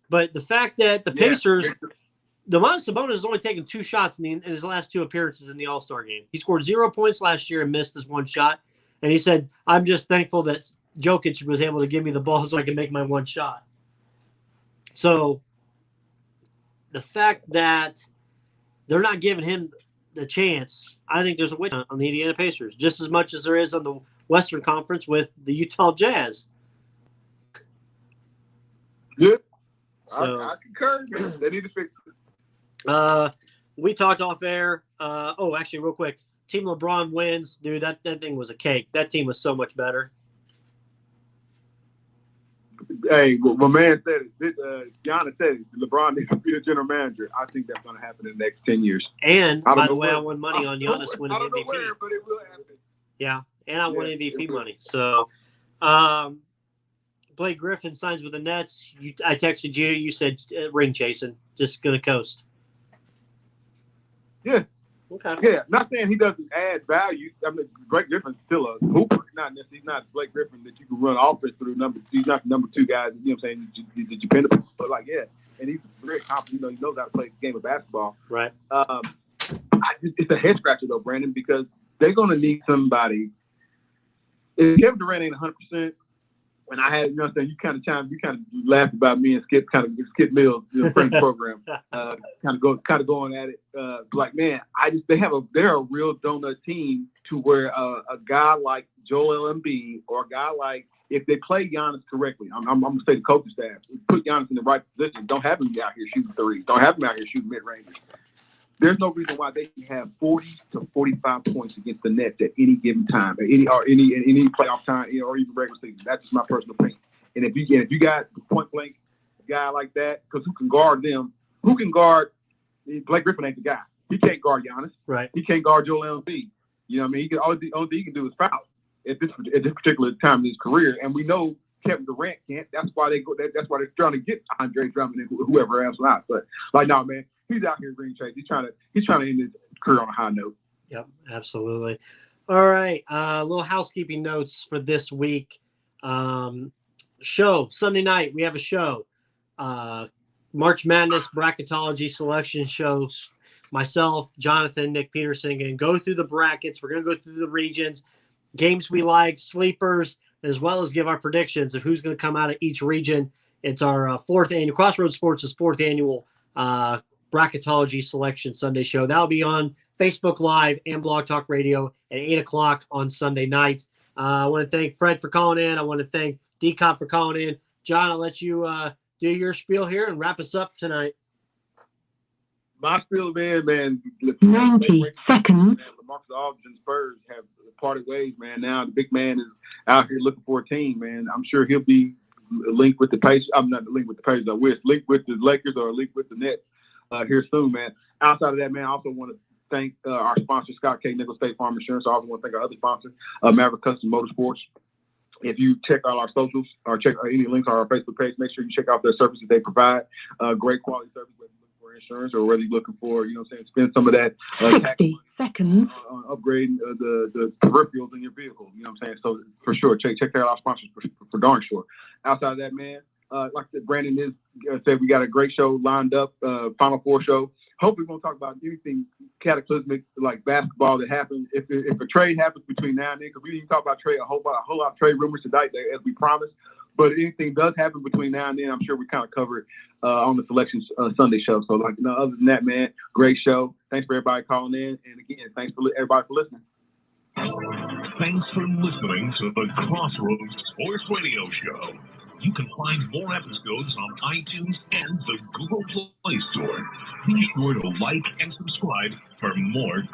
But the fact that the Pacers – Domantas Sabonis has only taken 2 shots in his last 2 appearances in the All-Star game. He scored 0 points last year and missed his 1 shot. And he said, I'm just thankful that Jokic was able to give me the ball so I can make my 1 shot. So the fact that they're not giving him the chance, I think there's a witch hunt on the Indiana Pacers, just as much as there is on the Western Conference with the Utah Jazz. Good. So, I concur. They need to fix it. We talked off air. Actually, real quick, Team LeBron wins, dude. That thing was a cake. That team was so much better. Hey, well, my man said it. Giannis said it. LeBron needs to be the general manager. I think that's going to happen in the next 10 years. And by the way, I won money on Giannis winning MVP. I don't know where, but it will happen. Yeah, and I won MVP money. So, Blake Griffin signs with the Nets. I texted you. You said ring chasing, just going to coast. Yeah. Okay. Yeah. Not saying he doesn't add value. I mean, Blake Griffin's still a hooper. He's not Blake Griffin that you can run offense through. He's not the number 2 guy. You know what I'm saying? He's dependable. But and he's very confident. He knows how to play the game of basketball. Right. It's a head scratcher though, Brandon, because they're going to need somebody. If Kevin Durant ain't 100%. And I had, you know what I'm saying, you kind of laughed about me and Skip Mills, friends program, kind of going at it. Man, they're a real donut team to where a guy like Joel Embiid or a guy like, if they play Giannis correctly, I'm going to say the coaching staff, put Giannis in the right position. Don't have him out here shooting threes. Don't have him out here shooting mid-ranges. There's no reason why they can have 40 to 45 points against the Nets at any given time, at any playoff time, or even regular season. That's just my personal opinion. And if you got point blank guy like that, because who can guard them? Who can guard? Blake Griffin ain't the guy. He can't guard Giannis. Right. He can't guard Joel Embiid. You know what I mean? Only thing he can do is foul at this particular time in his career. And we know Kevin Durant can't. That's why that's why they're trying to get Andre Drummond and whoever else out. But no, man. He's out here ring chase. He's trying to end his career on a high note. Yep, absolutely. All right, little housekeeping notes for this week. Show Sunday night. We have a show. March Madness bracketology selection shows. Myself, Jonathan, Nick Peterson, and go through the brackets. We're going to go through the regions, games we like, sleepers, as well as give our predictions of who's going to come out of each region. It's our 4th annual Crossroads Sports' 4th annual bracketology selection Sunday show. That'll be on Facebook Live and Blog Talk Radio at 8 o'clock on Sunday night. I want to thank Fred for calling in. I want to thank D-Cop for calling in. John, I'll let you do your spiel here and wrap us up tonight. My spiel, man. 90 seconds. LaMarcus Aldridge and Spurs have parted ways, man. Now the big man is out here looking for a team, man. I'm sure he'll be linked with the Pacers. I'm not linked with the Pacers. I wish linked with the Lakers or linked with the Nets. Here soon, man. Outside of that, man, I also want to thank our sponsor, Scott K. Nichols State Farm Insurance. I also want to thank our other sponsor, Maverick Custom Motorsports. If you check out our socials or check any links on our Facebook page, make sure you check out their services they provide. Great quality service, whether you're looking for insurance or whether you're looking for, spend some of that tax money seconds. Upgrading the peripherals in your vehicle. You know what I'm saying? So for sure, check out our sponsors for darn sure. Outside of that, man, like I said, Brandon said we got a great show lined up, Final Four show. Hopefully, we won't talk about anything cataclysmic like basketball that happens. If a trade happens between now and then, because we didn't talk about trade, a whole lot of trade rumors tonight, as we promised. But if anything does happen between now and then, I'm sure we kind of cover it on the Selection Sunday show. So, like, other than that, man, great show. Thanks for everybody calling in, and again, thanks for everybody for listening. Thanks for listening to the Crossroads Sports Radio Show. You can find more episodes on iTunes and the Google Play Store. Be sure to like and subscribe for more